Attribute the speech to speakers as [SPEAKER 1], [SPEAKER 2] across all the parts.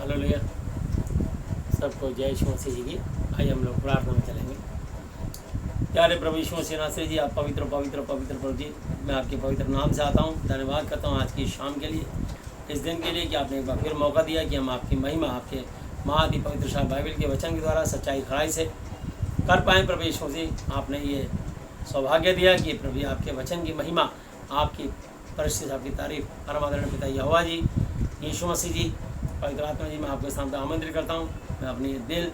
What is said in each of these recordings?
[SPEAKER 1] Hallelujah. सबको जय यीशु मसीह जी की। आइए हम लोग प्रार्थना में चलेंगे। प्यारे प्रभु यीशु मसीह नासरी जी, आप पवित्र पवित्र पवित्र प्रभु जी, मैं आपके पवित्र नाम से आता हूँ। धन्यवाद करता हूँ आज की शाम के लिए, इस दिन के लिए कि आपने एक बार फिर मौका दिया कि हम आपकी महिमा आपके महादि पवित्र शाह बाइबल के वचन के द्वारा सच्चाई खराई से कर पाएँ। प्रभु यीशु मसीह, आपने ये सौभाग्य दिया कि प्रभु आपके वचन की महिमा, आपकी परिस्थिति, आपकी तारीफ परम आदरणीय पिता यहोवा जी यीशु मसीह जी, पवित्र आत्मा जी, मैं आपके सामने आमंत्रित करता हूँ। मैं अपनी दिल,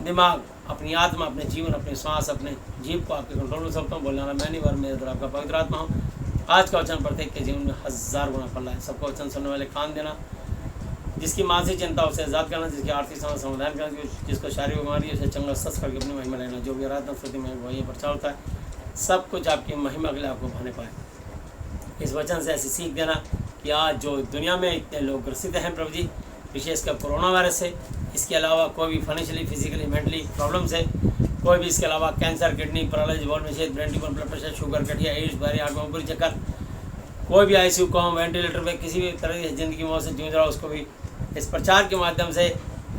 [SPEAKER 1] दिमाग, अपनी आत्मा, अपने जीवन, अपने श्वास, अपने जीव को आपके कंट्रोल में सौंपता हूँ। बोलने वाला मैं नहीं, वर मेरे द्वारा आपका पवित्र आत्मा हूँ। आज का वचन प्रत्येक के जीवन में 1000 गुना फल है। सबको वचन सुनने वाले कान देना, जिसकी मानसिक चिंता उसे आजाद करना, जिसकी आर्थिक समस्या समाधान करना, जिसको शारीरिक बीमारी उसे चंगा स्वस्थ करके अपनी महिमा लेना। जो भी आराधना स्तुति में वही प्रचार होता है, सब कुछ आपकी महिमा के लिए आपको भाने पाए। इस वचन से ऐसी सीख देना कि आज जो दुनिया में इतने लोग ग्रसित हैं प्रभु जी, विशेषकर कोरोना वायरस से, इसके अलावा कोई भी फाइनेंशियली, फिजिकली, मेंटली प्रॉब्लम से, कोई भी इसके अलावा कैंसर, किडनी, पैरालिसिस, बॉल में छेद, brain tumour, blood pressure, sugar, गठिया, एड्स, भारी आंखों में बुरी चक्कर, कोई भी आईसीयू, कॉम, वेंटिलेटर में किसी भी तरह की जिंदगी मौत से जूझ रहा हो, उसको भी इस प्रचार के माध्यम से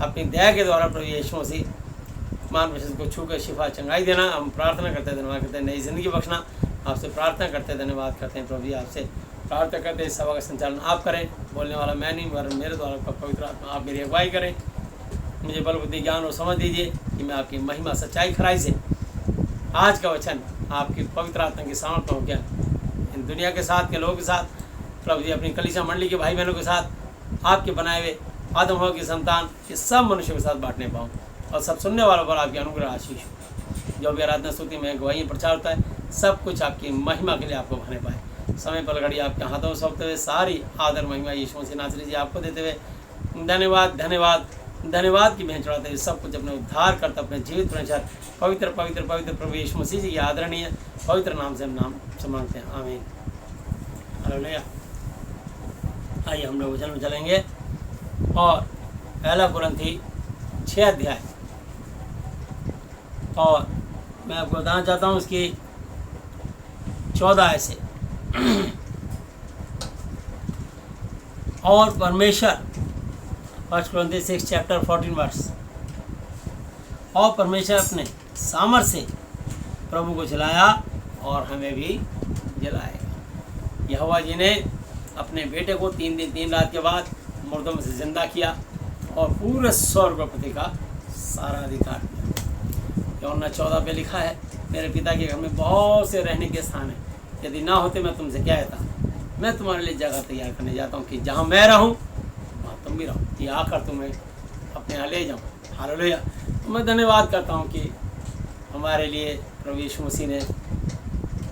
[SPEAKER 1] अपनी दया के द्वारा प्रभु यीशु मसीह मान प्रशस्त को छू कर शिफा चंगाई देना। हम प्रार्थना करते हैं, धन्यवाद करते हैं, नई जिंदगी बख्शना। आपसे प्रार्थना करते हैं, धन्यवाद करते हैं प्रभु जी। आपसे प्रार्थना करते हैं, सभा का संचालन आप करें। बोलने वाला मैं नहीं, वर मेरे द्वारा पवित्र आत्मा आप मेरी अगुवाई करें। मुझे बल बुद्धि ज्ञान और समझ दीजिए कि मैं आपकी महिमा सच्चाई खराई से आज का वचन आपकी पवित्र आत्मा के सामर्थ्य हो गया इन दुनिया के साथ के लोगों के साथ, प्रभु जी अपनी कलीसिया मंडली के भाई बहनों के साथ, आपके बनाए हुए आदम हो की संतान के सब मनुष्यों के साथ बांटने पाऊँ, और सब सुनने वालों पर आपकी अनुग्रह आशीष हो। जो भी आराधना स्तुति में गवाही प्रचार होता है, सब कुछ आपकी महिमा के लिए आपको भाने पाए। समय पर घड़ी आपके हाथों में सौंपते हुए सारी आदर महिमा यीशु मसीह नासरी जी आपको देते हुए धन्यवाद धन्यवाद धन्यवाद की भेंट चढ़ाते हुए सब कुछ अपने उद्धार करता अपने जीवित प्रचार पवित्र पवित्र पवित्र प्रभु यीशु मसीह जी की आदरणीय पवित्र नाम से हम नाम मांगते हैं, आमीन। हालेलुया। आइए हम लोग वचन में चलेंगे और पहला कुरिन्थी 6 अध्याय, और मैं आपको बताना चाहता हूँ उसकी 14 ऐसे और परमेश्वर, 1 कुरिन्थी 6 चैप्टर 14 वर्स, और परमेश्वर अपने सामर्थ्य से प्रभु को जलाया और हमें भी जलाएगा। यहोवा जी ने अपने बेटे को 3 दिन 3 रात के बाद मुर्दों में से जिंदा किया और पूरे स्वर्ग पति का सारा अधिकार दिया। यूहन्ना 14 पे लिखा है, मेरे पिता के घर में बहुत से रहने के स्थान हैं, यदि ना होते मैं तुमसे क्या कहता, मैं तुम्हारे लिए जगह तैयार करने जाता हूँ कि जहाँ मैं रहूँ वहाँ तुम भी रहो, ये आकर तुम्हें अपने यहाँ ले जाऊँ। हालेलुया। तो मैं धन्यवाद करता हूँ कि हमारे लिए प्रभु यीशु मसीह ने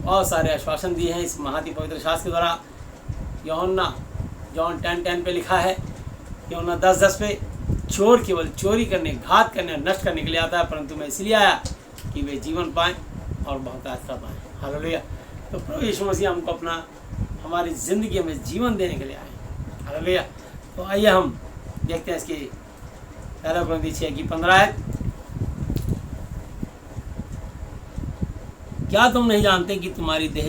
[SPEAKER 1] बहुत सारे आश्वासन दिए हैं इस महादि पवित्र शास्त्र के द्वारा। यूहन्ना जॉन 10:10 पे लिखा है, यूहन्ना 10:10 पे, चोर केवल चोरी करने, घात करने, नष्ट करने के लिए आता है, परंतु मैं इसलिए आया कि वे जीवन पाएँ और बहुत आस्था पाएँ। हालेलुया। तो प्रभु यीशु मसीह हमको अपना हमारी ज़िंदगी में जीवन देने के लिए आए। हालेलुया। तो आइए हम देखते हैं इसकी पहला कुरिन्थी 6:15 है। क्या तुम नहीं जानते कि तुम्हारी देह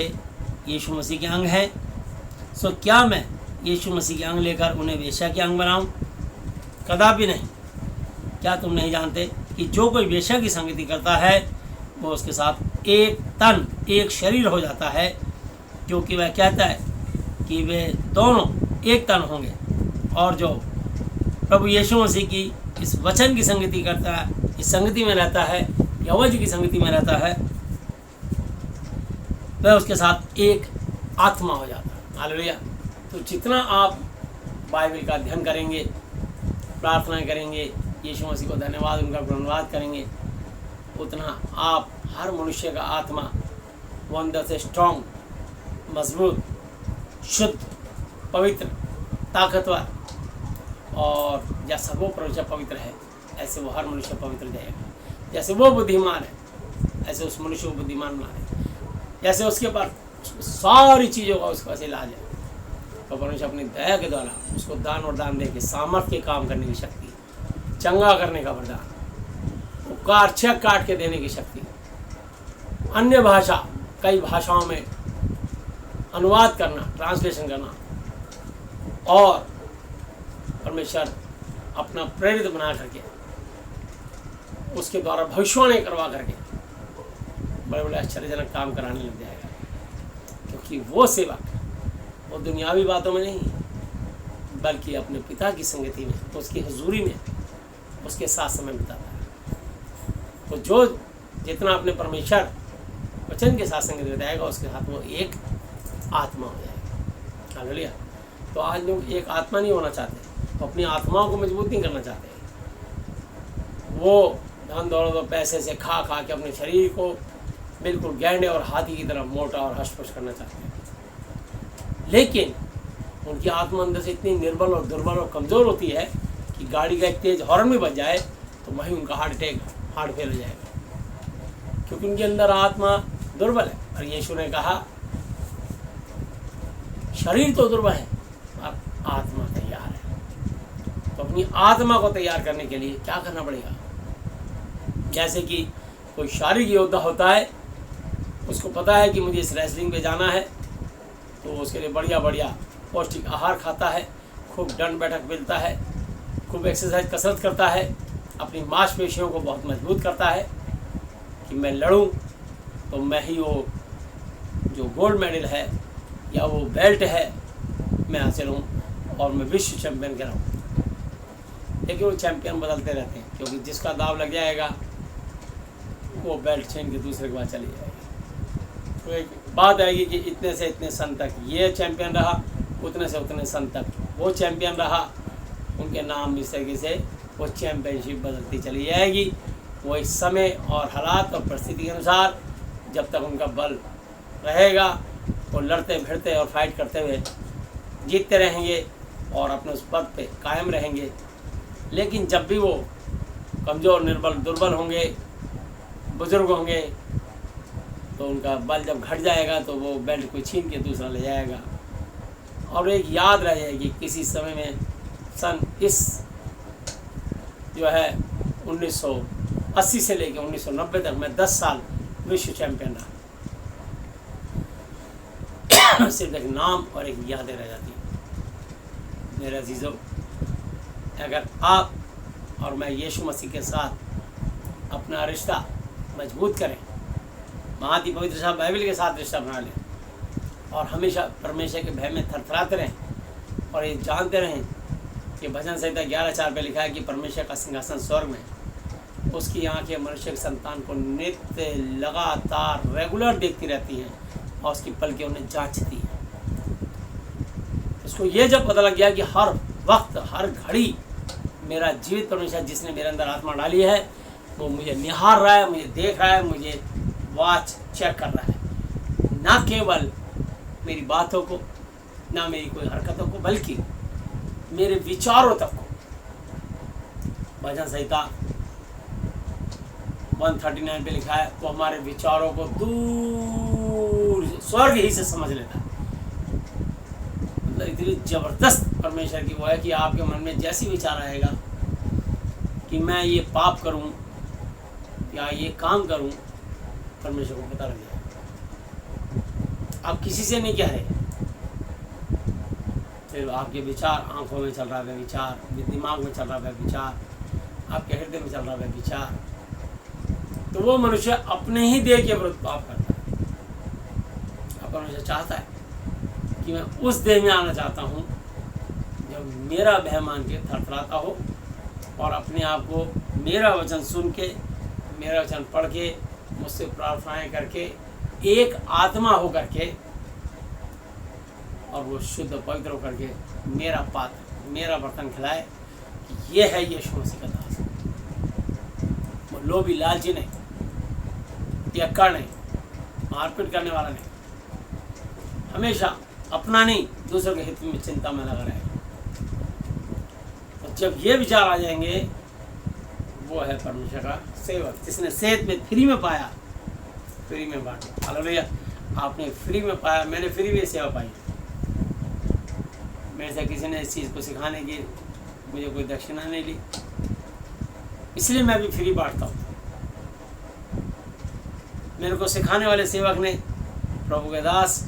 [SPEAKER 1] यीशु मसीह के अंग है? सो क्या मैं यीशु मसीह के अंग लेकर उन्हें वेश्या के अंग बनाऊं? कदापि नहीं। क्या तुम नहीं जानते कि जो कोई वेश्या की संगति करता है वो उसके साथ एक तन, एक शरीर हो जाता है, क्योंकि वह कहता है कि वे दोनों एक तन होंगे। और जो प्रभु यीशु मसीह की इस वचन की संगति करता है, इस संगति में रहता है, यहोवा जी की संगति में रहता है, वह उसके साथ एक आत्मा हो जाता है। हालेलुया। तो जितना आप बाइबल का अध्ययन करेंगे, प्रार्थना करेंगे, यीशु मसीह को धन्यवाद, उनका गुणवाद करेंगे, उतना आप हर मनुष्य का आत्मा वो अंदर से स्ट्रॉन्ग, मजबूत, शुद्ध, पवित्र, ताकतवर, और जैसा वो परमेश्वर पवित्र है ऐसे वो हर मनुष्य पवित्र रहेगा। जैसे वो बुद्धिमान है ऐसे उस मनुष्य को बुद्धिमान बनाए, जैसे उसके पास सारी चीज़ों का उसको ऐसे इलाज है, तो परमेश्वर अपनी दया के द्वारा उसको दान और दान दे के सामर्थ्य के काम करने की शक्ति, चंगा करने का वरदान, उपकार चेक काट के देने की शक्ति, अन्य भाषा, कई भाषाओं में अनुवाद करना, ट्रांसलेशन करना, और परमेश्वर अपना प्रेरित बना करके, उसके द्वारा भविष्यवाणी करवा करके बड़े बड़े आश्चर्यजनक काम कराने लग जाएगा। क्योंकि वो सेवक वो दुनियावी बातों में नहीं, बल्कि अपने पिता की संगति में, उसकी हजूरी में, उसके साथ समय बिताता है। तो जो जितना अपने परमेश्वर वचन के साथ संगति बिताएगा, उसके साथ वो एक आत्मा हो जाएगा। हालेलुया। तो आज लोग एक आत्मा नहीं होना चाहते, तो अपनी आत्माओं को मजबूत नहीं करना चाहते। वो धन दौलत और पैसे से खा खा के अपने शरीर को बिल्कुल गैंडे और हाथी की तरह मोटा और हष्ट-पुष्ट करना चाहते हैं। लेकिन उनकी आत्मा अंदर से इतनी निर्बल और दुर्बल और कमज़ोर होती है कि गाड़ी का एक तेज हॉर्न भी बज जाए तो वहीं उनका हार्ट फेल हो जाएगा, क्योंकि उनके अंदर आत्मा दुर्बल है। और यीशु ने कहा शरीर तो दुर्बल है और आत्मा तैयार है। तो अपनी आत्मा को तैयार करने के लिए क्या करना पड़ेगा? जैसे कि कोई शारीरिक योद्धा होता है, उसको पता है कि मुझे इस रेसलिंग पे जाना है, तो उसके लिए बढ़िया बढ़िया पौष्टिक आहार खाता है, खूब दंड बैठक मिलता है, खूब एक्सरसाइज कसरत करता है, अपनी मांसपेशियों को बहुत मजबूत करता है कि मैं लड़ूं तो मैं ही वो जो गोल्ड मेडल है या वो बेल्ट है मैं हासिल हूँ और मैं विश्व चैम्पियन कराऊँ। लेकिन वो चैम्पियन बदलते रहते हैं, क्योंकि जिसका दाव लग जाएगा वो बेल्ट छीन के दूसरे के बाद चली जाएगी। तो एक बात आएगी कि इतने से इतने सन तक ये चैम्पियन रहा, उतने से उतने सन तक वो चैम्पियन रहा। उनके नाम इस तरीके से वो चैम्पियनशिप बदलती चली जाएगी। वो इस समय और हालात और परिस्थिति के अनुसार जब तक उनका बल रहेगा वो लड़ते भिड़ते और फाइट करते हुए जीतते रहेंगे और अपने उस पद पे कायम रहेंगे। लेकिन जब भी वो कमज़ोर, निर्बल, दुर्बल होंगे, बुजुर्ग होंगे, तो उनका बल जब घट जाएगा तो वो बेल्ट को छीन के दूसरा ले जाएगा। और एक याद रह जाएगी किसी समय में सन इस जो है 1980 से लेकर 1990 तक मैं 10 साल विश्व चैंपियन रहा। सिर्फ एक नाम और एक यादें रह जाती हैं। मेरे अजीज़ों, अगर आप और मैं यीशु मसीह के साथ अपना रिश्ता मजबूत करें, महाति पवित्र साहब बाइबल के साथ रिश्ता बना लें और हमेशा परमेश्वर के भय में थरथराते रहें और ये जानते रहें कि भजन संहिता 11:4 पे लिखा है कि परमेश्वर का सिंहासन स्वर्ग में, उसकी आंखें मनुष्य के संतान को नित्य लगातार रेगुलर देखती रहती हैं और उसकी पलकें उन्हें जांचती हैं। उसको ये जब पता लग गया कि हर वक्त हर घड़ी मेरा जीवित परमेश्वर जिसने मेरे अंदर आत्मा डाली है वो मुझे निहार रहा है, मुझे देख रहा है, मुझे वॉच चेक कर रहा है, ना केवल मेरी बातों को, ना मेरी कोई हरकतों को, बल्कि मेरे विचारों तक को। भजन संहिता 139 पे लिखा है वो हमारे विचारों को दूर स्वर्ग ही से समझ लेता है। मतलब इतनी जबरदस्त परमेश्वर की वो है कि आपके मन में जैसी विचार आएगा कि मैं ये पाप करूं या ये काम करूं, परमेश्वर को पता लग जाएगा। आप किसी से नहीं कह रहे, फिर आपके विचार आंखों में चल रहा है विचार, दिमाग में चल रहा है विचार, आपके हृदय में चल रहा है विचार, तो वो मनुष्य अपने ही देह के विरुद्ध पाप करता है। अब परमेश्वर चाहता है कि मैं उस देह में आना चाहता हूँ जब मेरा भय मान के थरथराता हो और अपने आप को मेरा वचन सुन के, मेरा वचन पढ़ के, मुझसे प्रार्थनाएं करके, एक आत्मा हो करके और वो शुद्ध पवित्र होकर के मेरा पात्र, मेरा बर्तन खिलाए कि ये है यीशु मसीह का दास। वो लोभी, लालची नहीं, पियक्कड़ नहीं, मारपीट करने वाला नहीं, हमेशा अपना नहीं दूसरों के हित में चिंता में लगा रहेगा। तो जब ये विचार आ जाएंगे, वो है परमेश्वर का सेवक जिसने सेहत में फ्री में पाया, फ्री में बांटे। हालेलुया। आपने फ्री में पाया, मैंने फ्री में सेवा पाई। मेरे से किसी ने इस चीज़ को सिखाने की मुझे कोई दक्षिणा नहीं ली, इसलिए मैं भी फ्री बांटता हूँ। मेरे को सिखाने वाले सेवक ने प्रभु के दास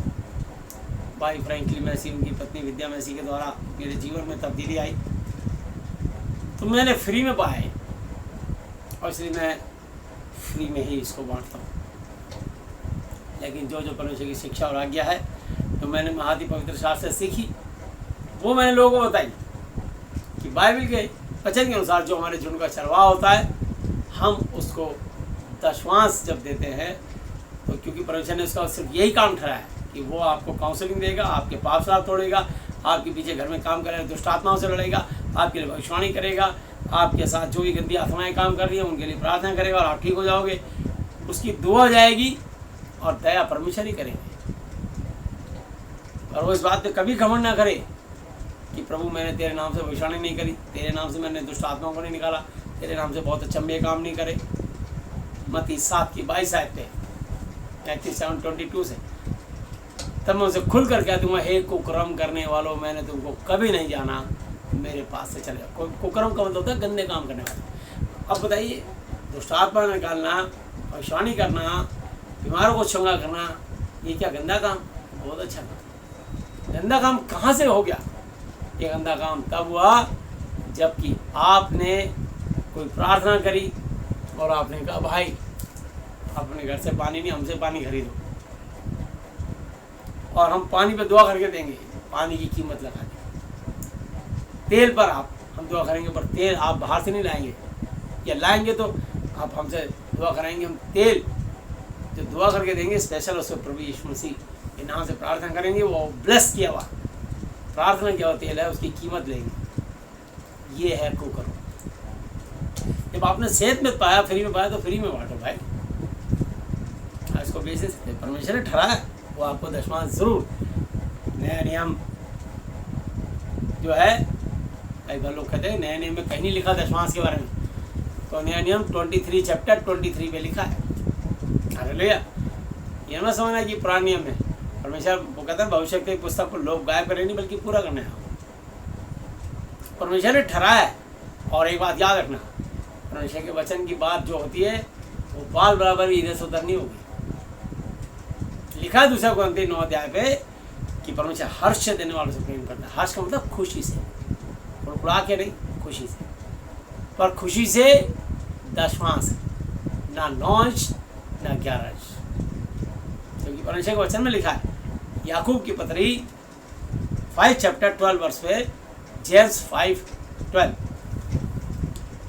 [SPEAKER 1] भाई फ्रैंकलिन मैसी, उनकी पत्नी विद्या मैसी के द्वारा मेरे जीवन में तब्दीली आई। तो मैंने फ्री में पाया है और इसलिए मैं फ्री में ही इसको बांटता हूँ। लेकिन जो जो परमेश्वर की शिक्षा और आज्ञा है जो मैंने महादि पवित्र शास्त्र से सीखी वो मैंने लोगों को बताई कि बाइबल के वचन के अनुसार जो हमारे झुंड का चरवाहा होता है हम उसको दशवांश जब देते हैं तो क्योंकि परमेश्वर ने उसका सिर्फ यही काम ठहराया है कि वो आपको काउंसलिंग देगा, आपके पाप श्राप तोड़ेगा, आपके पीछे घर में काम करेगा, दुष्ट आत्माओं से लड़ेगा, आपके लिए भविष्यवाणी करेगा, आपके साथ जो भी गंदी आत्माएं काम कर रही हैं उनके लिए प्रार्थना करेगा और आप ठीक हो जाओगे। उसकी दुआ जाएगी और दया परमेश्वर ही करेंगे। और वो इस बात पे कभी घमंड ना करे कि प्रभु मैंने तेरे नाम से भविष्यवाणी नहीं करी, तेरे नाम से मैंने दुष्ट आत्माओं को नहीं निकाला, तेरे नाम से बहुत अचंभे काम नहीं करे। मत्ती 7:22 पे 7:22 से तब मैं उनसे खुल कर कह दूंगा, हे कुकर्म करने वालों मैंने तुमको कभी नहीं जाना, मेरे पास से चले जाओ। कुकर्म का मतलब होता है गंदे काम करने वाले। अब बताइए दुष्ट आत्मा निकालना, भविष्यवाणी करना, बीमारों को चंगा करना, ये क्या गंदा काम? बहुत अच्छा काम। गंदा काम कहाँ से हो गया? ये गंदा काम तब हुआ जबकि आपने कोई प्रार्थना करी और आपने कहा भाई अपने घर से पानी नहीं, हमसे पानी खरीदो और हम पानी पे दुआ करके देंगे, पानी की कीमत लगा देंगे। तेल पर हम दुआ करेंगे पर तेल आप बाहर से नहीं लाएंगे, या लाएंगे तो आप हमसे दुआ कराएंगे, हम तेल जो दुआ करके देंगे स्पेशल उसको प्रभु यीशु मसीह के नाम से प्रार्थना करेंगे, वो ब्लेस किया हुआ प्रार्थना किया हुआ तेल है, उसकी कीमत लेंगे। ये है कुकर्म। जब आपने सेहत में पाया, फ्री में पाया तो फ्री में बांटो भाई। इसको बेसिस परमेश्वर ने ठहराया, वो आपको दशमांश जरूर। नया नियम जो है कई बार लोग कहते हैं नया नियम में कहीं नहीं लिखा दशमांश के बारे में, तो नया नियम 23 चैप्टर 23 में लिखा है। हालेलुया। ये ना समझना कि पुराना नियम है। परमेश्वर वो कहता है भविष्य की पुस्तक को लोग गायब करें नहीं बल्कि पूरा करना है। परमेश्वर ने ठहराया है। और एक बात याद रखना, परमेश्वर के वचन की बात जो होती है वो बाल बराबर भी इधर से उधर नहीं होगी। लिखा है 2 कोरिन्थियों 9 अध्याय पे कि परमेश्वर हर्ष देने वालों से प्रेम करता है। हर्ष का मतलब खुशी से, उड़ा के नहीं, खुशी से। पर खुशी से दशमांश, ना 9 अंश ना 11 अंश, क्योंकि परमेश्वर के वचन में लिखा है याकूब की पत्री 5 चैप्टर 12 वर्ष पे, जेम्स 5:12,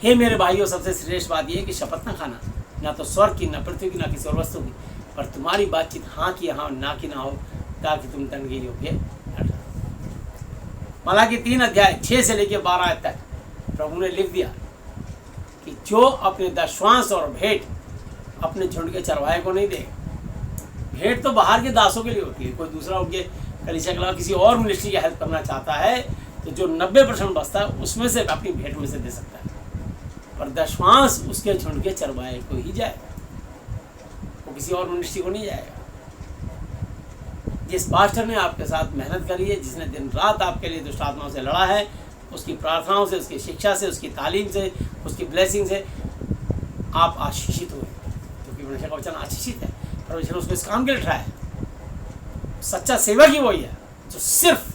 [SPEAKER 1] हे मेरे भाइयों सबसे श्रेष्ठ बात यह है कि शपथ ना खाना, ना तो स्वर्ग की, ना पृथ्वी की, ना किसी और वस्तु की, पर तुम्हारी बातचीत हाँ की हाँ, ना की ना हो, ताकि तुम दंड के योग्य न ठहरो। मलाकी 3 अध्याय 6 से लेकर 12 तक प्रभु ने लिख दिया कि जो अपने दशवांश और भेंट अपने झुंड के चरवाहे को नहीं देगा। भेंट तो बाहर के दासों के लिए होती है, कोई दूसरा उनके कलीसिया के अलावा किसी और मिनिस्ट्री की हेल्प करना चाहता है तो जो 90% बचता है उसमें से अपनी भेंट में से दे सकता है, पर दशवांश उसके झुंड के चरवाहे को ही जाएगा, वो किसी और मिनिस्ट्री को नहीं जाएगा। जिस पास्टर ने आपके साथ मेहनत करी है, जिसने दिन रात आपके लिए दुष्ट आत्माओं से लड़ा है, उसकी प्रार्थनाओं से, उसकी शिक्षा से, उसकी तालीम से, उसकी ब्लेसिंग से आप आशीषित हुए, क्योंकि परमेश्वर का वचन आशीषित है। परमेश्वर ने उसको इस काम के लिए उठाया है। सच्चा सेवक ही वही है जो सिर्फ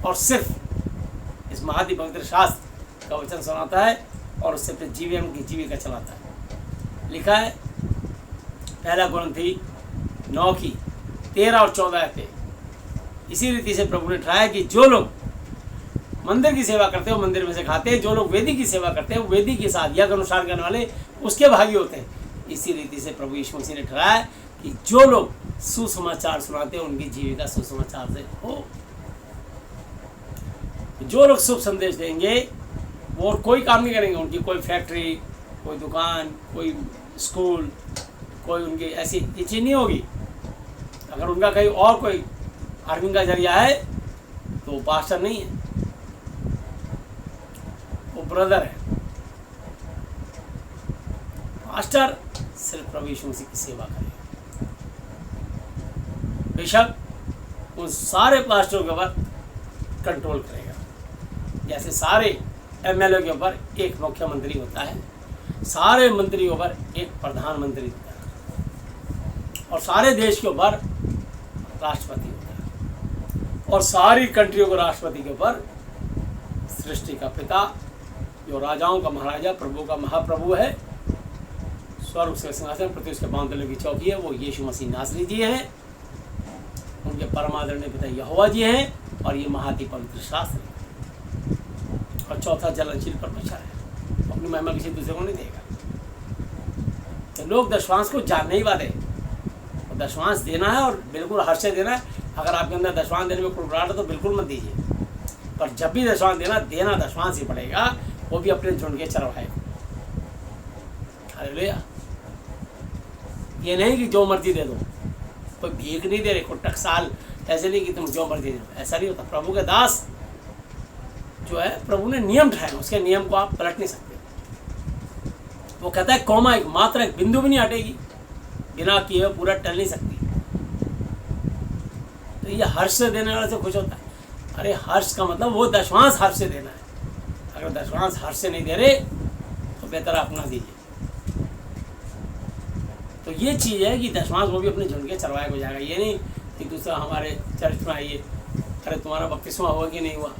[SPEAKER 1] और सिर्फ इस महादि पवित्र शास्त्र का वचन सुनाता है और उससे फिर जीवन की जीविका चलाता है। लिखा है 1 कोरिन्थियों 9:13 और 14 पे, इसी रीति से प्रभु ने ठहराया कि जो लोग मंदिर की सेवा करते हैं वो मंदिर में से खाते हैं, जो लोग वेदी की सेवा करते हैं वो वेदी के साथ यज्ञ अनुष्ठान करने वाले उसके भागी होते हैं। इसी रीति से प्रभु यीशु मसीह ने ठहराया कि जो लोग सुसमाचार सुनाते हैं उनकी जीविका सुसमाचार से हो। जो लोग शुभ संदेश देंगे वो और कोई काम नहीं करेंगे, उनकी कोई फैक्ट्री, कोई दुकान, कोई स्कूल, कोई उनकी ऐसी चीज़ नहीं होगी। अगर उनका कहीं और कोई अर्निंग का जरिया है तो वो पास्टर नहीं है, वो ब्रदर है। पास्टर सिर्फ प्रभु यीशु मसीह की सेवा करेगा। बेशक उन सारे पास्टरों के ऊपर कंट्रोल करेगा, जैसे सारे एमएलए के ऊपर एक मुख्यमंत्री होता है, सारे मंत्रियों पर एक प्रधानमंत्री होता है और सारे देश के ऊपर राष्ट्रपति होता है और सारी कंट्रियों को राष्ट्रपति के ऊपर सृष्टि का पिता जो राजाओं का महाराजा, प्रभु का महाप्रभु है, स्वर्ग से सिंहासन, पृथ्वी उसके पांव तले की चौकी है, वो यीशु मसीह नासरी जी हैं। उनके परमादरणीय पिता यहोवा जी हैं, और ये महाति पवित्र शास्त्र है। और चौथा जलनशील परमेश्वर है, अपनी महिमा किसी दूसरे को नहीं देगा। तो लोग दशवांश को जानने ही वाले, और दशवांश देना है और बिल्कुल हर्ष से देना है। अगर आपके अंदर दशवांश देने में कुड़कुड़ाहट है तो बिल्कुल मत दीजिए, पर जब भी दशवांश देना दशवांश ही पड़ेगा, वो भी अपने झुंड के चरवाहे। हालेलुया। ये नहीं कि जो मर्जी दे दो, कोई भीख नहीं दे रहे, कोई टकसाल ऐसे नहीं कि तुम जो मर्जी दे दो, ऐसा नहीं होता। प्रभु के दास जो है, प्रभु ने नियम ठाए, उसके नियम को आप पलट नहीं सकते। वो कहता है कौमा, एक मात्र एक बिंदु भी नहीं हटेगी, बिना किए हुए पूरा टल नहीं सकती। तो ये हर्ष से देने वाले से खुश होता है। अरे हर्ष का मतलब वो दशवांश हर्ष से देना है। अगर दशवांश हर्ष से नहीं दे रहे तो बेहतर आप ना दीजिए। तो ये चीज़ है कि दशवांश वो भी अपने झुंड के चरवाहे को जाएगा। ये नहीं कि दूसरा हमारे चर्च में आइए, अरे तुम्हारा बपतिस्मा हुआ कि नहीं हुआ,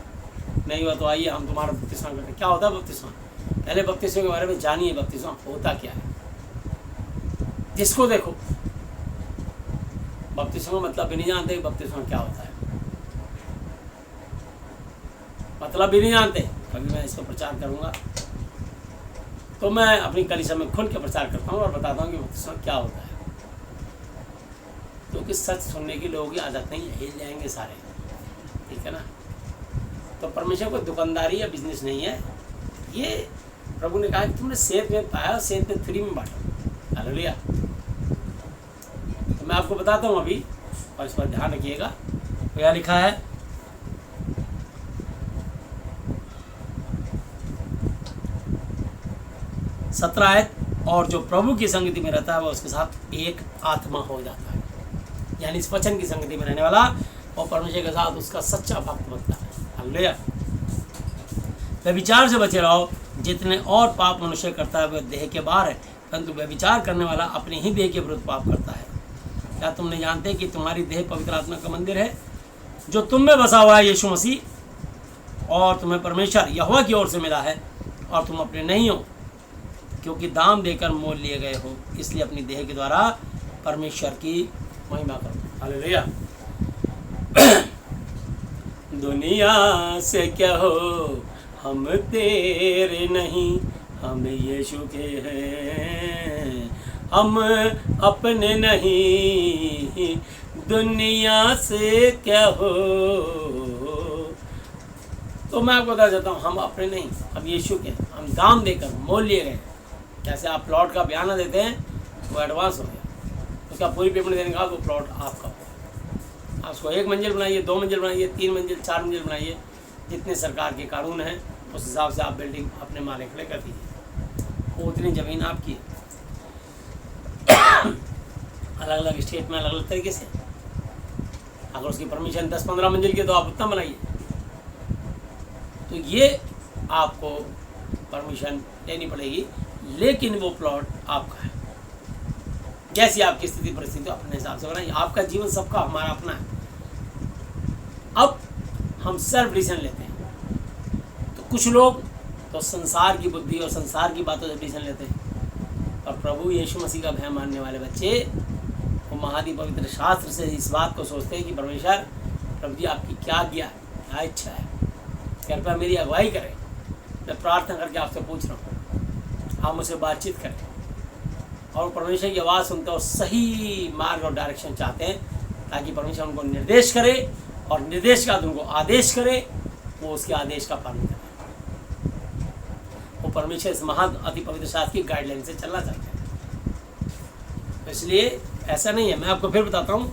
[SPEAKER 1] नहीं हुआ तो आइए हम तुम्हारा बपतिस्मा करते। क्या होता है बपतिस्मा? पहले बपतिस्मा के बारे में जानिए, बपतिस्मा होता क्या है। जिसको देखो बपतिस्मा मतलब भी नहीं जानते, बपतिस्मा क्या होता है, मतलब भी नहीं जानते। कभी मैं इस पर प्रचार करूँगा तो मैं अपनी कलीसिया में खुल के प्रचार करता हूँ और बताता हूँ कि बपतिस्मा क्या होता है, क्योंकि सच सुनने की लोगों की आदत नहीं है, हिल जाएंगे सारे, ठीक है ना। तो परमेश्वर को दुकानदारी या बिजनेस नहीं है। ये प्रभु ने कहा कि तुमने सेब में पाया, सेब में फ्री में बांटा। हालेलुया। तो मैं आपको बताता हूँ अभी, और इस पर ध्यान रखिएगा। तो यहाँ लिखा है, सत्रह आयत, और जो प्रभु की संगति में रहता है वह उसके साथ एक आत्मा हो जाता है। यानी इस वचन की संगति में रहने वाला और परमेश्वर के साथ उसका सच्चा भक्त बनता है। हालेलुया। व्यभिचार से बचे रहो। जितने और पाप मनुष्य करता है वह देह के बाहर है, परंतु व्यभिचार करने वाला अपने ही देह के विरुद्ध पाप करता है। क्या तुम नहीं जानते कि तुम्हारी देह पवित्र आत्मा का मंदिर है, जो तुम में बसा हुआ है, यीशु मसीह, और तुम्हें परमेश्वर यहोवा की ओर से मिला है, और तुम अपने नहीं हो, क्योंकि दाम देकर मोल लिए गए हो। इसलिए अपनी देह के द्वारा परमेश्वर की महिमा करो। हालेलुया। दुनिया से क्या हो, हम तेरे नहीं, हम यीशु के हैं। हम अपने नहीं, दुनिया से क्या हो। तो मैं आपको बता देता हूँ, हम अपने नहीं, हम यीशु के, हम दाम देकर मोल लिए गए। जैसे आप प्लॉट का बयाना देते हैं, वो एडवांस हो गया, उसका पूरी पेमेंट देने के बाद वो प्लॉट आपका हो। आप उसको 1 मंजिल बनाइए, 2 मंजिल बनाइए, 3 मंजिल, 4 मंजिल बनाइए, जितने सरकार के कानून हैं उस हिसाब से आप बिल्डिंग अपने माले खड़े कर दीजिए। वो उतनी ज़मीन आपकी है। अलग अलग स्टेट में अलग अलग तरीके से, अगर उसकी परमिशन 10-15 मंजिल की तो आप उतना बनाइए। तो ये आपको परमिशन लेनी पड़ेगी, लेकिन वो प्लॉट आपका है। जैसी आपकी स्थिति परिस्थिति अपने हिसाब से बनाइए। आपका जीवन सबका, हमारा अपना है। अब हम सेल्फ डिसीजन लेते हैं। तो कुछ लोग तो संसार की बुद्धि और संसार की बातों से डिसीजन लेते हैं, और प्रभु यीशु मसीह का भय मानने वाले बच्चे वो महादि पवित्र शास्त्र से इस बात को सोचते हैं कि परमेश्वर, प्रभु जी आपकी क्या आज्ञा है, क्या इच्छा है, कृपया मेरी अगुवाई करें। मैं प्रार्थना करके आपसे पूछ रहा हूँ, आप मुझसे बातचीत करें। और परमेश्वर की आवाज़ सुनते और सही मार्ग और डायरेक्शन चाहते हैं, ताकि परमेश्वर उनको निर्देश करे, और निर्देश के बाद उनको आदेश करे, वो उसके आदेश का पालन करें। वो परमेश्वर इस महान अति पवित्र शास्त्र की गाइडलाइन से चलना चाहते हैं। तो इसलिए ऐसा नहीं है। मैं आपको फिर बताता हूँ,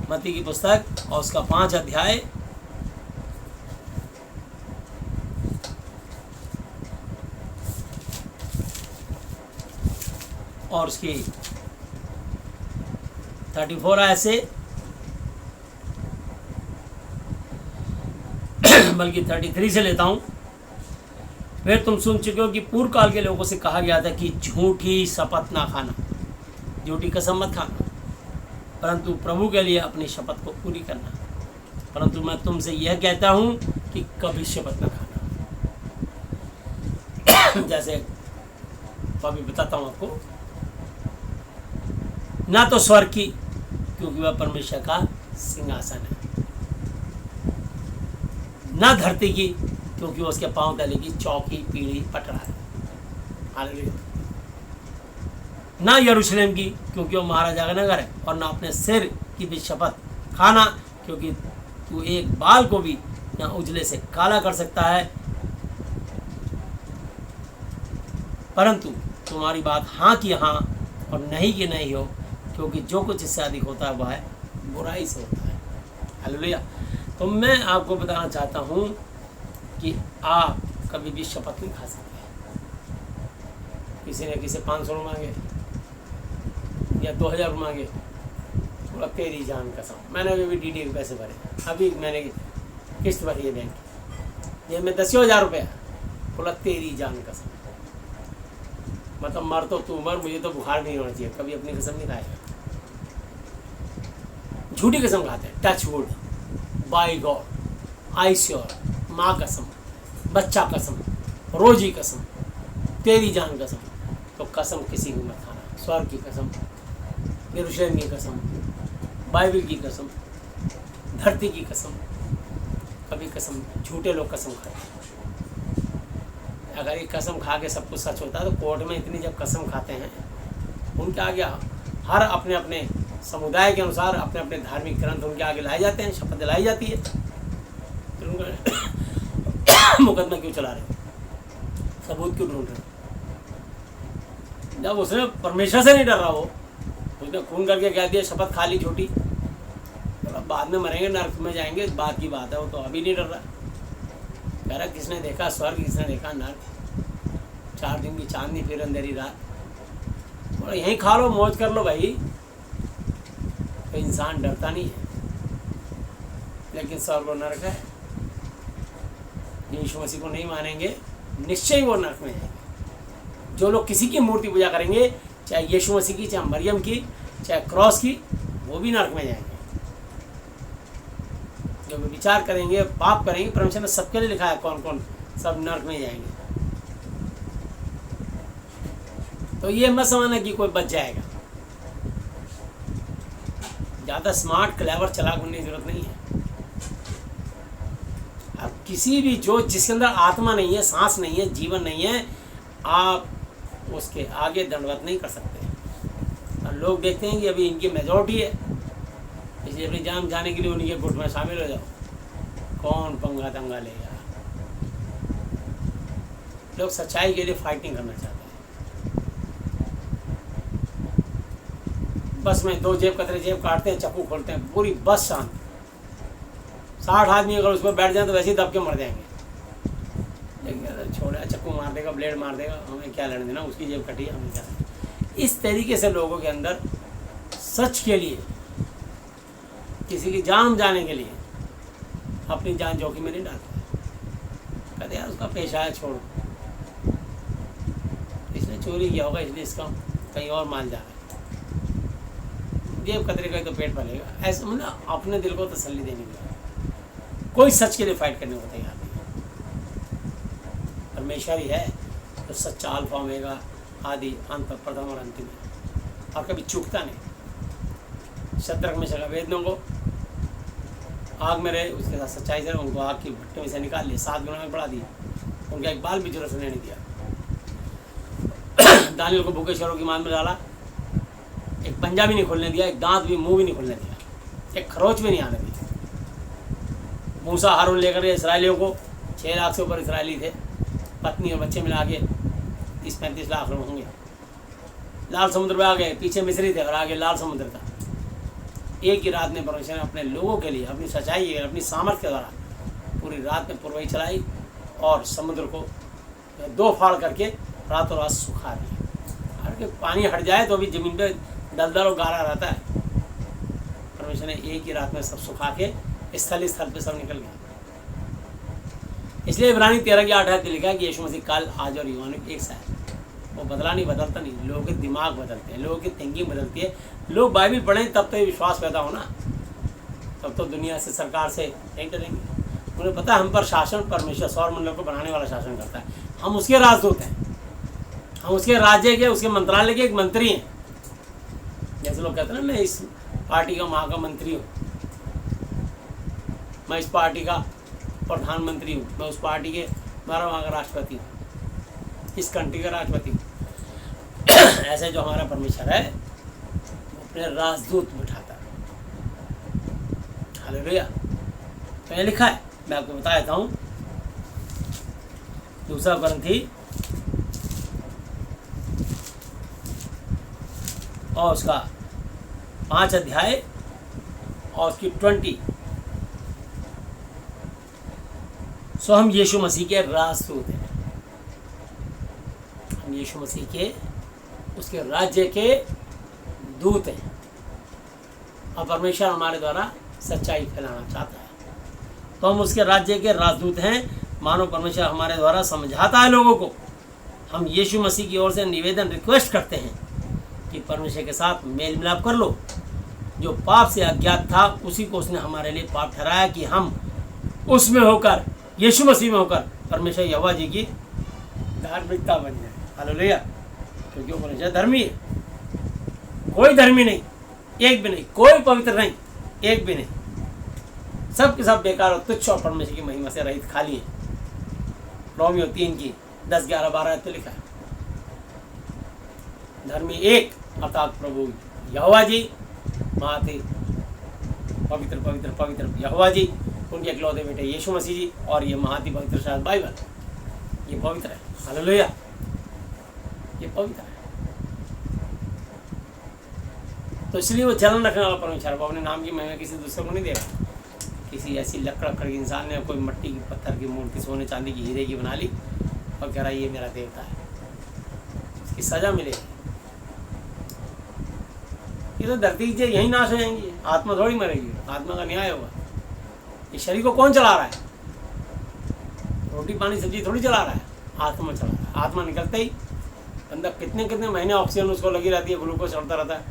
[SPEAKER 1] मत्ती की पुस्तक और उसका 5 अध्याय और उसकी 34 आयत से बल्कि 33 से लेता हूँ। फिर तुम सुन चुके हो कि पूर्व काल के लोगों से कहा गया था कि झूठी शपथ ना खाना, झूठी कसम मत खाना, परंतु प्रभु के लिए अपनी शपथ को पूरी करना। परंतु मैं तुमसे यह कहता हूँ कि कभी शपथ ना खाना। जैसे तो अभी बताता हूँ आपको, ना तो स्वर्ग की, क्योंकि वह परमेश्वर का सिंहासन है, ना धरती की, क्योंकि वो उसके पांव तले की चौकी पीढ़ी पटरा है। हालेलुया। ना यरूशलेम की, क्योंकि वो महाराजा का नगर है, और ना अपने सिर की भी शपथ खाना, क्योंकि तू एक बाल को भी ना उजले से काला कर सकता है, परंतु तुम्हारी बात हाँ की हाँ और नहीं की नहीं हो, क्योंकि जो कुछ इससे अधिक होता है वह है बुराई से होता है। हालेलुया। तो मैं आपको बताना चाहता हूँ कि आप कभी भी शपथ नहीं खा सकते। किसी ने किसी 500 मांगे या 2000 मांगे, बोला तेरी जान कसम, मैंने अभी DD के पैसे भरे, अभी मैंने किस्त भरी है बैंक की, ये मैं 10,000 रुपया, बोला तेरी जान कसम, मतलब मर तो तू मर, मुझे तो बुखार नहीं होना चाहिए। कभी अपनी कसम नहीं खाएगा। झूठी कसम खाते हैं, touch wood, by god, I sure, माँ कसम, बच्चा कसम, रोजी कसम, तेरी जान कसम। तो कसम किसी की मत खाना। स्वर्ग की कसम, यरूशलेम की कसम, बाइबल की कसम, धरती की कसम, कभी कसम, झूठे लोग कसम खाते। अगर ये कसम खा के सब कुछ सच होता है तो कोर्ट में इतनी जब कसम खाते हैं, उनके आगे हर अपने अपने समुदाय के अनुसार अपने अपने धार्मिक ग्रंथ उनके आगे लाए जाते हैं, शपथ दिलाई जाती है, फिर उनका मुकदमा क्यों चला रहे, सबूत क्यों ढूंढ रहे? जब उसने परमेश्वर से नहीं डर रहा, वो उसने खून करके कह दिया, शपथ खा ली झूठी, तो अब बाद में मरेंगे, नरक में जाएंगे, इस बात की बात है। वो तो अभी नहीं डर रहा, कह रहा किसने देखा स्वर्ग, किसने देखा नरक, 4 दिन की चांदनी फिर अंधेरी रात, और यहीं खा लो, मौज कर लो भाई। तो इंसान डरता नहीं है, लेकिन स्वर्ग और नरक है। यीशु मसीह को नहीं मानेंगे, निश्चय वो नरक में जाएंगे। जो लोग किसी की मूर्ति पूजा करेंगे, चाहे यीशु मसीह की, चाहे मरियम की, चाहे क्रॉस की, वो भी नरक में जाएंगे। जो विचार करेंगे, पाप करेंगे, परमेश्वर ने सबके लिए लिखा है कौन कौन सब नरक में जाएंगे। तो ये मत समझना कि कोई बच जाएगा। ज़्यादा स्मार्ट क्लेवर चलाक बनने की जरूरत नहीं है। अब किसी भी जो जिसके अंदर आत्मा नहीं है, सांस नहीं है, जीवन नहीं है, आप उसके आगे दंडवत नहीं कर सकते। और लोग देखते हैं कि अभी इनकी मेजॉरिटी है, इसलिए अपनी जान जाने के लिए उन्हीं के गुट में शामिल हो जाओ। कौन पंगा दंगा लेगा? लोग सच्चाई के लिए फाइटिंग करना चाहते हैं। बस में 2 जेब कतरे जेब काटते हैं, चाकू खोलते हैं, पूरी बस शांत। 60 आदमी अगर उसमें बैठ जाए तो वैसे ही दब के मर जाएंगे। लेकिन छोड़ा, चाकू मार देगा, ब्लेड मार देगा, हमें क्या लड़ने देना, उसकी जेब कटी, हमें क्या। इस तरीके से लोगों के अंदर सच के लिए, किसी की जान जाने के लिए अपनी जान जोखिम में नहीं डालते। कहते यार उसका पेशा है, छोड़ो, इसने चोरी किया होगा इसलिए इसका कहीं और माल जा रहा है, जेब कतरे का तो पेट भरेगा। ऐसे मतलब अपने दिल को तसल्ली देने के लिए कोई सच के लिए फाइट करने को तैयार नहीं। परमेश्वर ही है तो सच्चा अल्फा ओमेगा, आदि अंत, प्रथम और अंतिम है, और कभी चूकता नहीं। शत्रक में शका वेदनों को आग में रहे, उसके साथ सच्चाई से उनको आग की भट्टे में से निकाल लिए, 7 गुना में बढ़ा दिए, उनका एक बाल भी जरूरत नहीं दिया। दानियल को भूखेश्वरों की मान में डाला, एक पंजा भी नहीं खोलने दिया, एक दांत भी, मुंह भी नहीं खोलने दिया, एक खरोच भी नहीं आने दिया। मूसा हारून लेकर इसराइलियों को, 6 लाख से ऊपर इसराइली थे, पत्नी और बच्चे मिला के 30-35 लाख लोग होंगे। लाल समुद्र में आ गए, पीछे मिस्री थे और आगे लाल समुद्र था। एक ही रात में परमेश्वर ने अपने लोगों के लिए अपनी सच्चाई के, अपनी सामर्थ्य के द्वारा पूरी रात में पुरवई चलाई और समुद्र को 2 फाड़ करके रातों रात सुखा दिया। अगर पानी हट जाए तो भी जमीन पे दलदल और गारा रहता है। परमेश्वर ने एक ही रात में सब सुखा के स्थल पे सब निकल गया। इसलिए इब्रानी 13:8 लिखा है कि यीशु मसीह कल, आज और युवानिक एक सा है। वो बदला नहीं, बदलता नहीं। लोगों के दिमाग बदलते हैं, लोगों की थिंकिंग बदलती है। लोग बाइबल पढ़ें तब तो ये विश्वास पैदा होना, तब तो दुनिया से, सरकार से नहीं डरेंगे। उन्हें पता है हम पर शासन परमेश्वर सौर मंडल को बनाने वाला शासन करता है, हम उसके राजदूत हैं, हम उसके राज्य के, उसके मंत्रालय के एक मंत्री हैं। जैसे लोग कहते हैं ना मैं इस पार्टी का वहाँ का मंत्री हूँ, मैं इस पार्टी का प्रधानमंत्री हूँ, मैं उस पार्टी के हमारा वहाँ का राष्ट्रपति हूँ, इस कंट्री का राष्ट्रपति हूँ। ऐसे जो हमारा परमेश्वर है वो अपने राजदूत बिठाता है। हालेलुया। तो ये लिखा है, मैं आपको बता देता हूँ, दूसरा कुरिन्थी और उसका 5 अध्याय और उसकी 20। सो हम यीशु मसीह के राजदूत हैं, हम यीशु मसीह के उसके राज्य के दूत हैं और परमेश्वर हमारे द्वारा सच्चाई फैलाना चाहता है, तो हम उसके राज्य के राजदूत हैं। मानो परमेश्वर हमारे द्वारा समझाता है लोगों को। हम यीशु मसीह की ओर से निवेदन रिक्वेस्ट करते हैं कि परमेश्वर के साथ मेल मिलाप कर लो। जो पाप से अज्ञात था उसी को उसने हमारे लिए पाप ठहराया कि हम उसमें होकर, यीशु मसीह में होकर परमेश्वर यहोवा जी की धार्मिकता बन जाए। हालेलुया। क्योंकि वो परमेश्वर धर्मी है, कोई धर्मी नहीं, एक भी नहीं, कोई पवित्र नहीं, एक भी नहीं, सब के सब बेकार और तुच्छ और परमेश्वर की महिमा से रहित खाली है। रोमियो 3 की 10, 11, 12 तो लिखा है। धर्मी एक अर्थात प्रभु यहोवा जी, महाति पवित्र पवित्र पवित्र यहोवा जी, उनके इकलौते बेटे यीशु मसीह जी, और ये महाति पवित्र शायद बाइबल, ये पवित्र है। हालेलुया, ये पवित्र है। तो इसलिए वो जलन रखने वाला परमेश्वर वो अपने नाम की महिमा किसी दूसरे को नहीं देगा। किसी ऐसी लकड़ की इंसान ने कोई मिट्टी की, पत्थर की मूर्ति, सोने चांदी की, हीरे की बना ली और कह रहा है ये मेरा देवता है, इसकी सजा मिलेगी। ये तो धरती की यही नाश हो जाएंगी, आत्मा थोड़ी मरेगी, आत्मा का न्याय होगा। ये शरीर को कौन चला रहा है? रोटी पानी सब्जी थोड़ी चला रहा है, आत्मा चला रहा है। आत्मा निकलते ही बंदा कितने कितने महीने ऑक्सीजन उसको लगी रहती है, ग्लूकोज चढ़ता रहता है,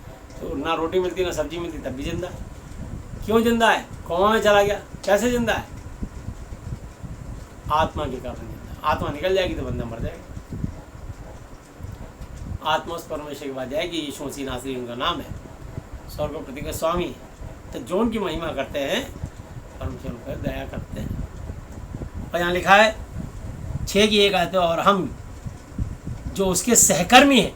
[SPEAKER 1] तो ना रोटी मिलती ना सब्जी मिलती, तब भी जिंदा। क्यों जिंदा है? कोमा में चला गया, कैसे जिंदा है? आत्मा के कारण जिंदा। आत्मा निकल जाएगी तो बंदा मर जाएगा। आत्मा उस परमेश्वर के बाद जाएगी। यीशु मसीह नासरी उनका नाम है, स्वर्ग और पृथ्वी के स्वामी। तो जो उनकी महिमा करते हैं परमेश्वर उन पर दया करते हैं। और यहाँ लिखा है 6 की 1 आयत, और हम जो उसके सहकर्मी हैं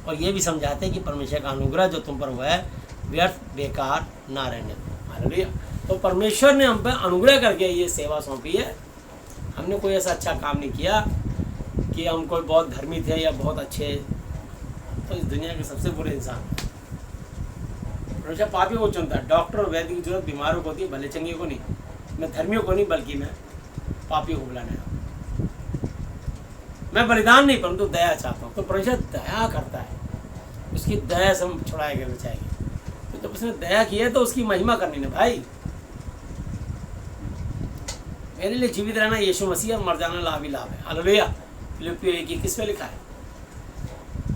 [SPEAKER 1] और ये भी समझाते हैं कि परमेश्वर का अनुग्रह जो तुम पर हुआ है व्यर्थ बेकार ना रहने दो। हालेलुया। तो परमेश्वर ने हम पर अनुग्रह करके ये सेवा सौंपी है। हमने कोई ऐसा अच्छा काम नहीं किया कि हम कोई बहुत धर्मी थे या बहुत अच्छे, तो इस दुनिया के सबसे बुरे इंसान। परमेश्वर पापियों को चुनता है। डॉक्टर और वैद्य की जरूरत बीमारों को होती है, भले चंगे को नहीं। मैं धर्मियों को नहीं बल्कि मैं पापियों को बुलाने आया। मैं बलिदान नहीं परंतु दया चाहता हूँ। तो परमेश्वर दया करता है, उसकी दया से हम छुड़ाए गए बचाएंगे। तो जब उसने दया की है तो उसकी महिमा करनी ना भाई। मेरे लिए जीवित रहना यीशु मसीह और मर जाना लाभ ही लाभ है। हालेलुया। फिलिप्पियों 1:21 में लिखा है।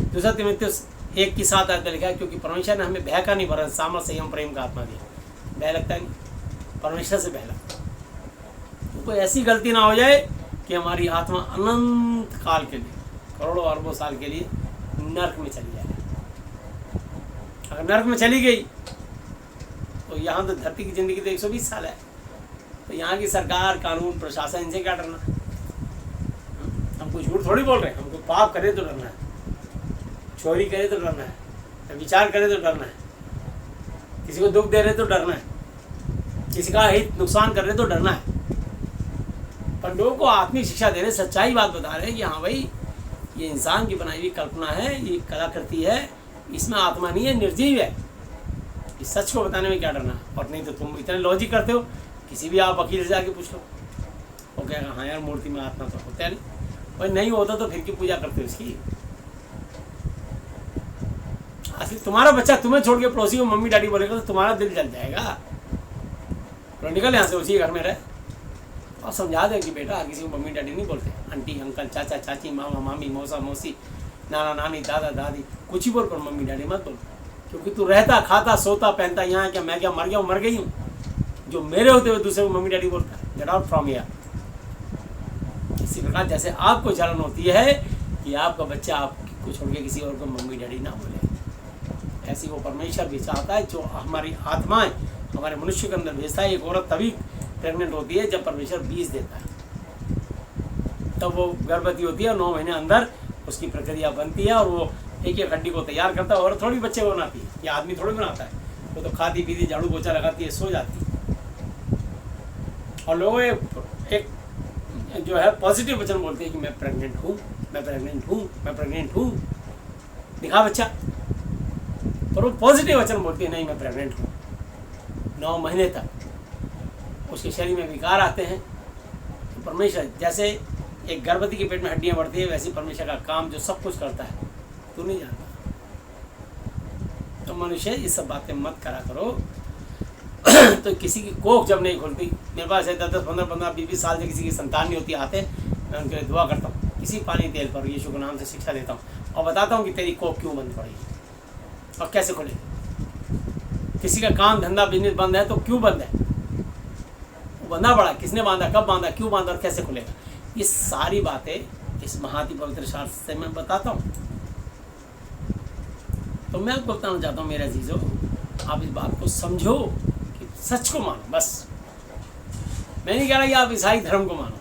[SPEAKER 1] दूसरा तीमुथियुस 1:7 आयत में लिखा है, क्योंकि परमेश्वर ने हमें भय का नहीं वरन सामर्थ संयम प्रेम का आत्मा दिया। भय लगता नहीं, परमेश्वर से भय लगता। तो कोई ऐसी गलती ना हो जाए कि हमारी आत्मा अनंत काल के लिए, करोड़ों अरबों साल के लिए नरक में चली जाए। अगर नरक में चली गई तो यहाँ तो धरती की जिंदगी तो 120 साल है। तो यहाँ की सरकार, कानून, प्रशासन, इनसे क्या डरना? हम कुछ झूठ थोड़ी बोल रहे हैं। हमको पाप करे तो डरना है, चोरी करे तो डरना है, विचार करे तो डरना है, किसी को दुख दे रहे तो डरना है, किसी का हित नुकसान कर रहे तो डरना है। पर लोगों को आत्मिक शिक्षा दे रहे, सच्चाई बात बता रहे हैं कि हाँ भाई ये इंसान की बनाई हुई कल्पना है, ये कलाकृति है, इसमें आत्मा नहीं है, निर्जीव है। इस सच को बताने में क्या डरना? और नहीं तो तुम इतने लॉजिक करते हो, किसी भी आप वकील से जाके पूछ लो, वो कहेगा हाँ यार मूर्ति में आत्मा तो होता है नहीं। और नहीं होता तो फिर क्यों पूजा करते हो इसकी? असली तुम्हारा बच्चा तुम्हें छोड़ के पड़ोसी को मम्मी डैडी बोलेगा तो तुम्हारा दिल जल जाएगा। तो निकल यहाँ से, उसी घर में रहे और समझा दे कि बेटा हर किसी को मम्मी डैडी नहीं बोलते। आंटी, अंकल, चाचा, चाची, मामा, मामी, मौसा, मौसी, नाना, नानी, दादा, दादी, कुछ ही बोल, पर मम्मी डैडी मत बोल। क्योंकि तू रहता, खाता, सोता, पहनता यहाँ क्या? मैं क्या मर गया हूँ? मर गई हूँ। जो मेरे होते हुए दूसरे को मम्मी डैडी बोलता है, गेट आउट फ्रॉम हियर। इसी प्रकार जैसे आपको जलन होती है कि आपका बच्चा आपको छोड़ के किसी और को मम्मी डैडी ना बोले, ऐसी वो परमेश्वर भी चाहता है जो हमारी आत्माएं हमारे मनुष्य के अंदर भेजता है। एक औरत तभी प्रेग्नेंट होती है जब परमेश्वर बीज देता है, तब वो गर्भवती होती है और 9 महीने अंदर उसकी प्रक्रिया बनती है और वो एक एक हड्डी को तैयार करता है। और थोड़ी बच्चे को बनाती है, ये आदमी थोड़ी बनाता है, वो तो खाती पीती झाड़ू पोछा लगाती है, सो जाती है। और लोग एक जो है पॉजिटिव वचन बोलते हैं कि मैं प्रेग्नेंट हूँ, मैं प्रेग्नेंट हूँ, मैं प्रेग्नेंट हूँ, दिखा बच्चा। पर वो पॉजिटिव वचन बोलती है नहीं मैं प्रेग्नेंट हूँ। 9 महीने तक उसके शरीर में विकार आते हैं। तो परमेश्वर जैसे एक गर्भवती के पेट में हड्डियाँ बढ़ती है, वैसे परमेश्वर का काम जो सब कुछ करता है तू नहीं जानता। तो मनुष्य ये सब बातें मत करा करो। तो किसी की कोख जब नहीं खुलती, मेरे पास 10, 15, 20 साल से किसी की संतान नहीं होती, आते मैं उनके लिए दुआ करता हूँ, किसी पानी तेल पर यीशु के नाम से शिक्षा देता हूँ और बताता हूँ कि तेरी कोख क्यों बंद पड़ी और कैसे खुलेगी। किसी का काम धंधा बिजनेस बंद है तो क्यों बंद है, वो बंधा पड़ा, किसने बांधा, कब बांधा, क्यों बांधा और कैसे खुलेगा। ये सारी बातें इस महाति पवित्र शास्त्र से मैं बताता हूँ। तो मैं आपको बताना चाहता हूँ मेरे अजीजों, आप इस बात को समझो कि सच को मानो। बस मैं नहीं कह रहा कि आप ईसाई धर्म को मानो,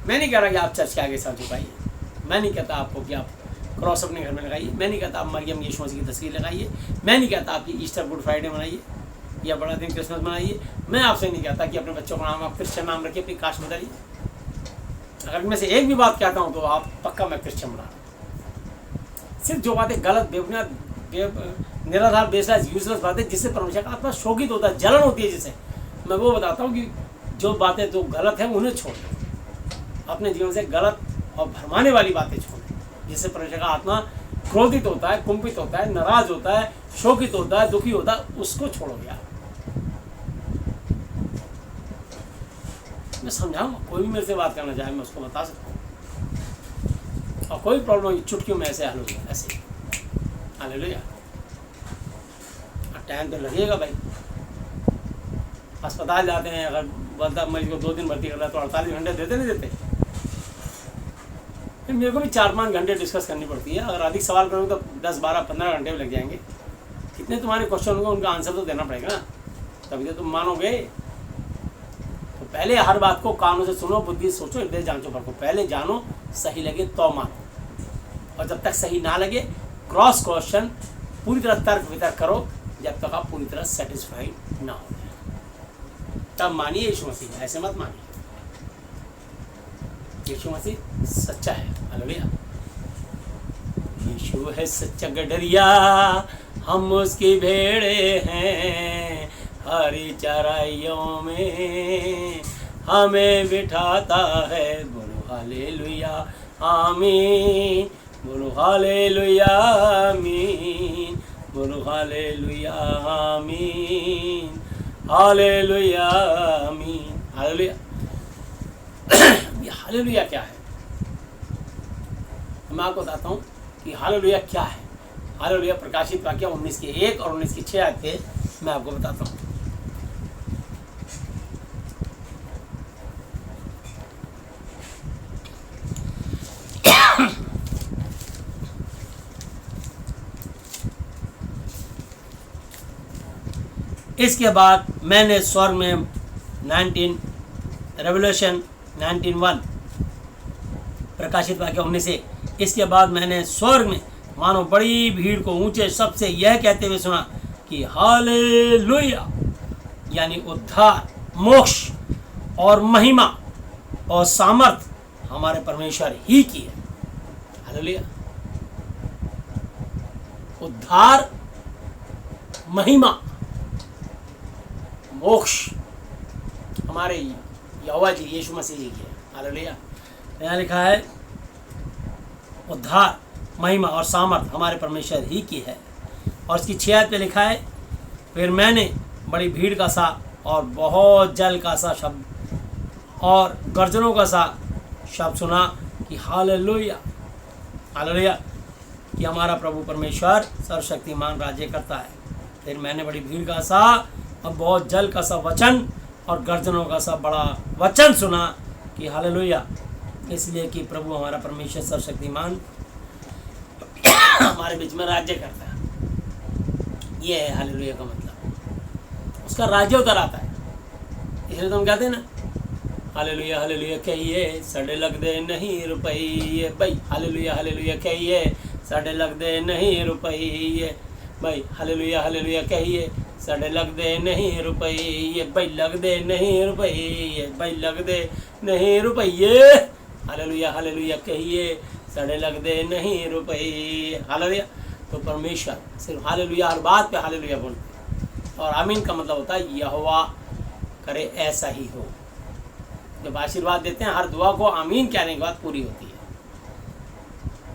[SPEAKER 1] मैं नहीं कह रहा कि आप चर्च के आगे सर झुकाइए, मैं नहीं कहता आपको कि आप क्रॉस अपने घर में लगाइए, मैं नहीं कहता आप मरियम यीशु मसीह की तस्वीर लगाइए, मैं नहीं कहता आपकी ईस्टर गुड फ्राइडे मनाइए या बड़ा दिन क्रिसमस मनाइए। मैं आपसे नहीं कहता कि अपने बच्चों का नाम आप क्रिश्चियन नाम रखिए, अपनी कास्ट बदलिए। अगर मैं से एक भी बात कहता हूँ तो आप पक्का मैं क्रिश्चियन बना रहा हूँ। सिर्फ जो बातें गलत, बेबुनियाद, निराधार, बेसलास, यूजलेस बातें जिससे परमेश्वर का आत्मा शोकित होता है, जलन होती है जिसे, मैं वो बताता हूँ कि जो बातें जो गलत हैं उन्हें छोड़ दें, अपने जीवन से गलत और भरमाने वाली बातें छोड़ दें, जिससे परमेश्वर का आत्मा क्रोधित होता है, कुंपित होता है, नाराज होता है, शोकित होता है, दुखी होता है, उसको छोड़ो यार। मैं समझाऊंगा, कोई भी मेरे से बात करना चाहे मैं उसको बता सकता हूँ, और कोई प्रॉब्लम चुटकियों में ऐसे हल हो गया, ऐसे हालेलुया। टाइम तो लगेगा भाई, अस्पताल जाते हैं, अगर बंदा मरीज को 2 दिन भर्ती कर रहा है तो 48 घंटे देते नहीं देते। फिर मेरे को भी 4-5 घंटे डिस्कस करनी पड़ती है, अगर अधिक सवाल करूँगा तो 10, 12, 15 घंटे भी लग जाएंगे। कितने तुम्हारे क्वेश्चन होंगे उनका आंसर तो देना पड़ेगा ना, तभी तो तुम मानोगे। तो पहले हर बात को कानों से सुनो, बुद्धि सोचो, हृदय जांचो, पर को पहले जानो, सही लगे तो मानो, और जब तक सही ना लगे क्रॉस क्वेश्चन पूरी तरह तर्क वितर्क करो, जब तक आप पूरी तरह सेटिस्फाइड ना हो, तब मानिए यीशु मसीह, ऐसे मत मानिए। यीशु मसीह सच्चा है, हालेलुया। यीशु है सच्चा गडरिया, हम उसकी भेड़े हैं, हरी चराइयों में हमें बिठाता है। बोलो हालेलुया आमीन, बोलो हालेलुया आमीन, बोलो हालेलुया आमीन, हालेलुया आमीन, हालेलुया। ये हालेलुया क्या है, मैं आपको बताता हूँ कि हालेलुया क्या है। हालेलुया प्रकाशित वाक्य 19:1 और 19:6 आते मैं आपको बताता हूँ। इसके बाद मैंने स्वर्ग में 19 रेवल्यूशन 19:1 प्रकाशित वाक्य 19:1, इसके बाद मैंने स्वर्ग में मानो बड़ी भीड़ को ऊंचे शब्द से यह कहते हुए सुना कि हालेलुया, यानी उद्धार, मोक्ष और महिमा और सामर्थ हमारे परमेश्वर ही की है। हालेलुया, उद्धार, महिमा, मोक्ष हमारे यहोवा जी यीशु मसीह जी की है। हालेलुया। यहाँ लिखा है उद्धार, महिमा और सामर्थ हमारे परमेश्वर ही की है। और इसकी 6 आयत पे लिखा है, फिर मैंने बड़ी भीड़ का सा और बहुत जल का सा शब्द और गर्जनों का सा शब्द सुना कि हालेलुया, हालेलुया, कि हमारा प्रभु परमेश्वर सर्वशक्तिमान राज्य करता है। फिर मैंने बड़ी भीड़ का सा अब बहुत जल का सा वचन और गर्जनों का सा बड़ा वचन सुना कि हालेलुया, इसलिए कि प्रभु हमारा परमेश्वर सर्वशक्तिमान हमारे बीच में राज्य करता है। ये है हालेलुया का मतलब, उसका राज्य उतर आता है। इसलिए तो हम कहते हैं ना हालेलुया हालेलुया कहिए साढ़े लगदे नहीं रुपये भाई, हालेलुया हालेलुया कहिए साढ़े लगदे नहीं रुपये भाई, हालेलुया हालेलुया कहिए साढ़े लगदे नहीं रुपये भाई, लगदे नहीं रुपये भाई, लगदे नहीं रुपये, हालेलुया हालेलुया कहिए साढ़े लगदे नहीं रुपये। हालेलुया। तो परमेश्वर सिर्फ हालेलुया हर बात पे हालेलुया बोलते, और आमीन का मतलब होता है यहोवा करे ऐसा ही हो। जब आशीर्वाद देते हैं हर दुआ को आमीन कहने के बाद पूरी होती है।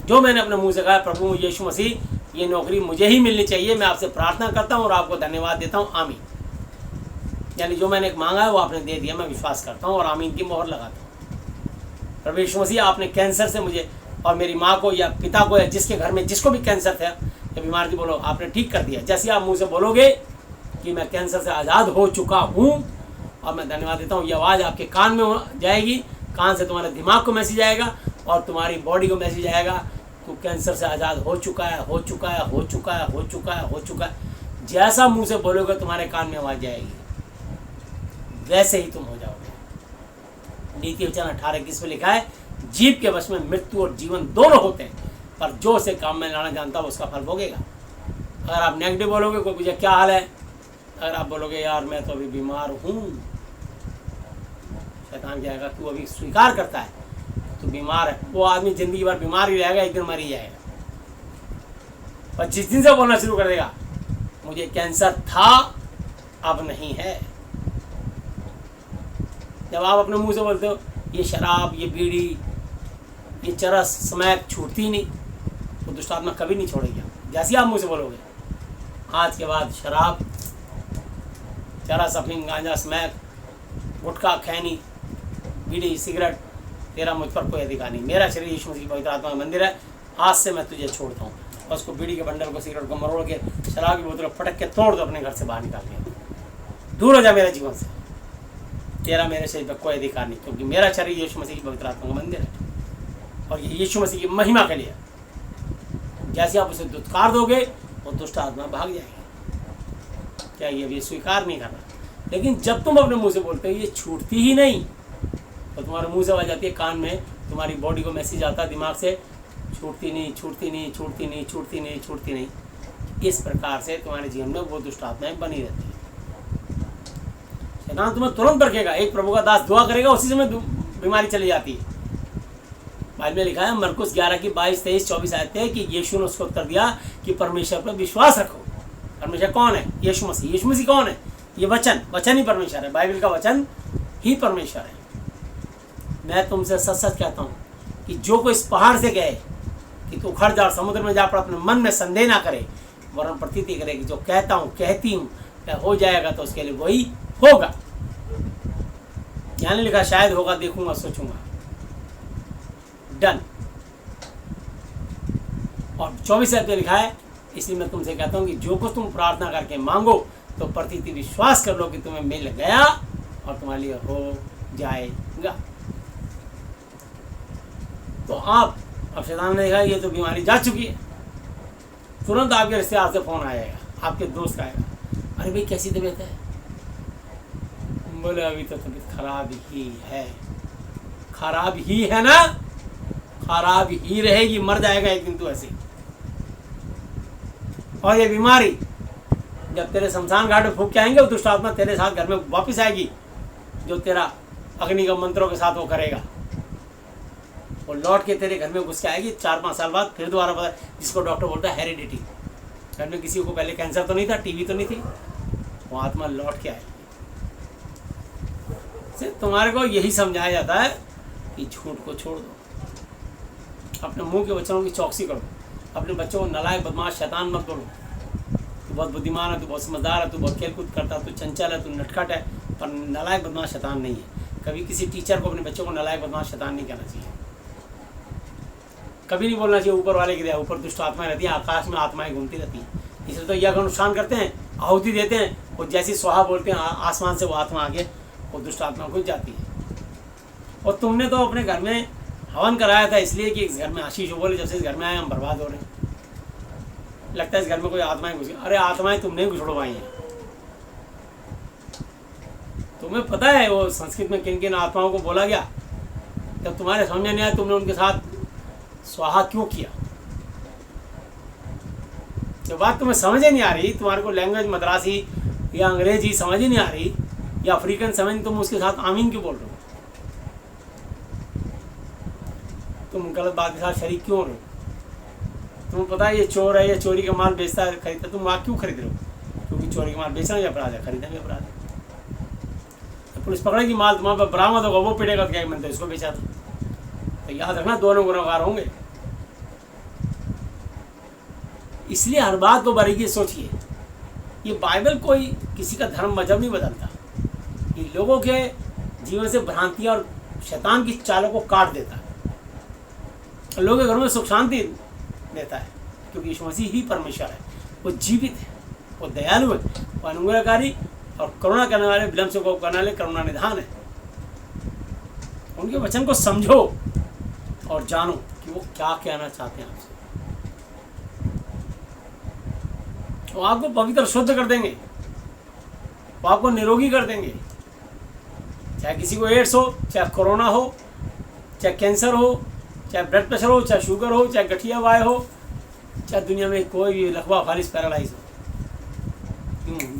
[SPEAKER 1] जो मैंने अपने मुंह से कहा प्रभु यीशु मसीह ये नौकरी मुझे ही मिलनी चाहिए, मैं आपसे प्रार्थना करता हूँ और आपको धन्यवाद देता हूँ, आमीन। यानी जो मैंने मांगा है वो आपने दे दिया, मैं विश्वास करता हूँ और आमीन की मोहर लगाता हूँ। प्रभु यीशु मसीह आपने कैंसर से मुझे और मेरी माँ को या पिता को या जिसके घर में जिसको भी कैंसर था या बीमार थी, बोलो आपने ठीक कर दिया। जैसे आप मुँह से बोलोगे कि मैं कैंसर से आज़ाद हो चुका हूँ, और मैं धन्यवाद देता हूँ, ये आवाज़ आपके कान में जाएगी, कान से तुम्हारे दिमाग को मैसेज आएगा और तुम्हारी बॉडी को मैसेज आएगा, तू कैंसर से आज़ाद हो चुका है, हो चुका है, हो चुका है, हो चुका है, हो चुका है। जैसा मुंह से बोलोगे तुम्हारे कान में आवाज़ जाएगी, वैसे ही तुम हो जाओगे। नीति वचन 18:21 में लिखा है जीव के वश में मृत्यु और जीवन दोनों होते हैं, पर जो उसे काम में लाना जानता है उसका फल भोगेगा। अगर आप नेगेटिव बोलोगे, कोई पूछे क्या हाल है, अगर आप बोलोगे यार मैं तो अभी बीमार हूँ, शैतान कहेगा तू अभी स्वीकार करता है तू बीमार है। वो आदमी जिंदगी भर बीमार ही रहेगा, एक दिन मर ही जाएगा। पर जिस दिन से बोलना शुरू कर देगा मुझे कैंसर था अब नहीं है, जब आप अपने मुंह से बोलते हो ये शराब, ये बीड़ी, ये चरस स्मैक छूटती नहीं, तो दुष्ट आत्मा कभी नहीं छोड़ेगी। जैसे आप मुंह से बोलोगे आज के बाद शराब, चरस, अफीम, गांजा, स्मैक, गुटखा, खैनी, बीड़ी, सिगरेट, तेरा मुझ पर कोई अधिकार नहीं। मेरा शरीर यीशु मसीह की पवित्र आत्मा का मंदिर है, आज से मैं तुझे छोड़ता हूँ। और उसको बीड़ी के बंडल को, सिगरेट को मरोड़ के, शराब की बोतल पटक के तोड़ दो, अपने घर से बाहर निकाल के दूर हो जा मेरे जीवन से। तेरा मेरे शरीर पर कोई अधिकार नहीं, क्योंकि मेरा शरीर यीशु मसीह की पवित्र आत्मा का मंदिर है और ये यीशु मसीह की महिमा के लिए। जैसे आप उसे दुत्कार दोगे वो दुष्ट आत्मा भाग जाएगी। क्या ये स्वीकार नहीं करना? लेकिन जब तुम अपने मुंह से बोलते हो ये छूटती ही नहीं, तो तुम्हारे मुंह से आवाज आती है, कान में, तुम्हारी बॉडी को मैसेज आता है दिमाग से, छूटती नहीं, छूटती नहीं, छूटती नहीं, छूटती नहीं, छूटती नहीं। इस प्रकार से तुम्हारे जीवन में वो दुष्ट आत्माएं बनी रहती है। शैतान तुम्हें तुरंत रखेगा, एक प्रभु का दास दुआ करेगा उसी समय बीमारी चली जाती है। बाइबल में लिखा है मरकुस 11:22-23-24 आयत है कि यीशु ने उसको उत्तर दिया कि परमेश्वर पर विश्वास रखो। परमेश्वर कौन है? यीशु मसीह। यीशु मसीह कौन है? ये वचन, वचन ही परमेश्वर है। बाइबल का वचन ही परमेश्वर है। मैं तुमसे सच सच कहता हूँ कि जो कोई इस पहाड़ से कहे कि तू उखड़ जा और समुद्र में जा, पर अपने मन में संदेह ना करे, वरन प्रतीति करे कि जो कहता हूँ, कहती हूँ, क्या हो जाएगा, तो उसके लिए वही होगा। यहाँ लिखा शायद होगा, देखूंगा, सोचूंगा, डन। और 24 में लिखा है इसलिए मैं तुमसे कहता हूँ कि जो कुछ तुम प्रार्थना करके मांगो तो प्रतीति विश्वास कर लो कि तुम्हें मिल गया और तुम्हारे लिए हो जाएगा। तो आप, अब शैतान ने देखा ये तो बीमारी जा चुकी है, तुरंत आपके रिश्तेदार से फोन आएगा, आपके दोस्त का आएगा, अरे भाई कैसी तबीयत है? बोले अभी तो तबीयत खराब ही है। खराब ही है ना, खराब ही रहेगी, मर जाएगा एक दिन तो ऐसे। और ये बीमारी जब तेरे शमशान घाट में फूक के आएंगे, वो दुष्ट आत्मा तेरे साथ घर में वापस आएगी, जो तेरा अग्नि का मंत्रों के साथ वो करेगा। वो लौट के तेरे घर में घुस के आएगी 4-5 साल बाद, फिर दोबारा पता, जिसको डॉक्टर बोलता है हेरिडिटी। घर में किसी को पहले कैंसर तो नहीं था, टीबी तो नहीं थी, वो आत्मा लौट के आएगी। सिर्फ तुम्हारे को यही समझाया जाता है कि झूठ को छोड़ दो, अपने मुंह के वचनों की चौकसी करो, अपने बच्चों को नलायक, बदमाश, शैतान मत बोलो। तू बहुत बुद्धिमान है, तू बहुत समझदार है, तू बहुत खेलकूद करता है, तू चंचल है, तू नटखट है, पर नलायक, बदमाश, शैतान नहीं है। कभी किसी टीचर को अपने बच्चों को नलायक, बदमाश, शैतान नहीं कहना चाहिए। कभी नहीं बोलना चाहिए ऊपर वाले की दया, ऊपर दुष्ट आत्माएं रहती हैं, आकाश में आत्माएं घूमती रहती हैं। इसलिए तो यज्ञ अनुष्ठान करते हैं, आहुति देते हैं, वो जैसी स्वाहा बोलते हैं आसमान से वो आत्मा आगे वो दुष्ट आत्मा घुस जाती है। और तुमने तो अपने घर में हवन कराया था इसलिए कि इस घर में आशीष हो, बोले जब से इस घर में आए हम बर्बाद हो रहे हैं, लगता है इस घर में कोई आत्माएं घुस गई। अरे आत्माएं तुमने घुसड़वाई हैं। तुम्हें पता है वो संस्कृत में किन किन आत्माओं को बोला गया? जब तुम्हारे समझ नहीं आया तुमने उनके साथ स्वाहा क्यों किया? जब बात तुम्हें समझ ही नहीं आ रही, तुम्हारे को लैंग्वेज मद्रासी या अंग्रेजी समझ ही नहीं आ रही या अफ्रीकन समझ, तुम उसके साथ आमीन क्यों बोल रहे हो? तुम गलत बात के साथ शरीक क्यों हो रहे हो? तुम्हें पता है ये चोर है, ये चोरी का माल बेचता है, खरीदता, तुम वहाँ क्यों खरीद रहे हो? क्योंकि चोरी का माल बेचना भी अपराध है, खरीदना भी अपराध है। पुलिस पकड़ेगी, माल तुम्हारे पर बरामद होगा, वो पिटेगा तो क्या मैंने तो इसको बेचा था। तो याद रखना दोनों गुनहगार होंगे। इसलिए हर बात को बारीकी सोचिए। ये बाइबल कोई किसी का धर्म मजहब नहीं बदलता, ये लोगों के जीवन से भ्रांतियां और शैतान की चालों को काट देता है, लोगों के घरों में सुख शांति देता है। क्योंकि यीशु मसीह ही परमेश्वर है, वो जीवित है, वो दयालु है, वो अनुग्रहकारी और करुणा करने वाले, विलंब से कोप करने वाले करुणा निधान है। उनके वचन को समझो और जानो कि वो क्या कहना चाहते हैं आपसे। वो आपको पवित्र शुद्ध कर देंगे, वो आपको निरोगी कर देंगे। चाहे किसी को एड्स हो, चाहे कोरोना हो, चाहे कैंसर हो, चाहे ब्लड प्रेशर हो, चाहे शुगर हो, चाहे गठिया वाय हो, चाहे दुनिया में कोई भी लकवा फालिस पैरालाइज हो,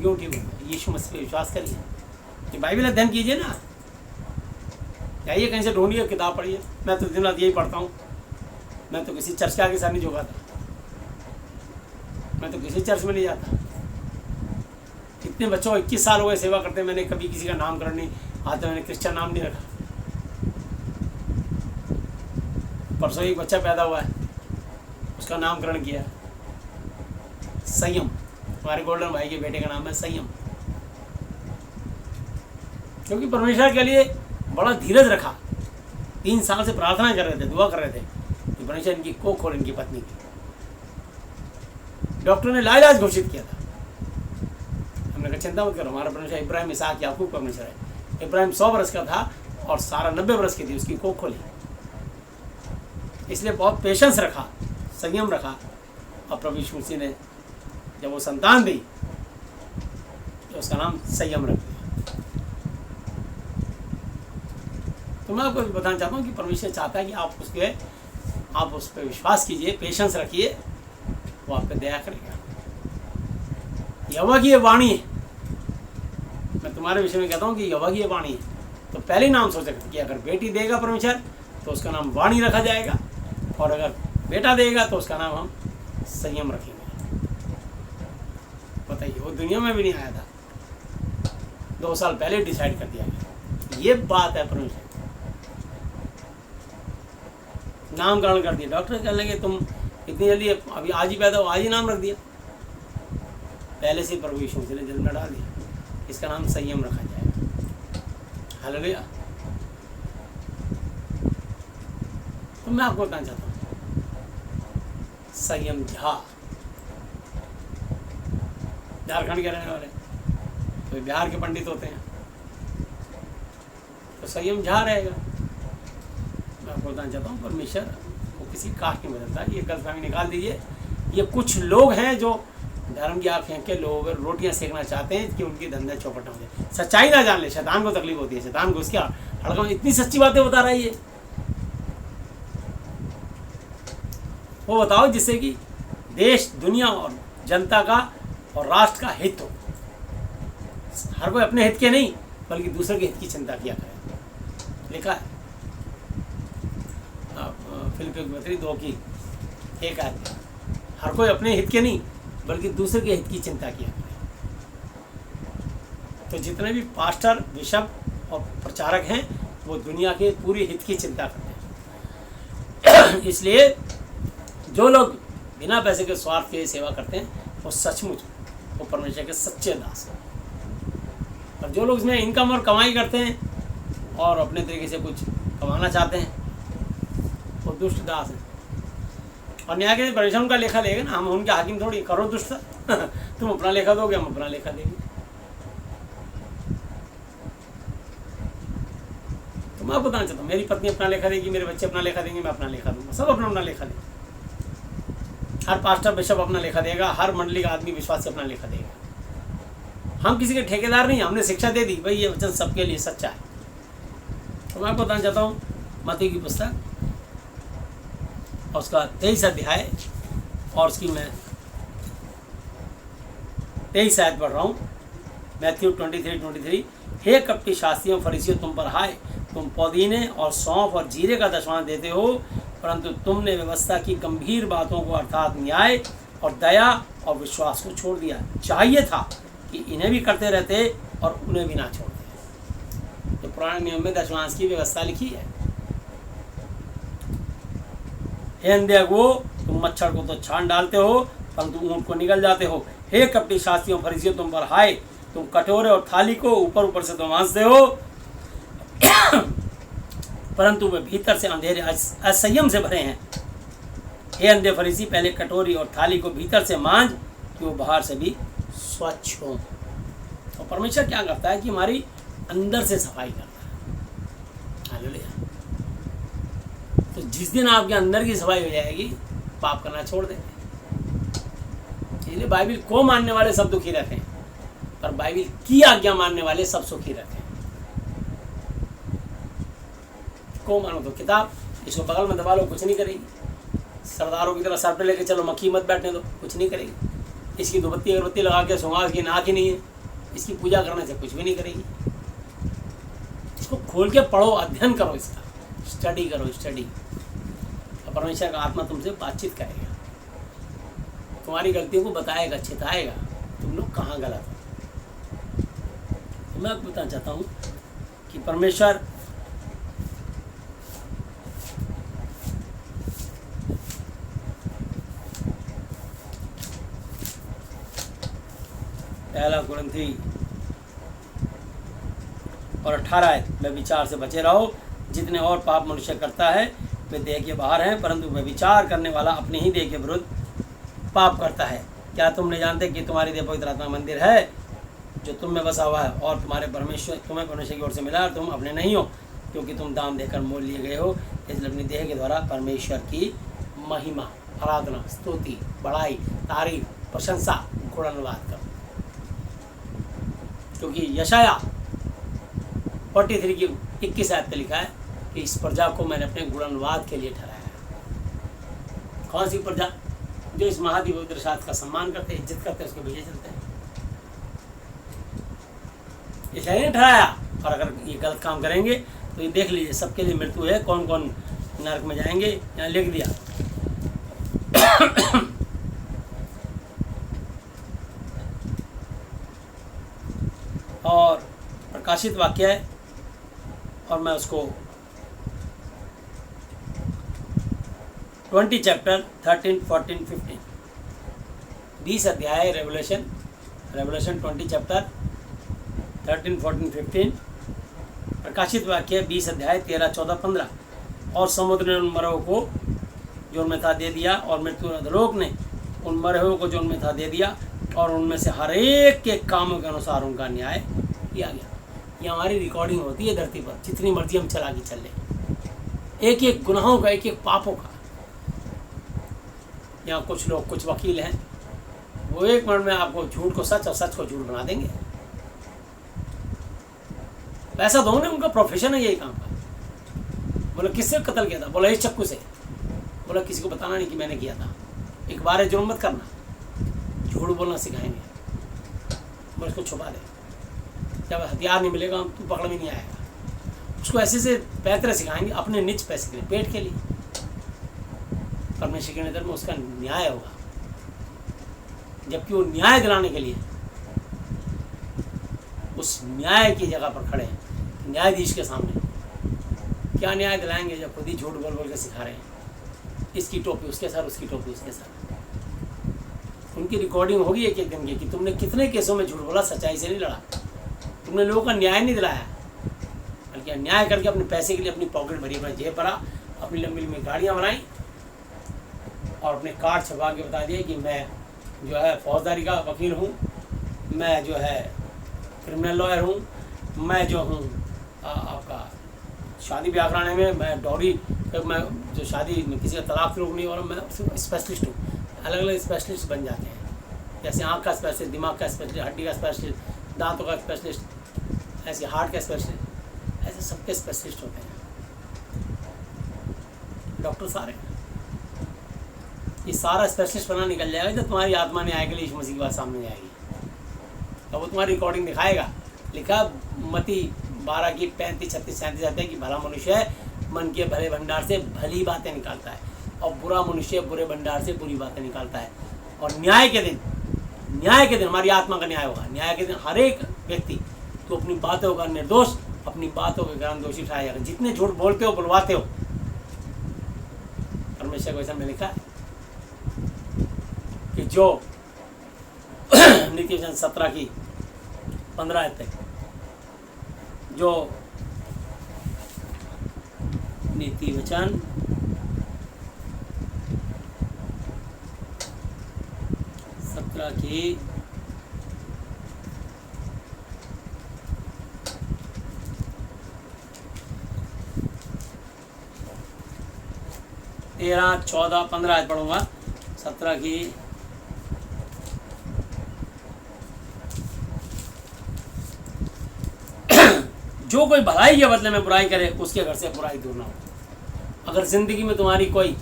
[SPEAKER 1] यूँ ठीक हो। यीशु मसीह पे विश्वास करिए, ये बाइबल अध्ययन कीजिए ना, जाइए कहीं से ढूंढिए, किताब पढ़िए। मैं तो दिन रात यही पढ़ता हूँ। मैं तो किसी चर्च के आगे सर नहीं झुकाता, मैं तो किसी चर्च में नहीं जाता। इतने बच्चों को 21 साल हो गए सेवा करते, मैंने कभी किसी का नामकरण नहीं, आज तक मैंने क्रिश्चियन नाम नहीं रखा। परसों एक बच्चा पैदा हुआ है, उसका नामकरण किया संयम। हमारे गोल्डन भाई के बेटे का नाम है संयम, क्योंकि परमेश्वर के लिए बड़ा धीरज रखा। 3 साल से प्रार्थना कर रहे थे, दुआ कर रहे थे कि परमेश्वर इनकी कोख खोल, इनकी पत्नी की। डॉक्टर ने लाइलाज घोषित किया था। हमने कहा चिंता मत करो, हमारा परमेश्वर इब्राहिम, इसहाक, याकूब का परमेश्वर है। इब्राहिम 100 वर्ष का था और सारा 90 वर्ष की थी, उसकी कोख खोली। इसलिए बहुत पेशेंस रखा, संयम रखा, और प्रभु यीशु मसीह ने जब वो संतान दी तो उसका नाम संयम रख दिया। तो मैं आपको बताना चाहता हूँ कि परमेश्वर चाहता है कि आप उस पर विश्वास कीजिए, पेशेंस रखिए, वो आप पे दया करेगा। यहोवा की ये वाणी है। मैं तुम्हारे विषय में कहता हूँ कि यहोवा की ये वाणी है। तो पहले नाम सोच सकते कि अगर बेटी देगा परमेश्वर तो उसका नाम वाणी रखा जाएगा, और अगर बेटा देगा तो उसका नाम हम संयम रखेंगे। बताइए, वो दुनिया में भी नहीं आया था, 2 साल पहले डिसाइड कर दिया गया। ये बात है परमेश्वर। नामकरण कर दिया, डॉक्टर कहने लगे तुम इतनी जल्दी, अभी आज ही पैदा हो, आज ही नाम रख दिया। पहले से प्रभु यीशु मसीह ने जन्म में डाल दिया, इसका नाम संयम रखा जाएगा। हालेलुया। तो मैं आपको बताना चाहता हूँ, संयम झा, झारखंड के रहने वाले, तो बिहार के पंडित होते हैं, तो संयम झा रहेगा। मैं आपको बताना चाहता हूँ, परमेश्वर को किसी कास्ट नहीं बदलता। ये गलतफहमी निकाल दीजिए। ये कुछ लोग हैं जो धर्म की आँख फेंक के लोगों पर रोटियाँ सेकना चाहते हैं कि उनकी धंधा चौपट हो जाए, सच्चाई ना जान ले। शैतान को तकलीफ होती है, शैतान को उसके हड़का में इतनी सच्ची बातें बता रही है, वो बताओ जिससे कि देश, दुनिया और जनता का और राष्ट्र का हित हो। हर कोई अपने हित के नहीं बल्कि दूसरे के हित की चिंता किया करे। लिखा है फिलिप्पियों 2 की 1 आयत, हर कोई अपने हित के नहीं बल्कि दूसरे के हित की चिंता किया करे। तो जितने भी पास्टर, बिशप और प्रचारक हैं वो दुनिया के पूरे हित की चिंता करते हैं। इसलिए जो लोग बिना पैसे के स्वार्थ के सेवा करते हैं वो सचमुच वो परमेश्वर के सच्चे दास हैं। और जो लोग इसमें इनकम और कमाई करते हैं और अपने तरीके से कुछ कमाना चाहते हैं वो दुष्ट दास हैं। और न्याय के परमेश्वर उनका लेखा लेगा ना, हम उनके हाकिम थोड़ी। करो दुष्ट तुम अपना लेखा दोगे, हम अपना लेखा देंगे। तो मैं बताना चाहता हूँ, मेरी पत्नी अपना लेखा देगी, मेरे बच्चे अपना लेखा देंगे, मैं अपना लेखा दूंगा, सब अपना अपना लेखा देंगे। हर पास्टर बिशप अपना लेखा देगा, हर मंडली का आदमी विश्वासी अपना लेखा देगा। हम किसी के ठेकेदार नहीं, हमने शिक्षा दे दी भाई ये वचन सबके लिए सच्चा है। तो मैं बताना चाहता हूँ मत्ती की पुस्तक और उसका 23 अध्याय और उसकी मैं 23 आयत पढ़ रहा हूँ। मैथ्यू 23:23। हे कपटी शास्त्रियों फरीसियों, तुम पर हाय, तुम पुदीने और सौंफ और जीरे का दशमांश देते हो, परंतु तुमने व्यवस्था की गंभीर बातों को अर्थात न्याय और दया और विश्वास को छोड़ दिया। चाहिए था कि इन्हें भी करते रहते और उन्हें भी ना छोड़ते। तो पुराने नियम में दशमांश की व्यवस्था लिखी है। हे अंधे अगुओ, तुम मच्छर को तो छान डालते हो परंतु ऊंट को निगल जाते हो। हे कपटी शास्त्रियों फरीसियों, तुम पर हाय, तुम कटोरे और थाली को ऊपर ऊपर से तो मांजते हो परंतु वे भीतर से अंधेरे असंयम से भरे हैं। हे अंधे फरीसी, पहले कटोरी और थाली को भीतर से मांज कि वो बाहर से भी स्वच्छ हो। और परमेश्वर क्या करता है कि हमारी अंदर से सफाई करता है। हालेलुया। तो जिस दिन आपके अंदर की सफाई हो जाएगी, पाप करना छोड़ देंगे। इसलिए बाइबल को मानने वाले सब दुखी रहते हैं, पर बाइबल की आज्ञा मानने वाले सब सुखी रहते हैं। को मानो तो किताब, इसको बगल में दबा लो, कुछ नहीं करेगी। सरदारों की तरह सर पे लेके चलो, मक्खी मत बैठने दो, कुछ नहीं करेगी। इसकी धूपबत्ती अगरबत्ती लगा के सुंघा की नाक ही नहीं है, इसकी पूजा करने से कुछ भी नहीं करेगी। इसको खोल के पढ़ो, अध्ययन करो, इसका स्टडी करो, स्टडी। और परमेश्वर का आत्मा तुमसे बातचीत करेगा, तुम्हारी गलतियों को बताएगा, चिताएगा तुम लोग कहाँ गलत हो। तो मैं आपको बताना चाहता हूँ कि परमेश्वर पहला कुरिन्थी और 18 में विचार से बचे रहो। जितने और पाप मनुष्य करता है वे देह के बाहर हैं, परंतु वे विचार करने वाला अपने ही देह के विरुद्ध पाप करता है। क्या तुम नहीं जानते कि तुम्हारी देह पवित्र आत्मा मंदिर है जो तुम में बसा हुआ है और तुम्हें परमेश्वर की ओर से मिला और तुम अपने नहीं हो, क्योंकि तुम दाम देकर मोल लिए गए हो। इसलिए अपनी देह के द्वारा परमेश्वर की महिमा, आराधना, स्तुति, बड़ाई, तारीफ, प्रशंसा, गुणानुवाद करो। क्योंकि यशाया 43 की 21 आयत में लिखा है कि इस प्रजा को मैंने अपने गुणानुवाद के लिए ठहराया है। कौन सी प्रजा? जो इस महादिव्य शास्त्र का सम्मान करते, इज्जत करते, उसके पीछे चलते हैं। इसलिए नहीं ठहराया। और अगर ये गलत काम करेंगे तो ये देख लीजिए, सबके लिए मृत्यु है, कौन कौन नरक में जाएंगे, यहाँ लिख दिया। और प्रकाशित वाक्य है, और मैं उसको 20 चैप्टर 13, 14, 15 20 अध्याय रेवलेशन 20 चैप्टर 13, 14, 15 प्रकाशित वाक्य 20 अध्याय 13, 14, 15। और समुद्र ने उन मरों को जो उनमें था दे दिया, और मृत्यु अधोलोक ने उन मरों को जो उनमें था दे दिया, और उनमें से हर एक के कामों के अनुसार उनका न्याय किया गया। ये हमारी रिकॉर्डिंग होती है धरती पर, जितनी मर्जी हम चला के चल लें, एक एक गुनाहों का, एक एक पापों का। यहाँ कुछ लोग, कुछ वकील हैं, वो एक मिनट में आपको झूठ को सच और सच को झूठ बना देंगे। पैसा दो ने, उनका प्रोफेशन है यही काम का। बोला किससे कत्ल किया था? बोला इस चक्कू से। बोला किसी को बताना नहीं कि मैंने किया था। एक बार है जुर्म मत करना, झूठ बोलना सिखाएंगे, बोला इसको छुपा दे, जब हथियार नहीं मिलेगा तू पकड़ में नहीं आएगा। उसको ऐसे से पैतरे सिखाएंगे अपने निज पैसे के लिए, पेट के लिए। परमेश्वर की नज़र में उसका न्याय होगा, जबकि वो न्याय दिलाने के लिए उस न्याय की जगह पर खड़े हैं, न्यायाधीश के सामने। क्या न्याय दिलाएंगे जब खुद ही झूठ बोल बोल के सिखा रहे हैं? इसकी टोपी उसके सर, उसकी टोपी उसके सर। उनकी रिकॉर्डिंग होगी एक एक दिन की कि तुमने कितने केसों में झूठ बोला, सच्चाई से नहीं लड़ा, तुमने लोगों का न्याय नहीं दिलाया, बल्कि अन्याय करके अपने पैसे के लिए अपनी पॉकेट भरी, अपना जेब भरा, अपनी लंबी लंबी गाड़ियाँ बनाई और अपने कार्ड छपा के बता दिए कि मैं जो है फौजदारी का वकील हूँ, मैं जो है क्रिमिनल लॉयर हूँ, मैं जो हूँ आपका शादी ब्याह कराने में मैं डॉरी, मैं जो शादी किसी का तलाक रोक नहीं, और मैं स्पेशलिस्ट हूँ। अलग अलग स्पेशलिस्ट बन जाते हैं, जैसे आँख का स्पेशलिस्ट, दिमाग का स्पेशलिस्ट, हड्डी का स्पेशलिस्ट, दांतों का स्पेशलिस्ट, ऐसे हार्ट का स्पेशलिस्ट, ऐसे सबके स्पेशलिस्ट होते हैं डॉक्टर सारे। ये सारा स्पेशलिस्ट बना निकल जाएगा जब तुम्हारी आत्मा ने आएगी, यीशु मसीह की बात सामने जाएगी, तो वो तुम्हारी रिकॉर्डिंग दिखाएगा। लिखा मती 12 की 35, 36, 37 आते हैं कि भला मनुष्य मन के भले भंडार से भली बातें निकालता है, और बुरा मनुष्य बुरे भंडार से बुरी बातें निकालता है। और न्याय के दिन हमारी आत्मा का न्याय होगा। न्याय के दिन हर एक व्यक्ति तो अपनी बातों का निर्दोष, अपनी बातों के कारण दोषी ठहराया जाएगा। जितने झूठ बोलते हो, बुलवाते हो, परमेश्वर को ऐसा में लिखा है कि जो नीति वचन 17 की 15 तक, जो नीति वचन 17 की 13, 14, 15 पढ़ूंगा। 17 की जो कोई भलाई के बदले में बुराई करे, उसके घर से बुराई दूर ना हो। अगर जिंदगी में तुम्हारी कोई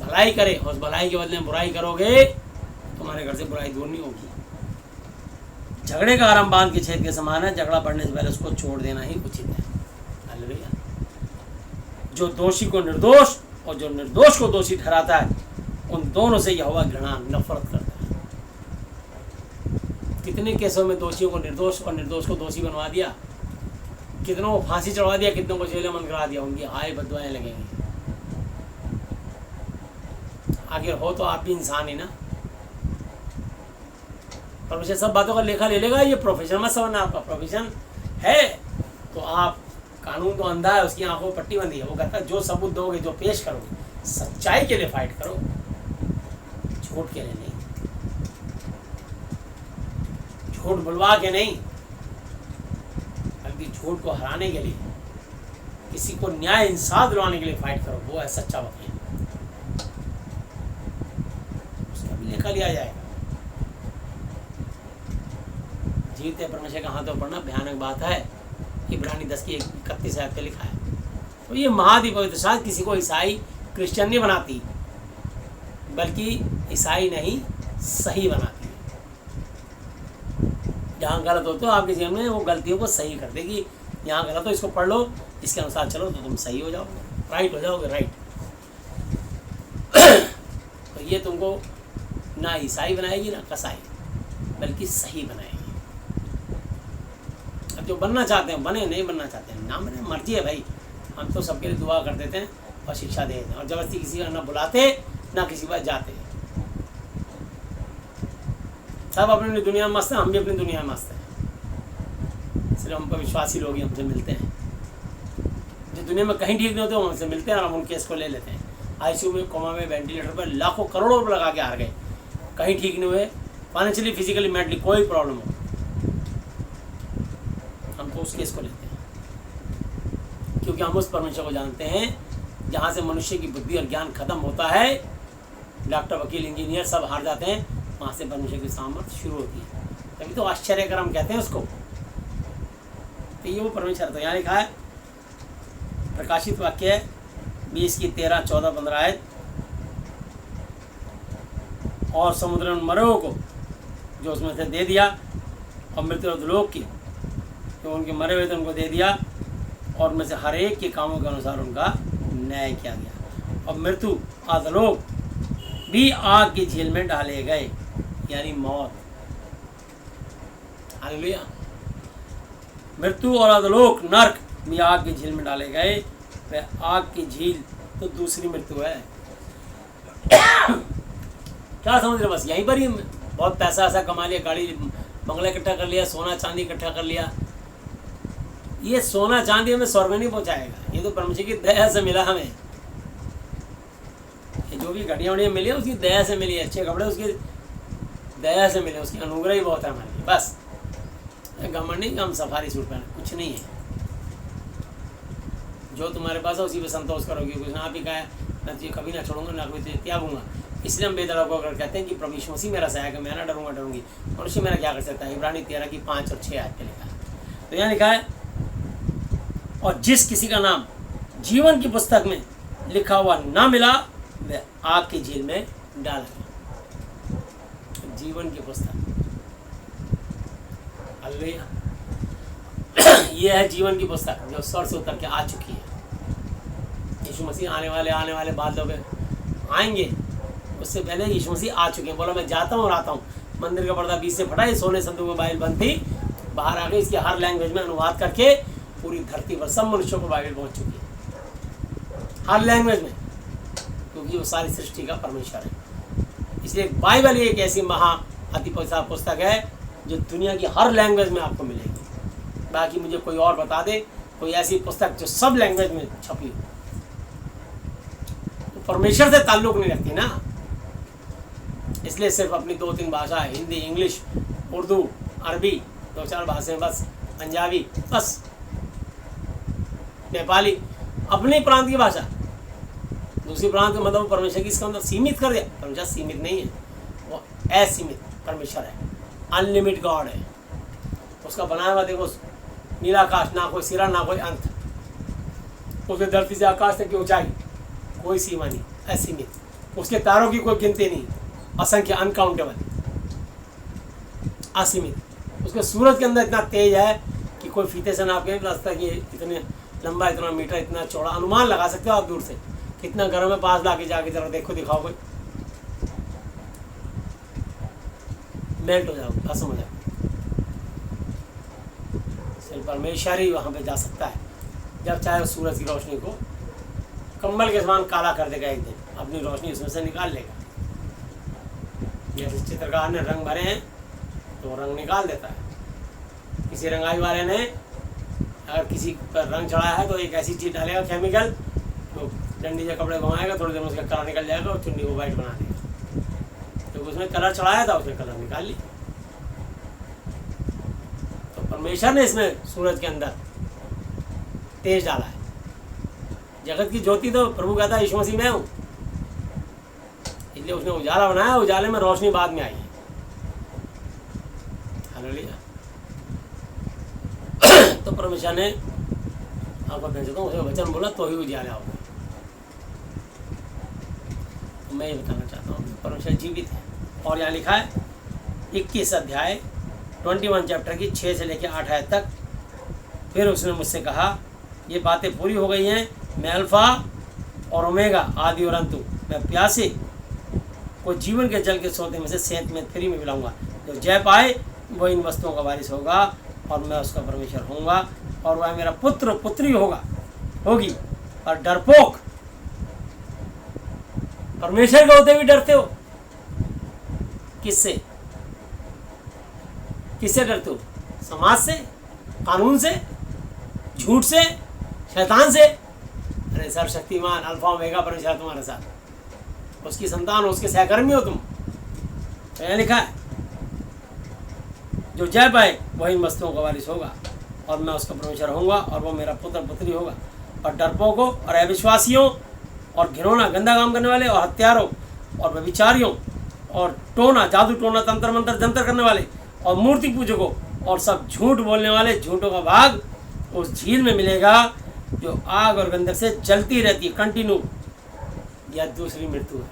[SPEAKER 1] भलाई करे और उस भलाई के बदले में बुराई करोगे, तुम्हारे घर से बुराई दूर नहीं होगी। झगड़े का आरंभ बांध के छेद के समान है, झगड़ा बढ़ने से पहले उसको छोड़ देना ही उचित है। हालेलुया। जो दोषी को निर्दोष और जो निर्दोष को दोषी ठहराता है, उन दोनों से यहोवा घृणा, नफरत करता है। कितने केसों में दोषियों को निर्दोष और निर्दोष को दोषी बनवा दिया, कितनों को फांसी चढ़वा दिया, कितनों को जेल बंद करा दिया। उनकी आय बदवाएं लगेंगी। आखिर हो तो आप भी इंसान ही ना। परमेश्वर सब बातों का लेखा ले लेगा। ये प्रोफेशन मत समझना, आपका प्रोफेशन है तो आप, कानून तो अंधा है, उसकी आंखों में पट्टी बंधी है। वो कहता है जो सबूत दोगे, जो पेश करोगे, सच्चाई के लिए फाइट करो, झूठ के लिए नहीं, झूठ बुलवा के नहीं, बल्कि झूठ को हराने के लिए, किसी को न्याय इंसाफ दिलवाने के लिए फाइट करो। वो है सच्चा वकील, उसका भी लेखा लिया जाएगा। जीते परमेश्वर का हाथों पढ़ना भयानक बात है। इब्रानी 10 की 31 आयत पे लिखा है। तो ये महादी पवित्र शास्त्र किसी को ईसाई क्रिश्चियन नहीं बनाती, बल्कि ईसाई नहीं सही बनाती है। जहाँ गलत हो तो आपके जीवन में वो गलतियों को सही कर देगी। यहाँ गलत हो, इसको पढ़ लो, इसके अनुसार चलो तो तुम सही हो जाओगे, राइट हो जाओगे, राइट। तो ये तुमको ना ईसाई बनाएगी ना कसाई, बल्कि सही बनाएगी। अब जो बनना चाहते हैं बने, नहीं बनना चाहते हैं ना बने, मर्जी है भाई। हम तो सबके लिए दुआ कर देते हैं और शिक्षा दे देते हैं, और जबरदस्ती किसी का ना बुलाते ना किसी के पास जाते। सब अपनी दुनिया में मस्त है, हम भी अपनी दुनिया में मस्त हैं। सिर्फ हम पर विश्वासी लोग ही हमसे मिलते हैं। जो दुनिया में कहीं ठीक नहीं होते, वो हमसे मिलते हैं और हम उन केस को ले लेते हैं। आईसीयू में, कोमा में, वेंटिलेटर पर लाखों करोड़ों रुपये लगा के हार गए, कहीं ठीक नहीं हुए, फाइनेंशियली, फिजिकली, मेंटली कोई प्रॉब्लम हो, हम तो उस केस को लेते हैं। क्योंकि हम उस परमेश्वर को जानते हैं जहाँ से मनुष्य की बुद्धि और ज्ञान खत्म होता है, डॉक्टर, वकील, इंजीनियर सब हार जाते हैं, वहाँ से परमेश्वर की सामर्थ्य शुरू होती है। तभी तो आश्चर्यकरम कहते हैं उसको। तो ये वो परमेश्वर। तो यहाँ लिखा है, प्रकाशित वाक्य है 20 की 13, 14, 15 आयत। और समुद्र उन मरों को जो उसमें से दे दिया, और मृत्यु और लोक की जो उनके मरे हुए थे उनको दे दिया, और उनमें से हर एक के कामों के अनुसार उनका न्याय किया गया। और मृत्यु अधलोक भी आग की झील में डाले गए, यानी मौत। हालेलुया। मृत्यु और अधलोक, नरक भी आग की झील में डाले गए। वह आग की झील तो दूसरी मृत्यु है। क्या समझ रहे? बस यहीं पर ही बहुत पैसा ऐसा कमा लिया, गाड़ी बंगला इकट्ठा कर लिया, सोना चांदी इकट्ठा कर लिया। ये सोना चांदी हमें स्वर्ग में नहीं पहुंचाएगा, ये तो परमेश्वर की दया से मिला हमें। जो भी घड़ियाँ वड़ियाँ मिली है उसकी दया से मिली है, अच्छे कपड़े उसकी दया से मिले, उसकी अनुग्रह ही बहुत है हमारे लिए। बस घमंड नहीं हम सफारी सूट पहने, कुछ नहीं है। जो तुम्हारे पास है उसी पे संतोष करोगे। कुछ आप ही कहा है मैं तुझे कभी ना छोड़ूंगा ना कोई तुझे त्यागूंगा। इसलिए हम बेदड़ा को अगर कहते हैं कि प्रभु यीशु मसीह मेरा सहायक है, मैं ना डरूंगा डरूंगी, मनुष्य मेरा क्या कर सकता है। इब्रानी 13 की 5 और 6 आयत पे लिखा है। तो यहाँ लिखा है और जिस किसी का नाम जीवन की पुस्तक में लिखा हुआ ना मिला वह आग की झील में डाला गया। जीवन की पुस्तक, हालेलुया। यह है जीवन की पुस्तक जो स्वर्ग से उतर के आ चुकी है। यीशु मसीह आने वाले बादलों पे आएंगे, उससे पहले यीशु मसीह आ चुके हैं। बोला मैं जाता हूँ और आता हूँ। मंदिर का पर्दा बीच से फटा, ये सोने संदूक में बाइबल बंद थी, बाहर आ गई, इसके हर लैंग्वेज में अनुवाद करके पूरी धरती पर सब मनुष्यों को बाइबल पहुँच चुकी है, हर लैंग्वेज में, क्योंकि वो सारी सृष्टि का परमेश्वर है। इसलिए बाइबल एक ऐसी महा अति पवित्र पुस्तक है जो दुनिया की हर लैंग्वेज में आपको मिलेगी। बाकी मुझे कोई और बता दे कोई ऐसी पुस्तक जो सब लैंग्वेज में छपी हो, तो परमेश्वर से ताल्लुक नहीं रखती ना। इसलिए सिर्फ अपनी 2-3 भाषा, हिंदी, इंग्लिश, उर्दू, अरबी, 2-4 भाषाएं बस, पंजाबी बस, नेपाली, अपने प्रांत की भाषा, दूसरी प्रांत का मतलब परमेश्वर की इसका मतलब सीमित कर दिया। परमेश्वर सीमित नहीं है, वो असीमित परमेश्वर है, अनलिमिटेड गॉड है। उसका बनाया हुआ देखो नीला आकाश, ना कोई सिरा ना कोई अंत, उसके धरती से आकाश तक की ऊंचाई कोई सीमा नहीं, असीमित। उसके तारों की कोई गिनती नहीं, असंख्य, अनकाउंटेबल, असीमित। उसके सूरज के अंदर इतना तेज है कि कोई फीते से नाप के रास्ता कि इतने लंबा, इतना मीटर, इतना चौड़ा, अनुमान लगा सकते हो आप दूर से। कितना गर्म है, पास लाके जाके जरा देखो, दिखाओ, कोई मेल्ट हो जाओ, खत्म हो जाओ। सिर्फ परमेश्वर ही वहाँ पे जा सकता है। जब चाहे सूरज की रोशनी को कंबल के समान काला कर देगा, एक दिन अपनी रोशनी उसमें से निकाल लेगा। जैसे चित्रकार ने रंग भरे हैं तो वो रंग निकाल देता है। किसी रंगाई वाले ने अगर किसी पर रंग चढ़ाया है तो एक ऐसी चीज़ डालेगा केमिकल, तो डंडी से कपड़े घुमाएगा, थोड़ी देर में उसका कलर निकल जाएगा और चुन्नी को वाइट बना देगा। तो उसने कलर चढ़ाया था, उसने कलर निकाल ली। तो परमेश्वर ने इसमें सूरज के अंदर तेज डाला है। जगत की ज्योति तो प्रभु कहता है यीशु मसीह में हूँ, इसलिए उसने उजाला बनाया, उजाले में रोशनी बाद में आई है। हालेलुया। तो परमेश्वर ने आपको भेजा उसे वचन बोला तो ही उजाला होगा। तो मैं ये बताना चाहता हूँ परमेश्वर जीवित है। और यहाँ लिखा है 21 अध्याय 21 चैप्टर की 6 से लेकर 8 आयत तक। फिर उसने मुझसे कहा ये बातें पूरी हो गई हैं, मैं अल्फा और ओमेगा, आदि और अंत, मैं प्यासे को जीवन के जल के सोते में से सेंत में फ्री में मिलाऊंगा। जो जय पाए वो इन वस्तुओं का वारिस होगा और मैं उसका परमेश्वर होऊंगा और वह मेरा पुत्र पुत्री होगी। और डरपोक, परमेश्वर के होते भी डरते हो? किससे डरते हो? समाज से, कानून से, झूठ से, शैतान से? अरे सर्वशक्तिमान अल्फा ओमेगा परमेश्वर तुम्हारे साथ, उसकी संतान हो, उसके सहकर्मी हो तुम। तो यहाँ लिखा है जो जय पाए वही वस्तुओं का वारिस होगा और मैं उसका परमेश्वर होऊंगा और वो मेरा पुत्र पुत्री होगा। और डरपोकों और अविश्वासियों और घिनौना गंदा काम करने वाले और हत्यारों और व्यभिचारियों और टोना, जादू टोना, तंत्र मंत्र जंतर करने वाले और मूर्ति पूजकों और सब झूठ बोलने वाले झूठों का भाग उस झील में मिलेगा जो आग और गंधक से जलती रहती है, कंटिन्यू। यह दूसरी मृत्यु है,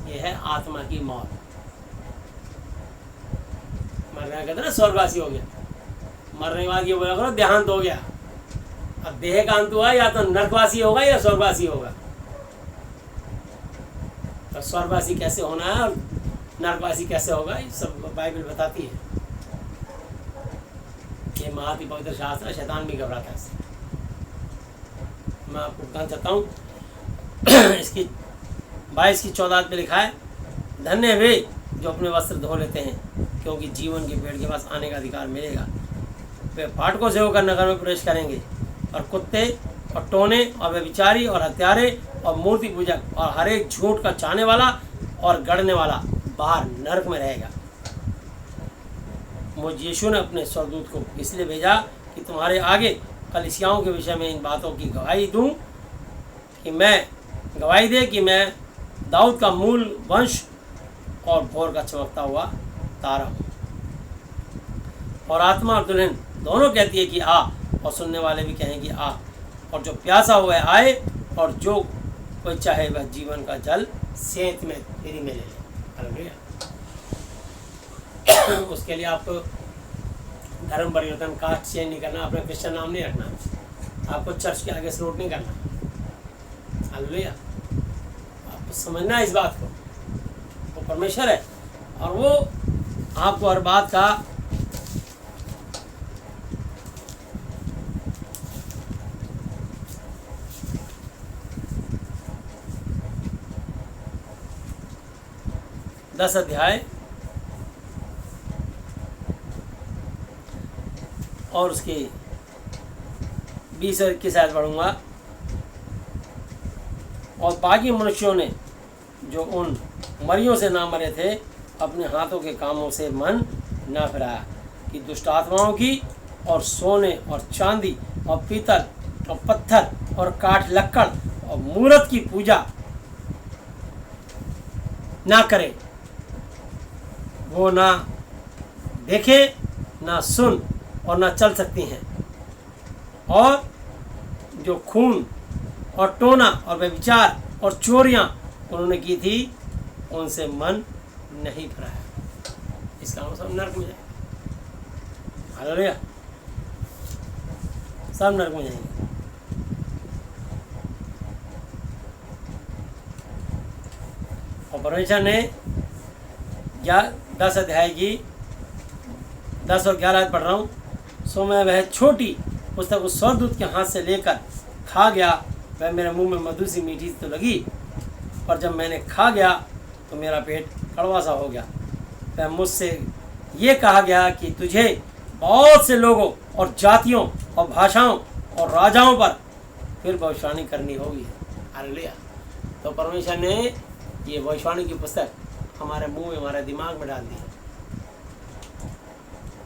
[SPEAKER 1] यह है आत्मा की मौत। मरने कहते ना स्वर्गवासी हो गया, मरने के बाद ये बोला करो देहांत हो गया। अब देह का अंत हुआ, या तो नरकवासी होगा या स्वर्गवासी होगा। तो स्वर्गवासी कैसे होना है और नरकवासी कैसे होगा, ये सब बाइबल बताती है। ये महाति पवित्र शास्त्र, शैतान भी घबराता है इससे। मैं आपको बताना चाहता हूँ इसकी 22 की 14 पे लिखा है, धन्य वे जो अपने वस्त्र धो लेते हैं, क्योंकि जीवन के पेड़ के पास आने का अधिकार मिलेगा। वे फाटकों से होकर नगर में प्रवेश करेंगे और कुत्ते और टोने और व्यभिचारी और हत्यारे और मूर्ति पूजक और हर एक झूठ का चाहने वाला और गढ़ने वाला बाहर नरक में रहेगा। मुझ यीशु ने अपने स्वर्गदूत को इसलिए भेजा कि तुम्हारे आगे कलीसियाओं के विषय में इन बातों की गवाही दूं कि मैं गवाही दे कि मैं दाऊद का मूल वंश और भोर का चमकता हुआ तारा हूँ। और आत्मा और दुल्हन दोनों कहती है कि आ, और सुनने वाले भी कहें कि आ, और जो प्यासा हुआ है आए, और जो कोई चाहे वह जीवन का जल सेहत में फ्री में ले ले। हालेलुया। उसके लिए आपको धर्म परिवर्तन कास्ट चेंज नहीं करना, अपना क्रिश्चियन नाम नहीं रखना, आपको चर्च के आगे से रोट नहीं करना। हालेलुया। आपको समझना है इस बात को, वो परमेश्वर है और वो आपको हर बात का दस अध्याय और उसके 20 और 21 आयत पढ़ूंगा। और बाकी मनुष्यों ने जो उन मरियों से ना मरे थे अपने हाथों के कामों से मन न फिराया कि दुष्ट आत्माओं की और सोने और चांदी और पीतल और पत्थर और काठ लक्कड़ और मूरत की पूजा ना करे, वो ना देखे ना सुन और ना चल सकती हैं। और जो खून और टोना और व्यभिचार और चोरियां उन्होंने की थी उनसे मन नहीं भराया। इसका मतलब नरक में जाएंगे। हालेलुया। सब नरक में जाएंगे। और परमेश्वर ने 10 अध्याय की 10 और 11 पढ़ रहा हूँ। सो मैं वह छोटी पुस्तक उस स्वर्गदूत के हाथ से लेकर खा गया, वह मेरे मुंह में मधु सी मीठी तो लगी, पर जब मैंने खा गया तो मेरा पेट कड़वा सा हो गया। वह मुझसे ये कहा गया कि तुझे बहुत से लोगों और जातियों और भाषाओं और राजाओं पर फिर भविष्यवाणी करनी होगी। हालेलुया। तो परमेश्वर ने ये भविष्यवाणी की पुस्तक हमारे मुंह में, हमारे दिमाग में डाल दी है।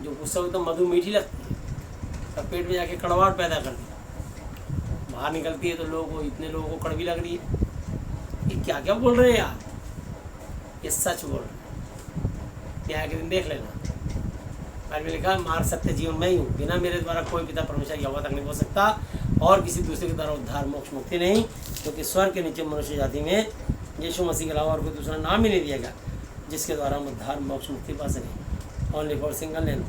[SPEAKER 1] जो पुस्तक तो मधु मीठी लगती है, तब पेट में जाके कड़वाहट पैदा कर दी, बाहर निकलती है तो इतने लोगों को कड़वी लग रही है। ये क्या क्या बोल रहे हैं यार, ये सच बोल रहे हैं। न्याय के दिन देख लेना। बाइबल में लिखा, मार्ग सत्य जीवन मैं ही हूँ, बिना मेरे द्वारा कोई पिता परमेश्वर की हवा तक नहीं हो सकता, और किसी दूसरे के द्वारा उद्धार मोक्ष मुक्ति नहीं, क्योंकि स्वर्ग के नीचे मनुष्य जाति में यीशु मसीह के अलावा और कोई दूसरा नाम ही नहीं दिया गया जिसके द्वारा हम उद्धार मोक्ष मुक्ति पा सकें। Only for single name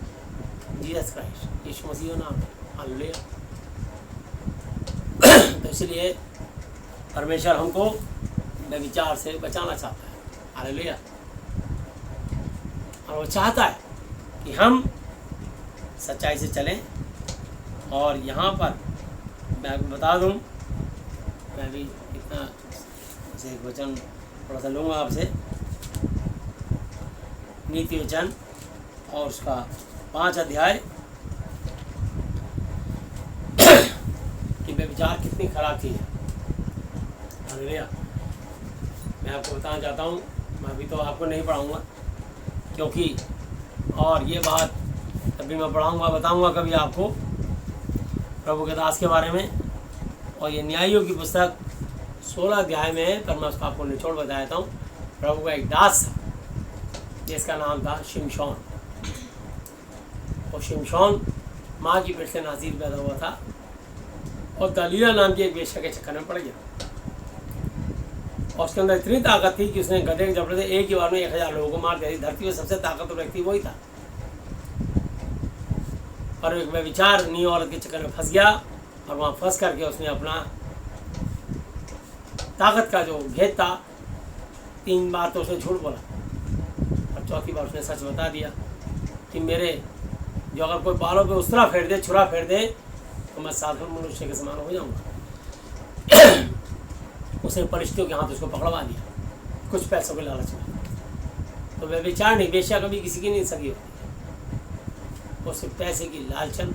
[SPEAKER 1] Jesus Christ, Yeshu Masih नाम है। हालेलुया। तो इसलिए परमेश्वर हमको व्यभिचार से बचाना चाहता है। हालेलुया। और वो चाहता है कि हम सच्चाई से चलें। और यहाँ पर मैं आपको बता दूँ, मैं भी इतना से एक वचन थोड़ा सा लूँगा आपसे, नीति वचन और उसका 5 अध्याय कि व्यभिचार कितनी खराब चीज़ है। हालेलुया। मैं आपको बताना चाहता हूँ, मैं अभी तो आपको नहीं पढ़ाऊँगा क्योंकि, और ये बात कभी मैं पढ़ाऊँगा बताऊँगा कभी आपको प्रभु के दास के बारे में। और ये न्यायियों की पुस्तक 16 अध्याय में है, पर मैं उसका आपको निचोड़ बता देता हूँ। प्रभु का एक दास था जिसका नाम था शिमशोन। और शिमशोन माँ की पेट से नाज़ीर पैदा हुआ था और दलीला नाम की एक वेश्या के चक्कर में पड़ गया। और उसके अंदर इतनी ताकत थी कि उसने गधे के जबड़े से एक ही बार में 1000 लोगों को मार दिया। धरती में सबसे ताकतवर व्यक्ति वही था, पर एक व्यभिचारिणी औरत के चक्कर में फंस गया और वहाँ फंस करके उसने अपना ताकत का जो भेद था 3 बार तो उसने झूठ बोला, और चौथी बार उसने सच बता दिया कि मेरे जो अगर कोई बालों पे उसरा फेर दे, छुरा फेर दे, तो मैं साधारण मनुष्य के समान हो जाऊंगा। उसने परिस्थितियों के हाथ उसको पकड़वा दिया कुछ पैसों के लालच में। तो व्यभिचार नहीं, वेश्या कभी किसी की नहीं सगी होती, वो सिर्फ पैसे की लालचन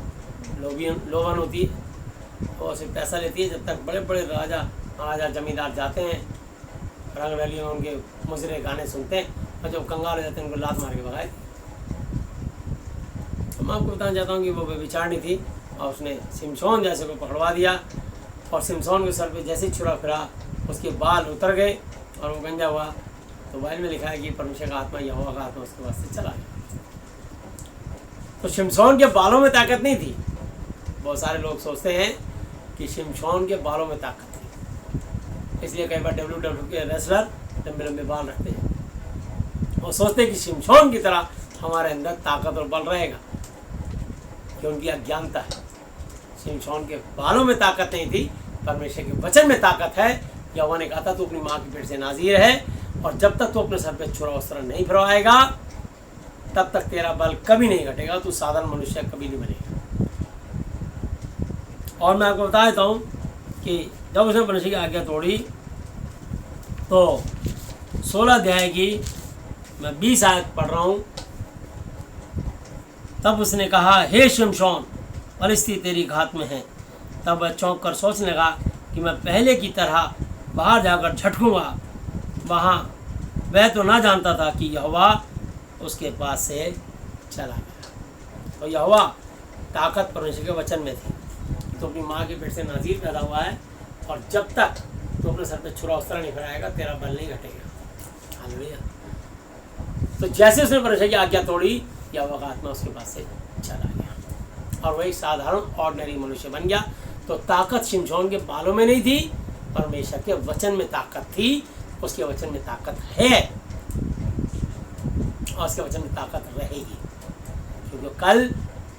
[SPEAKER 1] लोभन होती है। वो सिर्फ पैसा लेती है। जब तक बड़े बड़े राजा महाराजा जमींदार जाते हैं रंग रैलियों में, उनके मुजरे गाने सुनते हैं, और जब कंगाल हो जाते हैं उनको लात मार के भगाए। तो मैं आपको बताना चाहता हूँ कि वो व्यभिचारिणी थी और उसने शिमशोन जैसे को पकड़वा दिया और शिमशोन के सर पे जैसे छुरा फिरा उसके बाल उतर गए और वो गंजा हुआ। तो बाइबल में लिखा है कि परमेश्वर का आत्मा यहोवा का आत्मा उसके पास से चला गया। तो शिमशोन के बालों में ताकत नहीं थी। बहुत सारे लोग सोचते हैं कि शिमशोन के बालों में ताकत थी, इसलिए कई बार WWE के रेसलर लंबे लंबे बाल रखते हैं और सोचते हैं कि शिमशोन की तरह हमारे अंदर ताकत और बल रहेगा, कि उनकी अज्ञानता है। शिमशोन के बालों में ताकत नहीं थी, परमेश्वर के वचन में ताकत है। यहोवा ने कहा था तू अपनी माँ की पेट से नाज़ीर है और जब तक तू अपने सर पे छुरा वस्त्र नहीं फिरवाएगा तब तक तेरा बल कभी नहीं घटेगा, तू साधारण मनुष्य कभी नहीं बनेगा। और मैं आपको बता देता हूँ कि जब उसने परमेश्वर की आज्ञा तोड़ी तो 16 अध्याय की मैं 20 आयत पढ़ रहा हूँ। तब उसने कहा, हे शिमशोन, परिस्थिति तेरी घात में है। तब वह चौंक कर सोचने लगा कि मैं पहले की तरह बाहर जाकर झटकूँगा। वहाँ वह तो ना जानता था कि यहोवा उसके पास से चला गया। तो यहोवा ताकत परमेश्वर के वचन में थी। तो अपनी माँ के पेट से नाज़ीर पैदा हुआ है और जब तक तो अपने सर पे छुरा वस्त्र नहीं फहराएगा तेरा बल नहीं घटेगा। हालेलुया। तो जैसे उसने परमेश्वर की आज्ञा तोड़ी, यहोवा का आत्मा उसके पास से चला गया और वही साधारण ऑर्डिनरी मनुष्य बन गया। तो ताकत शिमशोन के बालों में नहीं थी, परमेश्वर के वचन में ताकत थी। उसके वचन में ताकत है और उसके वचन में ताकत रहेगी, क्योंकि कल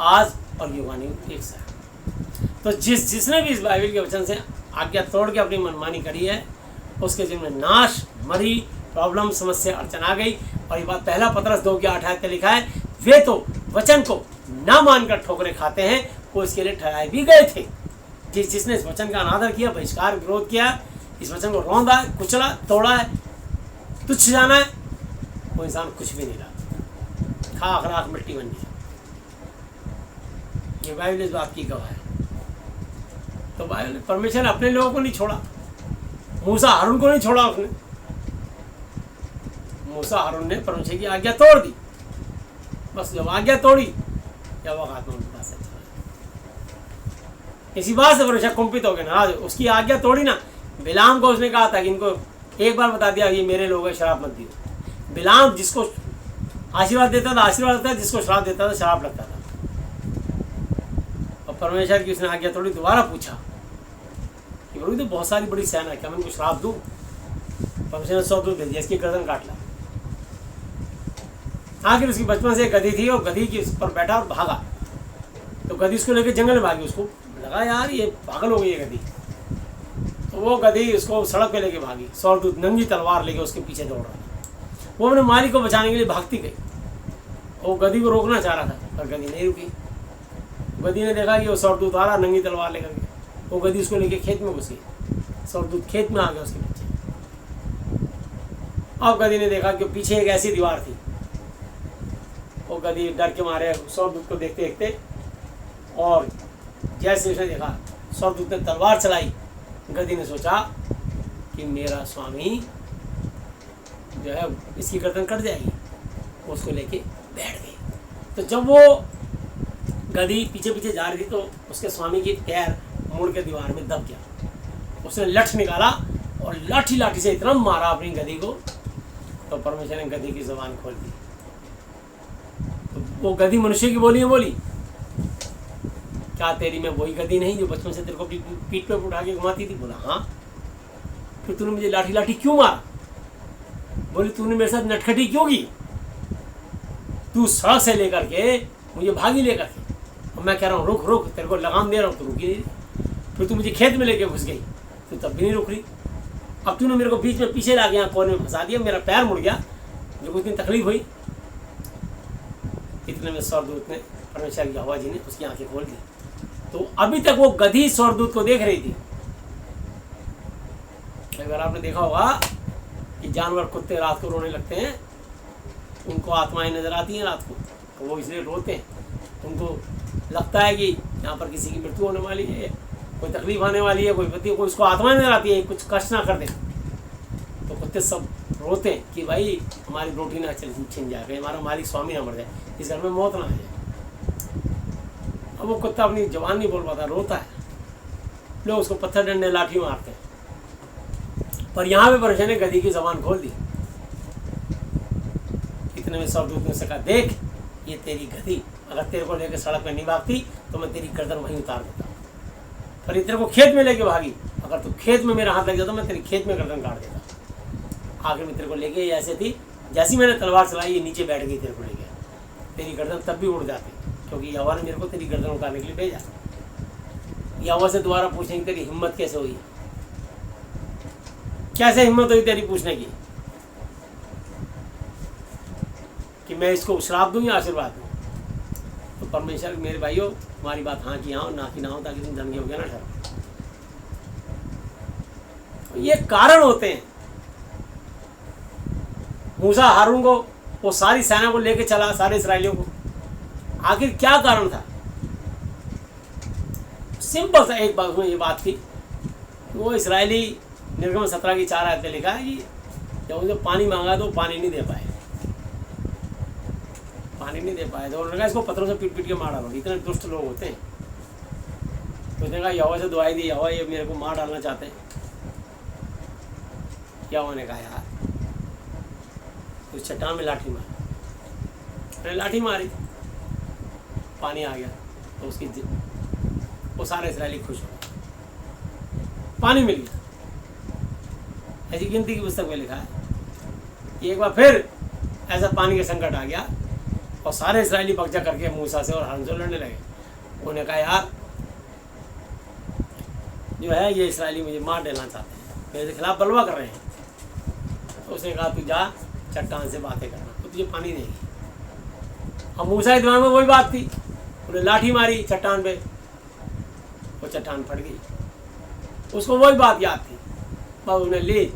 [SPEAKER 1] आज और युगानुयुग एक सा। तो जिसने भी इस बाइबल के वचन से आज्ञा तोड़ के अपनी मनमानी करी है उसके जीवन में नाश, मरी, प्रॉब्लम, समस्या, अड़चन आ गई। और ये बात पहला पतरस 2:8 में लिखा है, वे तो वचन को ना मानकर ठोकरे खाते हैं, वो इसके लिए ठहराए भी गए थे। जिसने इस वचन का अनादर किया, बहिष्कार, विरोध किया, इस वचन को रौंदा, कुचला, तोड़ा है, तुच्छ जाना है, वो इंसान कुछ भी नहीं रहा, खाक राख मिट्टी बन गया। ये बाइबल इस बात की गवाह है। तो बाइबल परमेश्वर ने अपने लोगों को नहीं छोड़ा, मूसा हारून को नहीं छोड़ा उसने। मूसा हारून ने परमेश्वर की आज्ञा तोड़ दी, बस जब आज्ञा तोड़ी यहोवा का आत्मा उनके पास से चला। इसी बात से परमेश्वर कुंपित हो गया, नाराज। उसकी आज्ञा तोड़ी ना। बिलाम को उसने कहा था कि इनको एक बार बता दिया, ये मेरे लोग हैं, शराब मत दियो। बिलाम जिसको आशीर्वाद देता था आशीर्वाद देता था, जिसको श्राप देता था शराब लगता था। और परमेश्वर की उसने आज्ञा तोड़ी, दोबारा पूछा कि प्रभु तो बहुत सारी बड़ी सेना है, क्या मैं इनको श्राप दूँ? परमेश्वर ने 100 दूध दे दिया, इसकी गर्दन काट ला। आखिर उसकी बचपन से गधी थी और गधी की पर बैठा और भागा। तो गधी उसको लेकर जंगल में भागी। उसको लगा यार ये पागल हो गई है गधी। तो वो गधी उसको सड़क पे लेके भागी, 100 दूध नंगी तलवार लेके उसके पीछे दौड़ रहा था। वो अपने मालिक को बचाने के लिए भागती गई। वो गधी को रोकना चाह रहा था पर गधी नहीं रुकी। गधी ने देखा कि वो 100 दूध आ रहा नंगी तलवार लेकर के। वो गधी उसको लेके खेत में घुस गई। 100 दूध खेत में आ गया उसके पीछे। अब गधी ने देखा कि पीछे एक ऐसी दीवार थी। वो गधी डर के मारे 100 दूध को देखते देखते, और जैसे उसने देखा 100 दूध ने तलवार चलाई, गधी ने सोचा कि मेरा स्वामी जो है इसकी गर्दन कट जाएगी। उसको लेके बैठ गई। तो जब वो गधी पीछे पीछे जा रही थी तो उसके स्वामी की पैर मुड़ के दीवार में दब गया। उसने लठ निकाला और लाठी से इतना मारा अपनी गधी को, तो परमेश्वर ने गधी की जुबान खोल दी। तो वो गधी मनुष्य की बोली है, बोली क्या तेरी मैं वही गधी नहीं जो बचपन से तेरे को पीठ पे उठा के घुमाती थी? बोला हाँ। फिर तूने मुझे लाठी क्यों मारा? बोली तूने मेरे साथ नटखटी क्यों की? तू सड़क से लेकर के मुझे भागी लेकर के, और मैं कह रहा हूँ रुक रुक, तेरे को लगाम दे रहा हूँ, तो रुकी नहीं। फिर तू मुझे खेत में लेके घुस गई, तो तब भी नहीं रुक रही। अब तूने मेरे को बीच में पीछे ला गया, कोने में फंसा दिया, मेरा पैर मुड़ गया, जो कुछ दिन तकलीफ हुई। इतने में स्वर्गदूत ने, परमेश्वर की हवा जी ने उसकी आंखें खोल दी। तो अभी तक वो गधी स्वर्गदूत को देख रही थी। अगर आपने देखा होगा कि जानवर, कुत्ते रात को रोने लगते हैं, उनको आत्माएं नजर आती हैं रात को, तो वो इसलिए रोते हैं। उनको लगता है कि यहाँ पर किसी की मृत्यु होने वाली है, कोई तकलीफ आने वाली है, कोई पति को, उसको आत्माएं नजर आती है, कुछ कष्ट ना कर दे। तो कुत्ते सब रोते हैं कि भाई हमारी रोटी ना छिन जाए, हमारा मालिक स्वामी ना मर जाए, इस घर में मौत ना आ जाए। अब वो कुत्ता अपनी जबान नहीं बोल पाता, रोता है, लोग उसको पत्थर डंडे लाठी मारते हैं। पर यहाँ पे परमेश्वर ने गधी की जबान खोल दी। इतने में स्वर्गदूत ने उसे कहा, देख ये तेरी गधी, अगर तेरे को लेकर सड़क पे नहीं भागती तो मैं तेरी गर्दन वहीं उतार देता, पर तेरे को खेत में लेके भागी, अगर तू खेत में मेरा हाथ लग जाता मैं तेरी खेत में गर्दन काट देता। आखिर में तेरे को लेके ऐसे थी, जैसी मैंने तलवार चलाई ये नीचे बैठ गई तेरे को लेके, तेरी गर्दन तब भी उड़ जाती, क्योंकि यहोवा ने मेरे को तेरी गर्दन उतारने के लिए भेजा। यहोवा से दोबारा पूछने की तेरी हिम्मत कैसे हुई, कैसे हिम्मत हुई तेरी पूछने की कि मैं इसको श्राप दूं या आशीर्वाद दूं। तो परमेश्वर, मेरे भाइयों तुम्हारी बात हाँ की हाँ और ना की ना हो, ताकि तुम धन हो गया ना ठहरो। तो ये कारण होते हैं। मूसा हारून को, वो सारी सेना को लेके चला, सारे इस्राएलियों को, आखिर क्या कारण था? सिंपल सा एक बात में ये बात थी, वो इसराइली निर्गमन 17 की 4 आयत में लिखा है कि जब उसे पानी मांगा तो पानी नहीं दे पाए, पानी नहीं दे पाए तो उन्होंने कहा इसको पत्थरों से पीट पीट के मार डालो, इतने दुष्ट लोग होते हैं। तो उसने कहा यहोवा से दुआई दी, यहोवा ये मेरे को मार डालना चाहते हैं। यहोवा ने कहा यार उस चट्टान में लाठी मार, मैंने लाठी मारी, पानी आ गया, तो उसकी वो सारे इसराइली खुश हो गए, पानी मिल गया। ऐसी गिनती की पुस्तक में लिखा है कि एक बार फिर ऐसा पानी का संकट आ गया और सारे इसराइली बकजा करके मूसा से और हारून से लड़ने लगे। उन्होंने कहा यार जो है ये इसराइली मुझे मार देना चाहते हैं, मेरे खिलाफ बलवा कर रहे हैं। तो उसने कहा तू जा चट्टान से बातें करना, तो तुझे पानी देगी। अब मूसा के दिमाग में वही बात थी, उन्हें लाठी मारी चट्टान पे, वो चट्टान फट गई, उसको वही बात याद थी, बस उन्हें ले।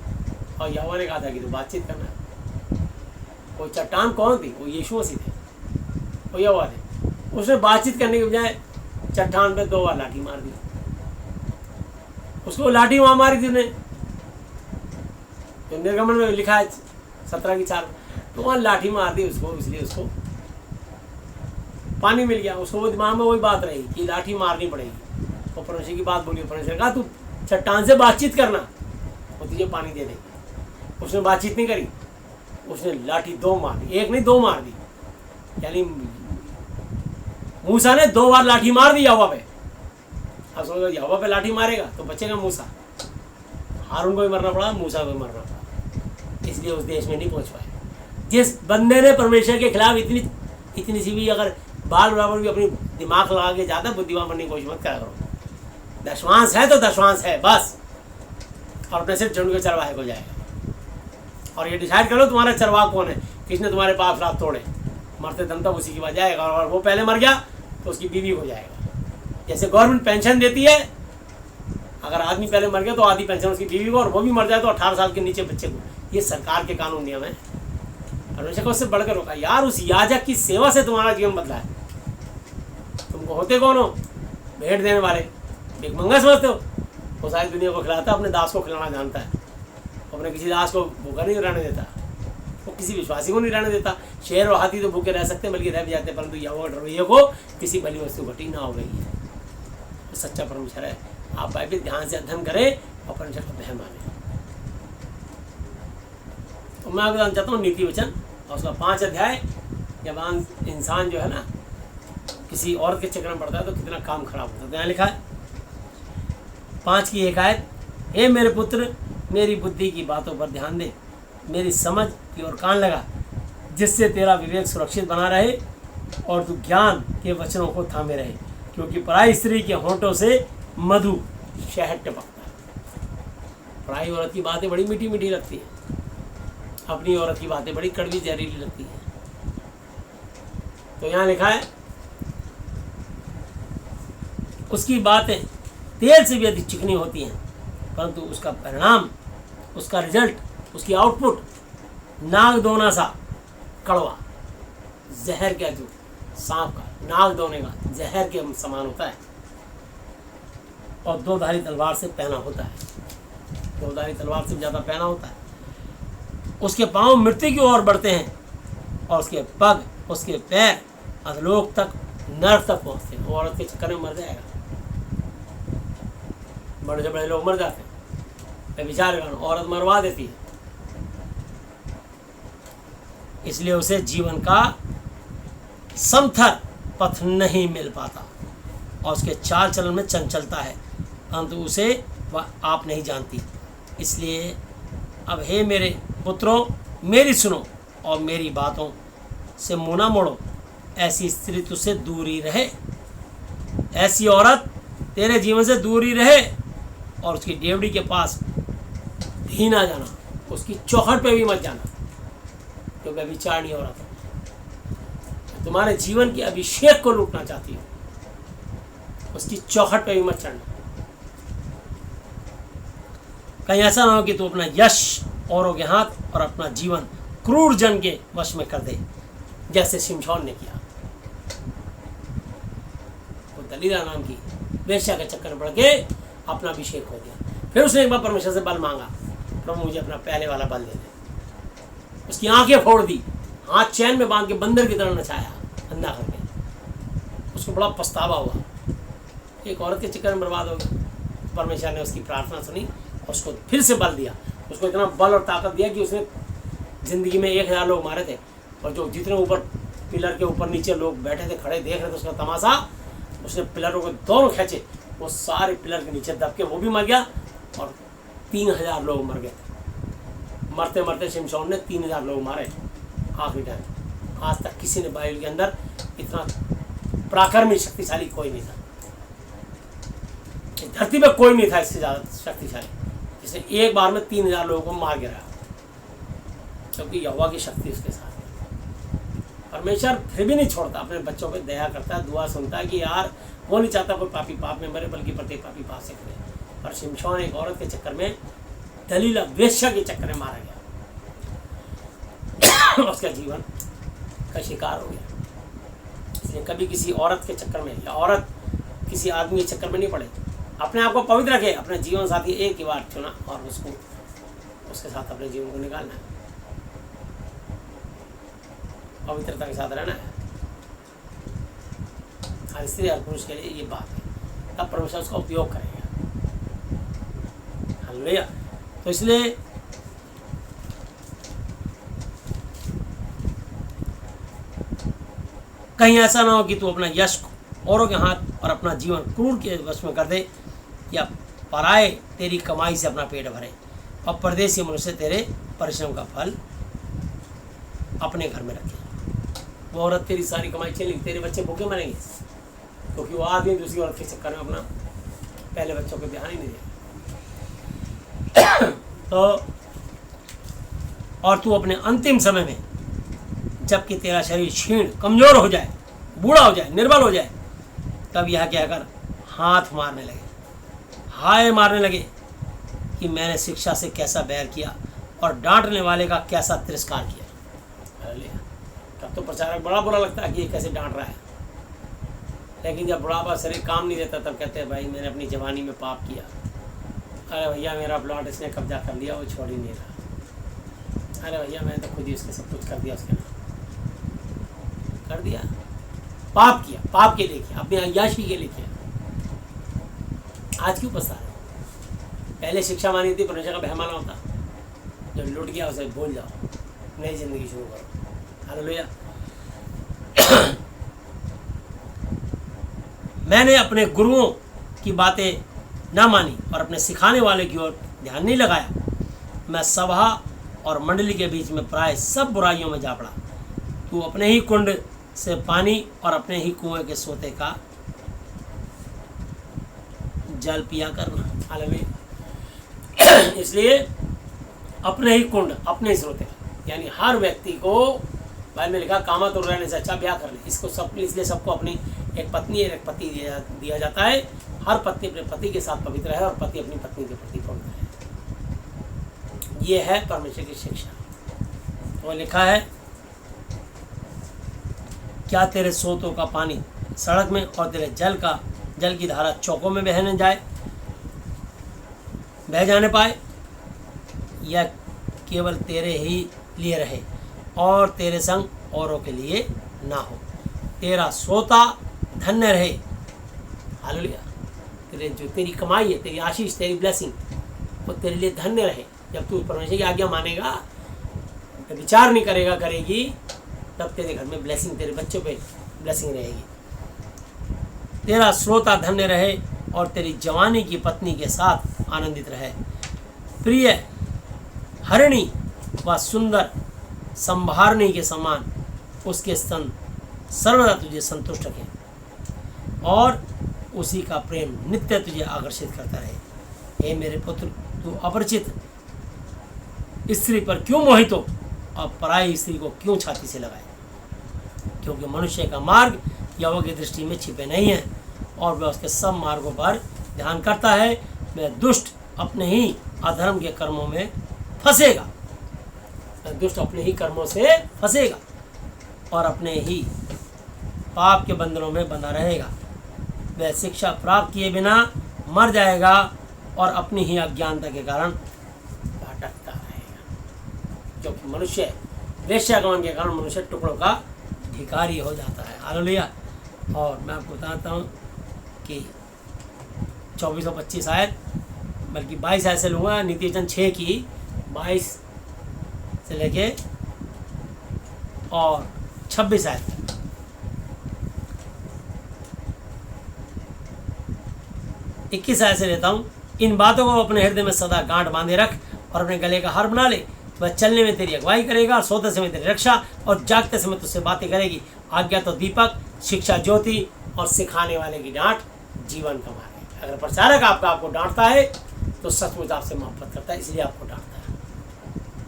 [SPEAKER 1] और यहोवा ने कहा था कि तू बातचीत करना है। वो चट्टान कौन थी? वो यीशु मसीह थे, वो यहोवा थे। उसने बातचीत करने के बजाय चट्टान पे 2 बार लाठी मार दी, उसको लाठी वहाँ मारी थी उन्हें, निर्गमन में लिखा है 17 की 4, तो वहाँ लाठी मार दी उसको, इसलिए उसको पानी मिल गया। उसको वो दिमाग में वही बात रही कि लाठी मारनी पड़ेगी, और परमेश्वर की बात बोली, परमेश्वर ने कहा तू चट्टान से बातचीत करना, वो तुझे पानी दे देगी। उसने बातचीत नहीं करी, उसने लाठी 2 मार दी, 1 नहीं 2 मार दी, यानी मूसा ने 2 बार लाठी मार दी यहोवा पे। अब सोचो यहोवा पे लाठी मारेगा तो बचेगा मूसा, हारून को भी मरना पड़ा, मूसा को भी मरना पड़ा, इसलिए उस देश में नहीं पहुंच पाए। जिस बंदे ने परमेश्वर के खिलाफ इतनी सी भी अगर बाल बराबर भी अपनी दिमाग लगा के जाता, बुद्धिमान बनने की कोशिश मत करा करो। दशवांश है तो दशवांश है बस, और अपने सिर्फ झुंड के चरवाहे को जाएगा। और ये डिसाइड करो तुम्हारा चरवाहा कौन है, किसने तुम्हारे पाप रात तोड़े, मरते दम तक उसी की बात जाएगा। और वो पहले मर गया तो उसकी बीवी हो जाएगा। जैसे गवर्नमेंट पेंशन देती है, अगर आदमी पहले मर गया तो आधी पेंशन उसकी बीवी को, और वो भी मर जाए तो 18 साल के नीचे बच्चे को। ये सरकार के कानून नियम है। परमेश्वर को उससे बढ़कर रोका यार, उस याजक की सेवा से तुम्हारा जीवन बदला है। तुमको होते कौन हो? भेंट देने वाले, भिखमंगा समझते हो? वो सारी दुनिया को खिलाता, अपने दास को खिलाना जानता है, अपने किसी दास को भूखा नहीं रहने देता, वो किसी विश्वासी को नहीं रहने देता। शेर और हाथी तो भूखे रह सकते हैं, बल्कि रह भी जाते हैं, परंतु यहोवा के रवैये को किसी भली वस्तु घटी ना हो गई है। तो सच्चा परमेश्वर है। आप बाइबल ध्यान से अध्ययन करें और परमेश्वर का भय माने। तो मैं आपको चाहता हूँ नीति वचन और उसका 5 अध्याय। जब इंसान जो है ना किसी औरत के चक्कर में पड़ता है तो कितना काम खराब होता है। यहाँ लिखा है 5 की 1 आयत, हे मेरे पुत्र मेरी बुद्धि की बातों पर ध्यान दे, मेरी समझ की ओर कान लगा, जिससे तेरा विवेक सुरक्षित बना रहे और तू ज्ञान के वचनों को थामे रहे, क्योंकि पराई स्त्री के होंठों से मधु शहद टपकता है। पराई औरत की बातें बड़ी मीठी मीठी लगती है, अपनी औरत की बातें बड़ी कड़वी जहरीली लगती है। तो यहाँ लिखा है उसकी बातें तेल से भी अधिक चिकनी होती हैं, परंतु उसका परिणाम, उसका रिजल्ट, उसकी आउटपुट नाग दोना सा कड़वा, जहर का, जो सांप का नाग दोने का जहर के समान होता है, और 2-धारी तलवार से पहना होता है। 2-धारी तलवार से ज़्यादा पहना होता है। उसके पांव मृत्यु की ओर बढ़ते हैं और उसके पग, उसके पैर अधोलोक तक नर्क तक पहुंचते हैं। वो औरत के चक्कर में मर जाएगा। बड़े से बड़े लोग मर जाते हैं, विचार करना, औरत मरवा देती है। इसलिए उसे जीवन का समथर पथ नहीं मिल पाता और उसके चाल चलन में चंचलता है, परंतु उसे वह आप नहीं जानती। इसलिए अब हे मेरे पुत्रों, मेरी सुनो और मेरी बातों से मुँह न मोड़ो। ऐसी स्त्री तुझसे दूर ही रहे, ऐसी औरत तेरे जीवन से दूर ही रहे, और उसकी डेवड़ी के पास भी ना जाना, उसकी चौखट पे भी मत जाना, क्योंकि व्यभिचारिणी औरत है, तुम्हारे जीवन के अभिषेक को लूटना चाहती हो, उसकी चौखट पे भी मत चढ़ना। कहीं ऐसा ना हो कि तू अपना यश औरों के हाथ और अपना जीवन क्रूर जन के वश में कर दे, जैसे शिमशोन ने किया। वो दलीला नाम की वेश्या के चक्कर में पड़ के अपना अभिषेक हो गया। फिर उसने एक बार परमेश्वर से बल मांगा, प्रभु मुझे अपना पहले वाला बल दे दे। उसकी आंखें फोड़ दी, हाथ चैन में बांध के बंदर की तरह नचाया अंधा करके। उसको बड़ा पछतावा हुआ, एक औरत के चक्कर में बर्बाद हो गया। परमेश्वर ने उसकी प्रार्थना सुनी और उसको फिर से बल दिया। उसको इतना बल और ताकत दिया कि उसने ज़िंदगी में 1000 लोग मारे थे, और जो जितने ऊपर पिलर के ऊपर नीचे लोग बैठे थे, खड़े देख रहे थे उसका तमाशा, उसने पिलरों को दोनों खींचे, वो सारे पिलर के नीचे दब के वो भी मर गया, और 3000 लोग मर गए। मरते मरते शिमशोन ने 3000 लोग मारे आखिरी टाइम। आज तक किसी ने बाइबल के अंदर इतना पराक्रमी शक्तिशाली कोई नहीं था, धरती पे कोई नहीं था इससे ज़्यादा शक्तिशाली, जिसने एक बार में 3000 लोगों को मार गिराया, क्योंकि यहोवा की शक्ति उसके साथ। परमेश्वर फिर भी नहीं छोड़ता, अपने बच्चों पे दया करता है, दुआ सुनता है कि यार वो नहीं चाहता कोई पापी पाप में मरे, बल्कि प्रत्येक पापी पाप से करे। पर शिमशोन एक औरत के चक्कर में, दलीला वेश्या के चक्कर में मारा गया, उसका जीवन का शिकार हो गया। इसलिए कभी किसी औरत के चक्कर में या औरत किसी आदमी के चक्कर में नहीं पड़े। अपने आप को पवित्र रखे, अपने जीवन साथी एक ही बार चुना और उसको उसके साथ अपने जीवन को निकालना है, पवित्रता के साथ रहना है। हर स्त्री हर पुरुष के लिए ये बात है, तब परमेश्वर उसका उपयोग करेगा। हालेलुया। तो इसलिए कहीं ऐसा ना हो कि तू अपना यश औरों के हाथ और अपना जीवन क्रूर के वश में कर दे, या पराए तेरी कमाई से अपना पेट भरे, और परदेसी मनुष्य तेरे परिश्रम का फल अपने घर में रखे। वो औरत तेरी सारी कमाई चलेगी, तेरे बच्चे भूखे मरेंगे, क्योंकि वो आदमी दूसरी औरत के चक्कर में अपना पहले बच्चों को ध्यान ही नहीं देगा। तो और तू अपने अंतिम समय में, जबकि तेरा शरीर क्षीण कमजोर हो जाए, बूढ़ा हो जाए, निर्बल हो जाए, तब यह कहकर हाथ मारने लगे, हाय मारने लगे कि मैंने शिक्षा से कैसा बैर किया और डांटने वाले का कैसा तिरस्कार किया। तब तो प्रचारक बड़ा बुरा लगता है कि ये कैसे डांट रहा है, लेकिन जब बुढ़ापा शरीर काम नहीं देता तब कहते हैं भाई मैंने अपनी जवानी में पाप किया, अरे भैया मेरा प्लॉट इसने कब्जा कर लिया, वो छोड़ ही नहीं रहा, अरे भैया मैंने तो खुद ही उसके सब कुछ कर दिया, उसके नाम कर दिया, पाप किया, पाप के लिए किया, अपनी अय्याशी के लिए किया। आज क्यों पछता रहे? पहले शिक्षा मानी थी, परमेश्वर का बहमाना होता, जब लुट गया उसे भूल जाओ, नई जिंदगी शुरू करो। हालेलुया। मैंने अपने गुरुओं की बातें ना मानी और अपने सिखाने वाले की ओर ध्यान नहीं लगाया। मैं सभा और मंडली के बीच में प्राय सब बुराइयों में जा पड़ा। तू अपने ही कुंड से पानी और अपने ही कुएं के सोते का जल पिया करना। हालेलुया। इसलिए अपने ही कुंड, अपने ही सोते, यानी हर व्यक्ति को, बाइबल में लिखा कामा तो रहने से अच्छा ब्याह कर ले। इसको सब, इसलिए सबको अपनी एक पत्नी और एक पति दिया जाता है। हर पत्नी अपने पति के साथ पवित्र है और पति अपनी पत्नी के प्रति पवित्र है। ये है परमेश्वर की शिक्षा। तो लिखा है, क्या तेरे सोतों का पानी सड़क में और तेरे जल की धारा चौकों में बह जाने पाए, या केवल तेरे ही लिए रहे और तेरे संग औरों के लिए ना हो। तेरा सोता धन्य रहे। हालेलुया। तेरे जो तेरी कमाई है, तेरी आशीष, तेरी ब्लेसिंग, वो तेरे लिए धन्य रहे। जब तू परमेश्वर की आज्ञा मानेगा, विचार नहीं करेगा, करेगी, तब तेरे घर में ब्लेसिंग, तेरे बच्चों पे ब्लेसिंग रहेगी। तेरा श्रोता धन्य रहे और तेरी जवानी की पत्नी के साथ आनंदित रहे। प्रिय हरिणी व सुंदर संभारणी के समान उसके स्तन सर्वदा तुझे संतुष्ट रखें और उसी का प्रेम नित्य तुझे आकर्षित करता रहे। हे मेरे पुत्र, तू अपरिचित स्त्री पर क्यों मोहित हो और पराई स्त्री को क्यों छाती से लगाए? क्योंकि मनुष्य का मार्ग यहोवा की दृष्टि में छिपे नहीं है और वह उसके सब मार्गों पर ध्यान करता है। वह दुष्ट अपने ही अधर्म के कर्मों में फंसेगा, दुष्ट अपने ही कर्मों से फंसेगा और अपने ही पाप के बंधनों में बंधा रहेगा। वह शिक्षा प्राप्त किए बिना मर जाएगा और अपनी ही अज्ञानता के कारण भटकता रहेगा। क्योंकि मनुष्य वेश्यागमन के कारण मनुष्य टुकड़ों का भिखारी हो जाता है। हालेलुया। और मैं आपको बताता हूँ कि 2425 आयत, बल्कि 22 आयत से लूँगा, नीति वचन 6 की 22 से लेके और 26 आयत तक। 21 आयत से लेता हूँ। इन बातों को अपने हृदय में सदा गांठ बांधे रख और अपने गले का हार बना ले। वह चलने में तेरी अगुवाई करेगा, सोते समय तेरी रक्षा और जागते समय तुझसे बातें करेगी। आज्ञा तो दीपक, शिक्षा ज्योति और सिखाने वाले की डांट जीवन का मार्ग है। अगर प्रचारक आपको डांटता है तो सचमुच आपसे मोहब्बत करता है, इसलिए आपको डांटता है,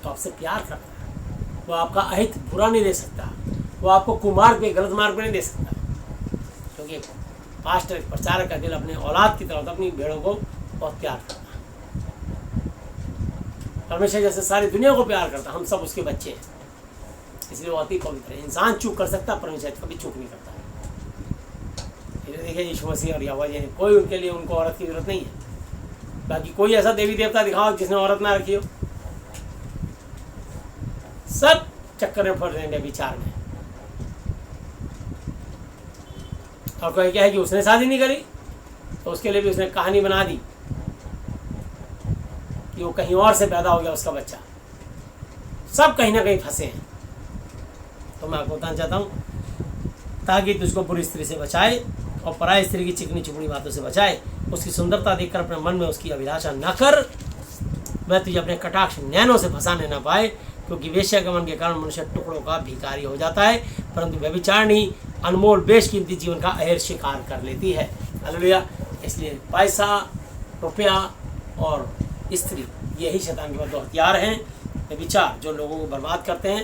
[SPEAKER 1] तो आपसे प्यार करता है। वो आपका अहित बुरा नहीं दे सकता, वो आपको कुमार्ग पे, गलत मार्ग पे नहीं दे सकता। क्योंकि पास्टर, प्रचारक का दिल अपने औलाद की तरह होता है, अपनी भेड़ों को बहुत प्यार करता है। परमेश्वर जैसे सारी दुनिया को प्यार करता है, हम सब उसके बच्चे हैं, इसलिए वो अति पवित्र है। इंसान चूक कर सकता है, परमेश्वर कभी चूक नहीं करता। देखिए यीशु मसीह और यहोवा जी ने, कोई उनके लिए, उनको औरत की जरूरत नहीं है। बाकी कोई ऐसा देवी देवता दिखाओ जिसने औरत ना रखी हो, सब चक्कर में पड़ रहे विचार में। और कोई क्या है कि उसने शादी नहीं करी तो उसके लिए भी उसने कहानी बना दी कि वो कहीं और से पैदा हो गया उसका बच्चा। सब कहीं ना कहीं फंसे हैं। तो मैं आपको बताना चाहता हूँ, ताकि तुझको बुरी स्त्री से बचाए और पराई स्त्री की चिकनी चुपड़ी बातों से बचाए। उसकी सुंदरता देखकर अपने मन में उसकी अभिलाषा न कर, वह तुझे अपने कटाक्ष नैनों से फंसाने न पाए। क्योंकि वेश्यागमन के कारण मनुष्य टुकड़ों का भिखारी हो जाता है, परंतु व्यभिचारिणी अनमोल बेशकीमती जीवन का अहेर शिकार कर लेती है। हालेलुया। इसलिए पैसा, रुपया और स्त्री, यही शैतान के 2 हथियार हैं। व्यभिचार जो लोगों को बर्बाद करते हैं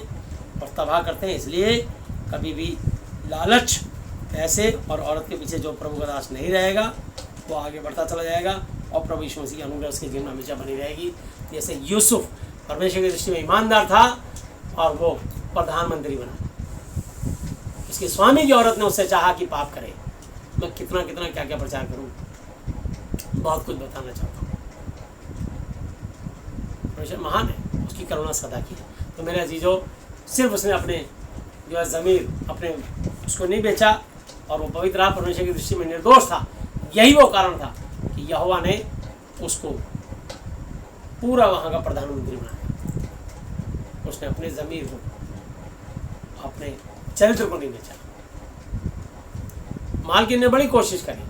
[SPEAKER 1] और तबाह करते हैं। इसलिए कभी भी लालच, पैसे और औरत के पीछे जो प्रभु का दास नहीं रहेगा वो आगे बढ़ता चला जाएगा और प्रभु यीशु मसीह की अनुग्रह उसके जीवन में हमेशा बनी रहेगी। जैसे यूसुफ परमेश्वर की दृष्टि में ईमानदार था और वो प्रधानमंत्री बना। उसके स्वामी की औरत ने उससे चाहा कि पाप करे। मैं कितना कितना क्या क्या प्रचार करूं, बहुत कुछ बताना चाहता हूँ। परमेश्वर महान है, उसकी करुणा सदा की है। तो मेरे अजीजों, सिर्फ उसने अपने जो है ज़मीर अपने उसको नहीं बेचा और वो पवित्र रहा, परमेश्वर की दृष्टि में निर्दोष था। यही वो कारण था कि यहोवा ने उसको पूरा वहाँ का प्रधानमंत्री बनाया। उसने अपने ज़मीर को, अपने चरित्र को नहीं बेचा। मालकिन ने बड़ी कोशिश करी,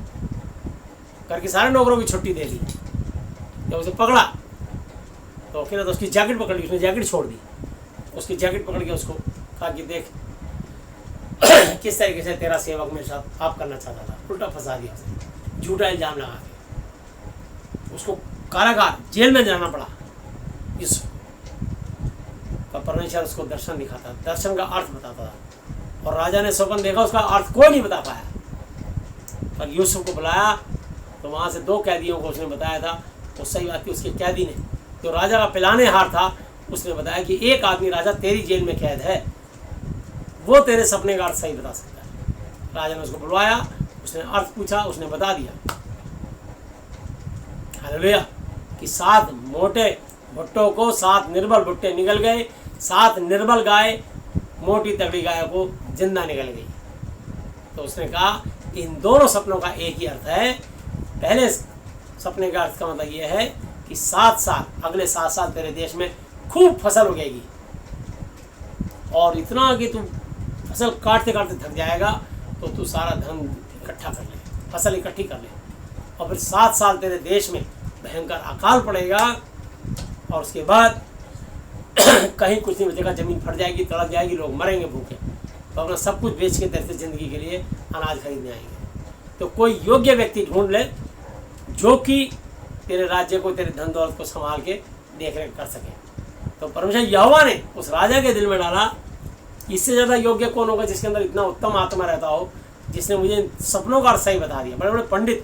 [SPEAKER 1] करके सारे नौकरों की छुट्टी दे दी। जब उसे पकड़ा तो फिर तो उसकी जैकेट पकड़ ली, उसने जैकेट छोड़ दी। उसकी जैकेट पकड़ के उसको कहा कि देख किस तरीके से तेरा सेवक मेरे साथ पाप करना चाहता था। उल्टा फंसा दिया उसे, झूठा इल्जाम लगा के उसको कारागार, जेल में जाना पड़ा। इस परमेश्वर उसको दर्शन दिखाता, दर्शन का अर्थ बताता था। और राजा ने स्वप्न देखा, उसका अर्थ कोई नहीं बता पाया। पर यूसुफ को बुलाया तो वहाँ से 2 कैदियों को उसने बताया था। वो सही बात थी, उसके कैदी ने, जो राजा का पिलाने हार था, उसने बताया कि एक आदमी राजा तेरी जेल में कैद है, वो तेरे सपने का अर्थ सही बता सकता है। राजा ने उसको बुलवाया, उसने अर्थ पूछा, उसने बता दिया। हालेलुया। कि 7 मोटे भुट्टों को 7 निर्बल भुट्टे निकल गए, 7 निर्बल गाय मोटी तगड़ी गाय को जिंदा निकल गई। तो उसने कहा इन दोनों सपनों का एक ही अर्थ है। पहले सपने का अर्थ का मतलब ये है कि 7 साल, अगले 7 साल तेरे देश में खूब फसल उगेगी और इतना कि तू फसल काटते काटते थक जाएगा, तो तू सारा धन इकट्ठा कर ले, फसल इकट्ठी कर ले, और फिर 7 साल तेरे देश में भयंकर अकाल पड़ेगा और उसके बाद कहीं कुछ नहीं बचेगा, ज़मीन फट जाएगी, तड़प जाएगी, लोग मरेंगे भूखे, तो अपना सब कुछ बेच के तेरे से ज़िंदगी के लिए अनाज खरीदने आएंगे। तो कोई योग्य व्यक्ति ढूंढ ले जो कि तेरे राज्य को, तेरे धन दौलत को संभाल के देख रेख कर सके। तो परमेश्वर यहोवा ने उस राजा के दिल में डाला, इससे ज़्यादा योग्य कौन होगा जिसके अंदर इतना उत्तम आत्मा रहता हो, जिसने मुझे सपनों का अर्थ सही बता दिया। बड़े बड़े पंडित,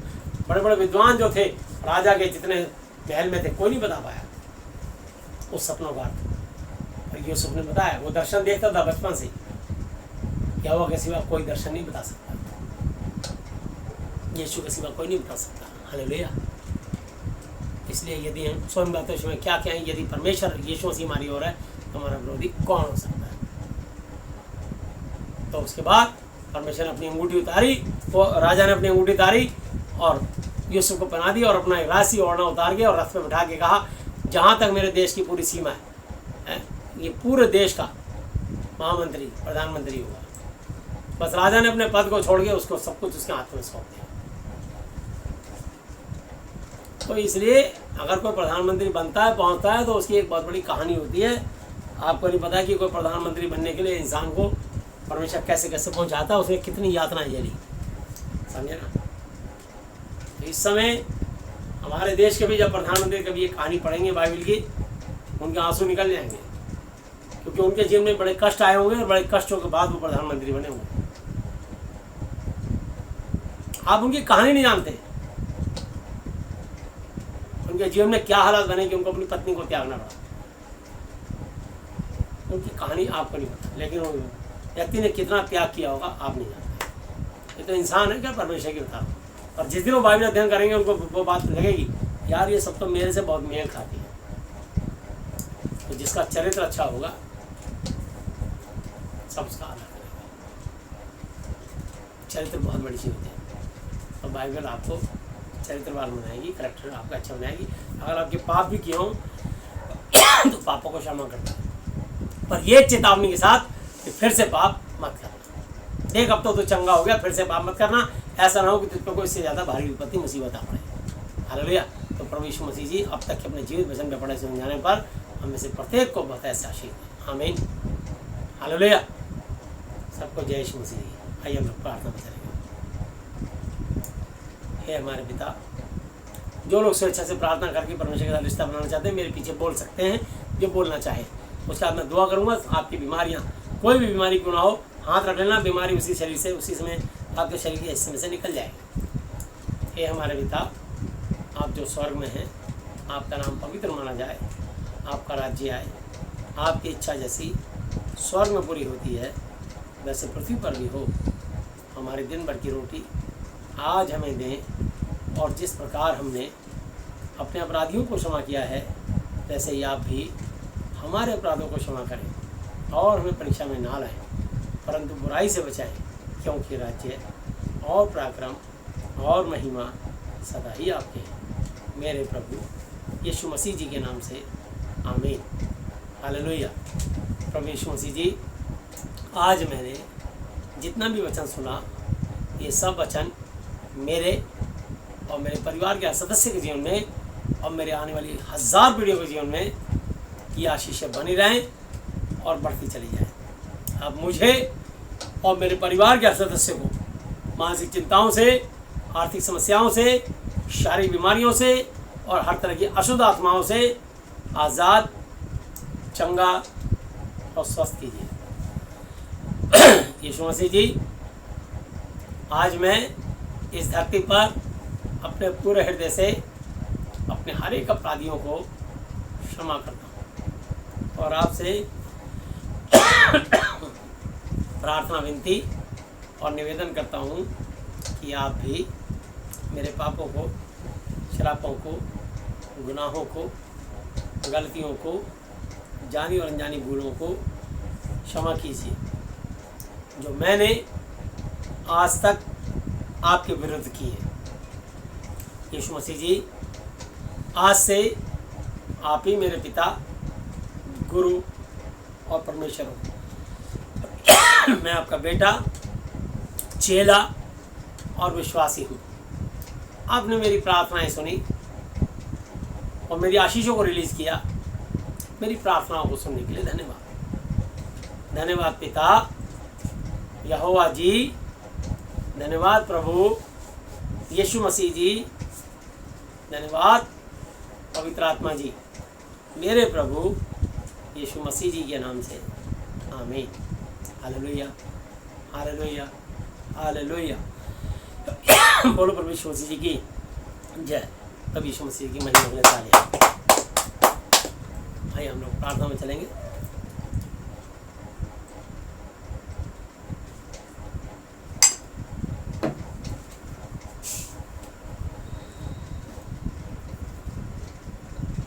[SPEAKER 1] बड़े बड़े विद्वान जो थे राजा के जितने महल में थे, कोई नहीं बता पाया उस सपनों का अर्थ। और यूसुफ ने बताया, वो दर्शन देखता था बचपन से, यहोवा के सिवा कोई दर्शन नहीं बता सकता, यीशु के सिवा कोई नहीं बता सकता। हालेलुया। इसलिए यदि हम स्वयं बातों में क्या क्या है, यदि परमेश्वर यीशु मसीह हमारी ओर है तो हमारा विरोधी कौन हो सकता है। तो उसके बाद परमेश्वर ने अपनी अंगूठी उतारी, वो राजा ने अपनी अंगूठी उतारी और यूसुफ को पहना दी और अपना राशि ओढ़ना उतार के और रथ पे बिठा के कहा, जहाँ तक मेरे देश की पूरी सीमा है, ये पूरे देश का महामंत्री, प्रधानमंत्री होगा। बस राजा ने अपने पद को छोड़ के उसको सब कुछ उसके हाथ में सौंप दिया। तो इसलिए अगर कोई प्रधानमंत्री बनता है, पहुंचता है, तो उसकी एक बहुत बड़ी कहानी होती है। आपको नहीं पता कि कोई प्रधानमंत्री बनने के लिए इंसान को परमेश्वर कैसे कैसे पहुंचाता है, उसने कितनी यातनाएं झेली, समझे ना। तो इस समय हमारे देश के भी जब प्रधानमंत्री कभी ये कहानी पढ़ेंगे बाइबल की, उनके आंसू निकल जाएंगे, क्योंकि उनके जीवन में बड़े कष्ट आए होंगे और बड़े कष्टों के बाद वो प्रधानमंत्री बने होंगे। आप उनकी कहानी नहीं जानते, उनके जीवन में क्या हालात बने कि उनको अपनी पत्नी को त्यागना पड़ा, उनकी कहानी आपको नहीं पता। लेकिन व्यक्ति ने कितना त्याग किया होगा आप नहीं जानते। ये तो इंसान है क्या, परमेश्वर की बता। और जिस दिन वो बाइबल अध्ययन करेंगे उनको वो बात लगेगी, यार ये सब तो मेरे से बहुत मेल खाती है। तो जिसका चरित्र अच्छा होगा सब उसका आदर करेगा। चरित्र बहुत बड़ी चीज़ होती है, तो बाइबल आपको चरित्रवान बनाएगी, करेक्टर आपका अच्छा बनाएगी। अगर आपके पाप भी किए हों तो पापों को क्षमा करता है, पर ये चेतावनी के साथ कि फिर से पाप मत करना। देख अब तो चंगा हो गया, फिर से पाप मत करना, ऐसा ना हो कि तुझ पर कोई इससे ज़्यादा भारी विपत्ति मुसीबत आ पड़े। हालेलुया। तो प्रभु यीशु मसीह जी अब तक के अपने जीवित वचन में पढ़े समझाने पर हमें से प्रत्येक को बहुत ऐसा आशीष दें। आमीन। हालेलुया। सबको जय यीशु मसीह जी। आइए हम लोग प्रार्थना में चलेंगे। हे हमारे पिता, जो लोग स्वेच्छा से प्रार्थना करके परमेश्वर के साथ रिश्ता बनाना चाहते हैं, मेरे पीछे बोल सकते हैं जो बोलना चाहे। उसके बाद मैं दुआ करूँगा, आपकी बीमारियाँ, कोई भी बीमारी क्यों ना हो, हाथ रख लेना, बीमारी उसी शरीर से उसी समय आपके शरीर के हिस्से में से निकल जाएगी। हे हमारे पिता, आप जो स्वर्ग में हैं, आपका नाम पवित्र माना जाए, आपका राज्य आए, आपकी इच्छा जैसी स्वर्ग में पूरी होती है वैसे पृथ्वी पर भी हो। हमारे दिन भर की रोटी आज हमें दें, और जिस प्रकार हमने अपने अपराधियों को क्षमा किया है वैसे ही आप भी हमारे अपराधों को क्षमा करें, और हमें परीक्षा में ना लाएं, परंतु बुराई से बचाएं, क्योंकि राज्य और पराक्रम और महिमा सदा ही आपके हैं। मेरे प्रभु यीशु मसीह जी के नाम से आमीन। हालेलुया। प्रभु यीशु मसीह जी, आज मैंने जितना भी वचन सुना, ये सब वचन मेरे और मेरे परिवार के सदस्य के जीवन में और मेरे आने वाली 1000 पीढ़ियों के जीवन में ये आशीषें बनी रहें और बढ़ती चली जाएं। अब मुझे और मेरे परिवार के सदस्य को मानसिक चिंताओं से, आर्थिक समस्याओं से, शारीरिक बीमारियों से और हर तरह की अशुद्ध आत्माओं से आज़ाद, चंगा और स्वस्थ कीजिए। यीशु मसीह जी, आज मैं इस धरती पर अपने पूरे हृदय से अपने हर एक अपराधियों को क्षमा करता हूँ और आपसे प्रार्थना, विनती और निवेदन करता हूँ कि आप भी मेरे पापों को, शरापों को, गुनाहों को, गलतियों को, जानी और अनजानी भूलों को क्षमा कीजिए, जो मैंने आज तक आपके विरुद्ध की है। यीशु मसीह जी, आज से आप ही मेरे पिता, गुरु और परमेश्वर हो। मैं आपका बेटा, चेला और विश्वासी हूँ। आपने मेरी प्रार्थनाएं सुनी और मेरी आशीषों को रिलीज़ किया। मेरी प्रार्थनाओं को सुनने के लिए धन्यवाद। धन्यवाद पिता यहोवा जी, धन्यवाद प्रभु यीशु मसीह जी, धन्यवाद पवित्र आत्मा जी, मेरे प्रभु यीशु मसीह जी के नाम से, आमीन। Hallelujah, hallelujah, hallelujah. बोलो प्रभु यीशु मसीह जी की जय। प्रभु यीशु मसीह की महिमा होने तालियां। आइए हम लोग प्रार्थना में चलेंगे।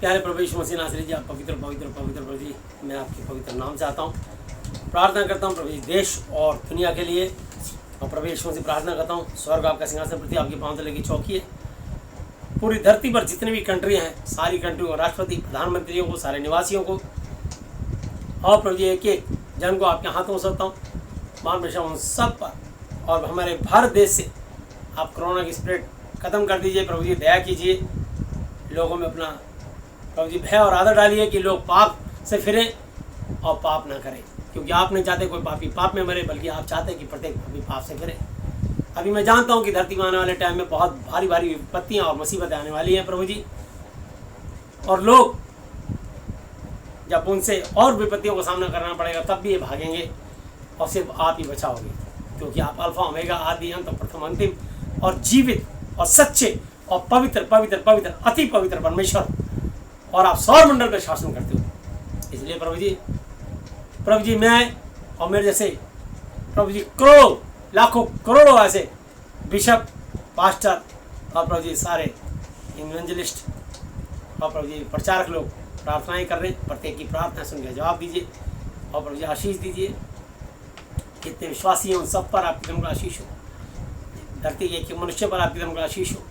[SPEAKER 1] प्यारे प्रभु यीशु मसीह नासरी जी, आप पवित्र पवित्र पवित्र प्रभु जी, मैं आपके पवित्र नाम से आता हूँ। प्रार्थना करता हूँ प्रभु जी देश और दुनिया के लिए। और प्रभु यीशु मसीह प्रार्थना करता हूँ, स्वर्ग आपका सिंहासन, पृथ्वी आपकी पांव तले की चौकी है। पूरी धरती पर जितनी भी कंट्रियाँ हैं, सारी कंट्रियों को, राष्ट्रपति, प्रधानमंत्रियों को, सारे निवासियों को, और प्रभु जी एक एक जन को आपके हाथों में सौंपता हूँ। मान बेशा उन सब पर, और हमारे भारत देश से आप कोरोना की स्प्रेड खत्म कर दीजिए। प्रभु जी दया कीजिए, लोगों में अपना प्रभु जी भय और आदर डालिए कि लोग पाप से फिरें और पाप ना करें, क्योंकि आप नहीं चाहते कोई पापी पाप में मरे, बल्कि आप चाहते हैं कि प्रत्येक पापी पाप से फिरे। अभी मैं जानता हूं कि धरती में आने वाले टाइम में बहुत भारी भारी विपत्तियां और मुसीबतें आने वाली हैं प्रभु जी, और लोग जब उनसे और विपत्तियों का सामना करना पड़ेगा तब भी ये भागेंगे, और सिर्फ आप ही बचाओगे, क्योंकि आप अल्फा ओमेगा, आदि अंत, प्रथम अंतिम और जीवित और सच्चे और पवित्र पवित्र पवित्र अति पवित्र परमेश्वर, और आप सौर मंडल पर शासन करते हो। इसलिए प्रभु जी मैं और मेरे जैसे प्रभु जी करोड़ों लाखों करोड़ों ऐसे बिशप, पास्टर और प्रभु जी सारे इवेंजलिस्ट और प्रभु जी प्रचारक लोग प्रार्थनाएं कर रहे हैं। प्रत्येक की प्रार्थना सुनकर जवाब दीजिए और प्रभु जी आशीष दीजिए। कितने विश्वासी हैं उन सब पर आपकी तरफ आशीष हो। धरती के एक मनुष्य पर आपकी तरफ आशीष हो।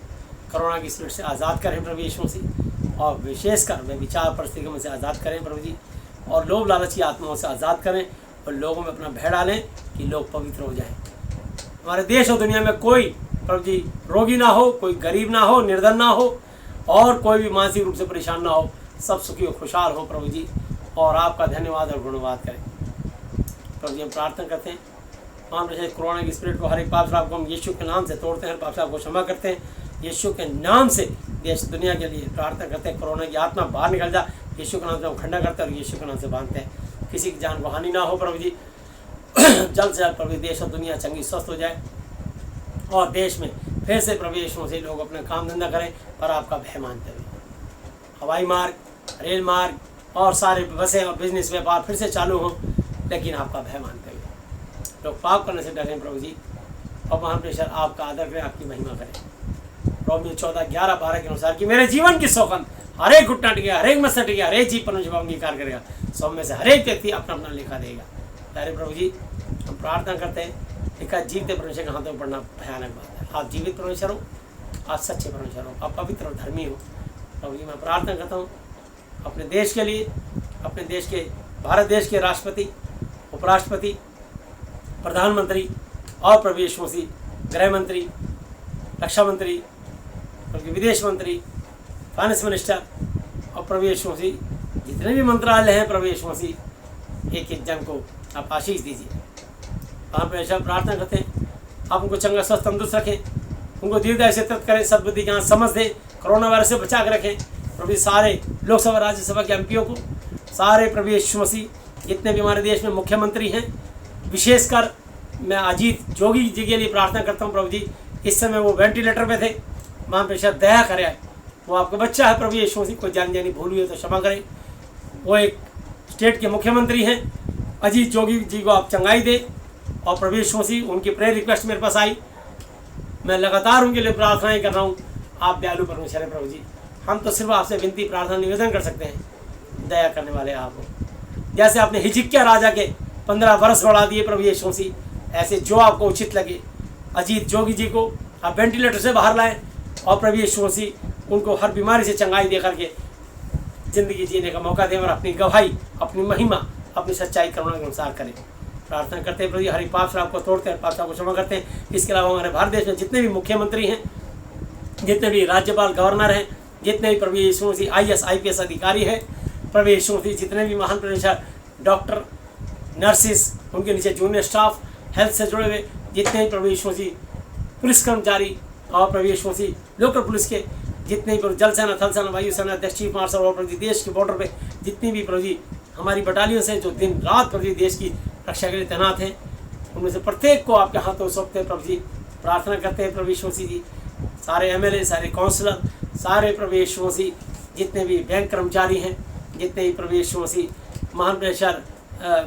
[SPEAKER 1] कोरोना की स्पिरिट से आज़ाद करें प्रभु यीशु मसीह, और विशेषकर वे विचार परिस्थितियों से आज़ाद करें प्रभु जी, और लोभ लालच की आत्माओं से आज़ाद करें, और लोगों में अपना भय डालें कि लोग पवित्र हो जाएं। हमारे देश और दुनिया में कोई प्रभु जी रोगी ना हो, कोई गरीब ना हो, निर्धन ना हो, और कोई भी मानसिक रूप से परेशान ना हो। सब सुखी और खुशहाल हो प्रभु जी, और आपका धन्यवाद और गुणवाद करें प्रभु जी। हम प्रार्थना करते हैं, हम जैसे कोरोना की स्पिरिट को, हर एक पाप श्राप को हम यीशु के नाम से तोड़ते हैं, पाप श्राप को क्षमा करते हैं यीशु के नाम से। देश दुनिया के लिए प्रार्थना करते हैं, कोरोना की आत्मा बाहर निकल जा, यीशु के नाम से हम खंडा करते हैं और यीशु के नाम से बांधते हैं। किसी की जान को हानि ना हो प्रभु जी। जल्द से जल्द प्रभु देश और दुनिया चंगी स्वस्थ हो जाए, और देश में फिर से प्रभु यीशु से लोग अपना काम धंधा करें पर आपका भय मानते हुए। हवाई मार्ग, रेल मार्ग और सारे बसें और बिजनेस व्यापार फिर से चालू हों, लेकिन आपका भय मानते हुए। लोग पाप करने से डरें प्रभु जी, और महाप्रेशर आपका आदर करें, आपकी महिमा करें। रोमियो 14:11-12 के अनुसार कि मेरे जीवन की सौगंध, हर एक घुटना टिकेगा, हर एक मस्सा टिकेगा, हर एक जीव परमेश्वर को अंगीकार करेगा, सब में से हर एक व्यक्ति अपना अपना लेखा देगा। प्यारे प्रभु जी, हम प्रार्थना करते हैं, लिखा जीवते परमेश्वर के हाथों में पढ़ना भयानक बात है। आप जीवित परमेश्वर हो, आप सच्चे परमेश्वर हो, आप पवित्र और धर्मी हो प्रभु जी। मैं प्रार्थना करता हूँ अपने देश के लिए, अपने देश के, भारत देश के राष्ट्रपति, उपराष्ट्रपति, प्रधानमंत्री और प्रभु यीशु मसीह, गृह मंत्री, रक्षा मंत्री, विदेश मंत्री, फाइनेंस मिनिस्टर, और प्रभु यीशु मसीह जितने भी मंत्रालय हैं प्रभु यीशु मसीह, एक एक जन को आप आशीष दीजिए। आप ऐसा प्रार्थना करते हैं, आप उनको चंगा स्वस्थ तंदुरुस्त रखें, उनको दीर्घायु से तृप्त करें, सद्बुद्धि ज्ञान समझ दें, कोरोना वायरस से बचा कर रखें प्रभु। सारे लोकसभा राज्यसभा के एमपीओ को, सारे प्रभु यीशु मसीह जितने भी हमारे देश में मुख्यमंत्री हैं, विशेषकर मैं अजीत जोगी जी के लिए प्रार्थना करता हूँ प्रभु जी। इस समय वो वेंटिलेटर पे थे, महाप्रेशर दया करे, वो आपका बच्चा है प्रभु यीशु मसीह, कोई जान जानी भूल हुई है तो क्षमा करें। वो एक स्टेट के मुख्यमंत्री हैं, अजीत जोगी जी को आप चंगाई दे, और प्रभु यीशु मसीह उनकी प्रेयर रिक्वेस्ट मेरे पास आई, मैं लगातार उनके लिए प्रार्थनाएं कर रहा हूँ। आप दयालु परमेश्वर है प्रभु जी, हम तो सिर्फ आपसे विनती प्रार्थना निवेदन कर सकते हैं, दया करने वाले आप हो। जैसे आपने हिजकिय्याह राजा के 15 वर्ष बढ़ा दिए प्रभु यीशु मसीह, ऐसे जो आपको उचित लगे अजीत जोगी जी को आप वेंटिलेटर से बाहर लाएं और प्रभु यीशु मसीह उनको हर बीमारी से चंगाई दे करके ज़िंदगी जीने का मौका दें और अपनी गवाही, अपनी महिमा, अपनी सच्चाई करुणा के अनुसार करें। प्रार्थना करते हैं प्रभु हर एक पाप श्राप को तोड़ते हैं, पाप श्राप को क्षमा करते हैं। इसके अलावा हमारे भारत देश में जितने भी मुख्यमंत्री हैं, जितने भी राज्यपाल, गवर्नर हैं, जितने भी प्रभु यीशु मसीह IAS IPS अधिकारी हैं, प्रभु यीशु मसीह जितने भी महान प्रोफेसर, डॉक्टर, नर्सिस, उनके नीचे जूनियर स्टाफ, हेल्थ से जुड़े हुए जितने भी प्रभु यीशु मसीह पुलिस कर्मचारी और प्रभु यीशु मसीह लोकल पुलिस के जितने भी प्रभु जल सेना, थल सेना, वायु सेना, अध्यक्ष, चीफ मार्शल और प्रभु देश के बॉर्डर पे जितनी भी प्रभु जी हमारी बटालियों से जो दिन रात प्रभु देश की रक्षा के लिए तैनात हैं, उनमें से प्रत्येक को आपके हाथों सौंपते हैं प्रभु जी। प्रार्थना करते हैं प्रभु यीशु मसीह जी, सारे MLA, सारे काउंसलर, सारे प्रभु यीशु मसीह जितने भी बैंक कर्मचारी हैं, जितने भी प्रभु यीशु मसीह महान प्रेशर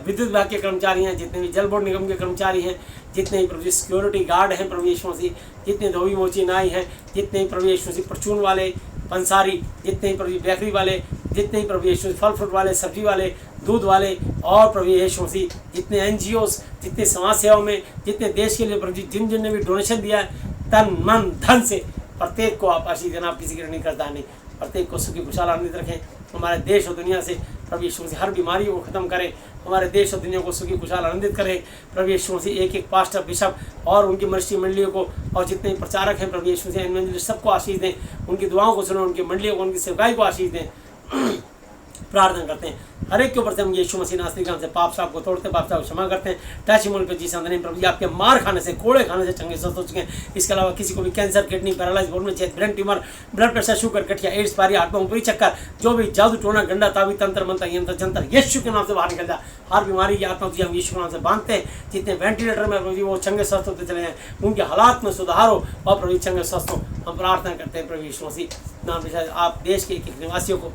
[SPEAKER 1] विद्युत विभाग के कर्मचारी हैं, जितने भी जल बोर्ड निगम के कर्मचारी हैं, जितने भी प्रभु सिक्योरिटी गार्ड हैं प्रभु यीशु मसीह, जितने धोबी मोची नाई हैं, जितने भी प्रभु यीशु मसीह परचून वाले, पंसारी, जितने भी प्रभु बेकरी वाले, जितने भी प्रभु यीशु फल फ्रूट वाले, सब्जी वाले, दूध वाले और प्रभु यीशु मसीह जितने NGOs, जितने समाज सेवाओं में, जितने देश के लिए प्रभु जिन ने भी डोनेशन दिया है तन मन धन से, प्रत्येक को आप आशीष देना, आप किसी की नहीं करता नहीं, प्रत्येक को सुखी खुशहाल आनंदित रखें। हमारे देश और दुनिया से प्रभु यीशु मसीह हर बीमारी को ख़त्म करें, हमारे देश और दुनिया को सुखी खुशहाल आनंदित करें। प्रभु यीशु मसीह एक एक पास्टर, बिशप और उनकी मनुष्य मंडलियों को और जितने प्रचारक हैं प्रभु यीशु मसीह सबको आशीष दें, उनकी दुआओं को सुनो, उनकी मंडलियों को, उनकी सेवकाई को आशीष दें। प्रार्थना करते हैं हर एक के ऊपर से हम यीशु मसीह नासरी के नाम से पाप साप को तोड़ते, पाप साप को क्षमा करते हैं। टेस्टिमोनी पे जीसस ने प्रभु जी आपके मार खाने से, कोड़े खाने से चंगे स्वस्थ हो चुके हैं। इसके अलावा किसी को भी कैंसर, किडनी, पैरालाइज, बोन में छेद, brain tumour, blood pressure, sugar, गठिया, एड्स, पायरिया, आत्मा पूरी चक्कर, जो भी जादू टोना, गंडा, तावी, तंत्र मंत्र, यंत्र जंत्र यीशु के नाम से बाहर निकल जाए। हर बीमारी की आत्मा तुझे हम यीशु के नाम से बांधते हैं। जितने वेंटिलेटर में प्रभु जी वो चंगे स्वस्थ होते चले हैं, उनके हालात में सुधार हो और प्रभु चंगे स्वस्थ हो। हम प्रार्थना करते हैं प्रभु यीशु मसीह नाम से आप देश के एक एक निवासियों को,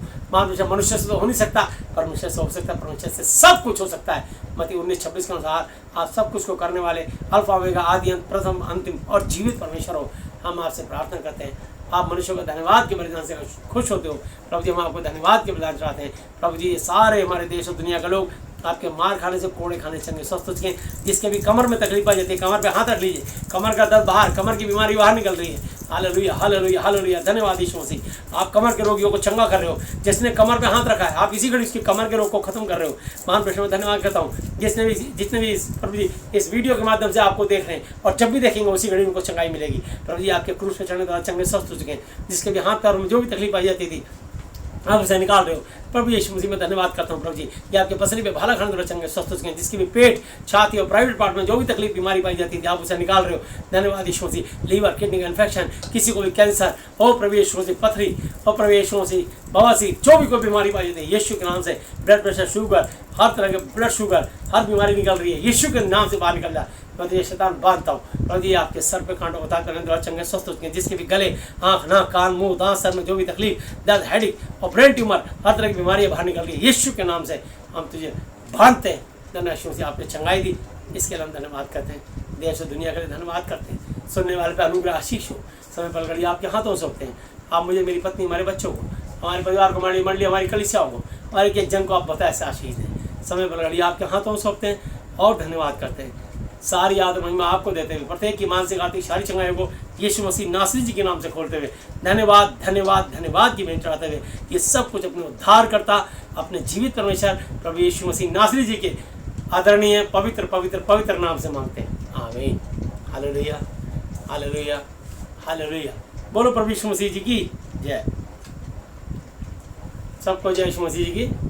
[SPEAKER 1] मनुष्य से तो हो नहीं सकता, परमेश्वर से हो सकता है, परमेश्वर से सब कुछ हो सकता है। मत्ती 19:26 के अनुसार आप सब कुछ को करने वाले, अल्फा ओमेगा, आदि अंत, प्रथम अंतिम और जीवित परमेश्वर हो। हम आपसे प्रार्थना करते हैं, आप मनुष्यों का धन्यवाद के बलिदान से खुश होते हो प्रभु जी। हम आपको धन्यवाद के बलिदान चढ़ाते हैं प्रभु जी। ये सारे हमारे देश और दुनिया के लोग आपके मार खाने से, कोड़े खाने से चंगे स्वस्थ हो चुके हैं। जिसके भी कमर में तकलीफ आ जाती है, कमर पे हाथ रख लीजिए, कमर का दर्द बाहर, कमर की बीमारी बाहर निकल रही है। हालेलुया, हालेलुया, हालेलुया, धन्यवाद यीशु मसीह। आप कमर के रोगियों को चंगा कर रहे हो। जिसने कमर पे हाथ रखा है, आप इसी घड़ी उसकी कमर के रोग को खत्म कर रहे हो। महान प्रश्न में धन्यवाद करता हूँ। जितने भी प्रभु जी इस वीडियो के माध्यम से आपको देख रहे हैं और जब भी देखेंगे उसी घड़ी उनको चंगाई मिलेगी। प्रभु जी आपके क्रूस पे चढ़ने द्वारा चंगे स्वस्थ हो चुके हैं। जिसके भी हाथ पैरों में जो भी तकलीफ आई जाती थी आप उसे निकाल रहे हो। प्रभु यीशु मसीह में धन्यवाद करता हूँ प्रभु जी, ये आपके पसली पे भाला खाने द्वारा चंगे स्वस्थ हो चुके हैं। जिसकी भी पेट, छाती और प्राइवेट पार्ट में जो भी तकलीफ, बीमारी पाई जाती थी आप उसे निकाल रहे हो। धन्यवाद यीशु मसीह। लीवर, किडनी का इन्फेक्शन, किसी को भी कैंसर और प्रभु यीशु मसीह पथरी और प्रभु यीशु मसीह बवासीर, जो भी कोई बीमारी पाई जाती है यीशु के नाम से, ब्लड प्रेशर, शुगर, हर तरह के ब्लड शुगर, हर बीमारी निकल रही है यीशु के नाम से बाहर निकल जाए। मैं तो ये शैतान बांधता हूँ प्रभु जी आपके सर पे कांटों उतार करने द्वारा चंगे स्वस्थ हो चुके हैं। जिसके भी गले, आँख, नाक, कान, मुंह, दांत, सर में जो भी तकलीफ, दर्द, हेडिक और ब्रेन ट्यूमर, हर तरह की बीमारियाँ बाहर निकल रही है यीशु के नाम से हम तुझे बांधते हैं। धन्यवाद यीशु मसीह, आपने चंगाई दी, इसके लिए हम धन्यवाद करते हैं। देश और दुनिया के लिए धन्यवाद करते हैं। सुनने वाले पे अनुग्रह आशीष हो। समय पर घड़ी आपके हाथों सौंपते हैं। आप मुझे, मेरी पत्नी, हमारे बच्चों को, हमारे परिवार को, हमारी मंडली, हमारी कलीसियाओं को और एक जन को आप बताए से आशीष दें। समय पर घड़ी आपके हाथों सौंपते हैं और धन्यवाद करते हैं। सारी याद महिमा आपको देते हुए प्रत्येक की मानसिक, आर्थिक, शारीरिक चंगाई को यीशु मसीह नासरी जी के नाम से खोलते हुए धन्यवाद, धन्यवाद, धन्यवाद की भेंट चढ़ाते हुए ये सब कुछ अपने उद्धार करता, अपने जीवित परमेश्वर प्रभु यीशु मसीह नासरी जी के आदरणीय पवित्र पवित्र पवित्र नाम से मांगते हैं। आमीन। Hallelujah, hallelujah, hallelujah. बोलो प्रभु यीशु मसीह जी की जय। सबको जय यीशु मसीह जी की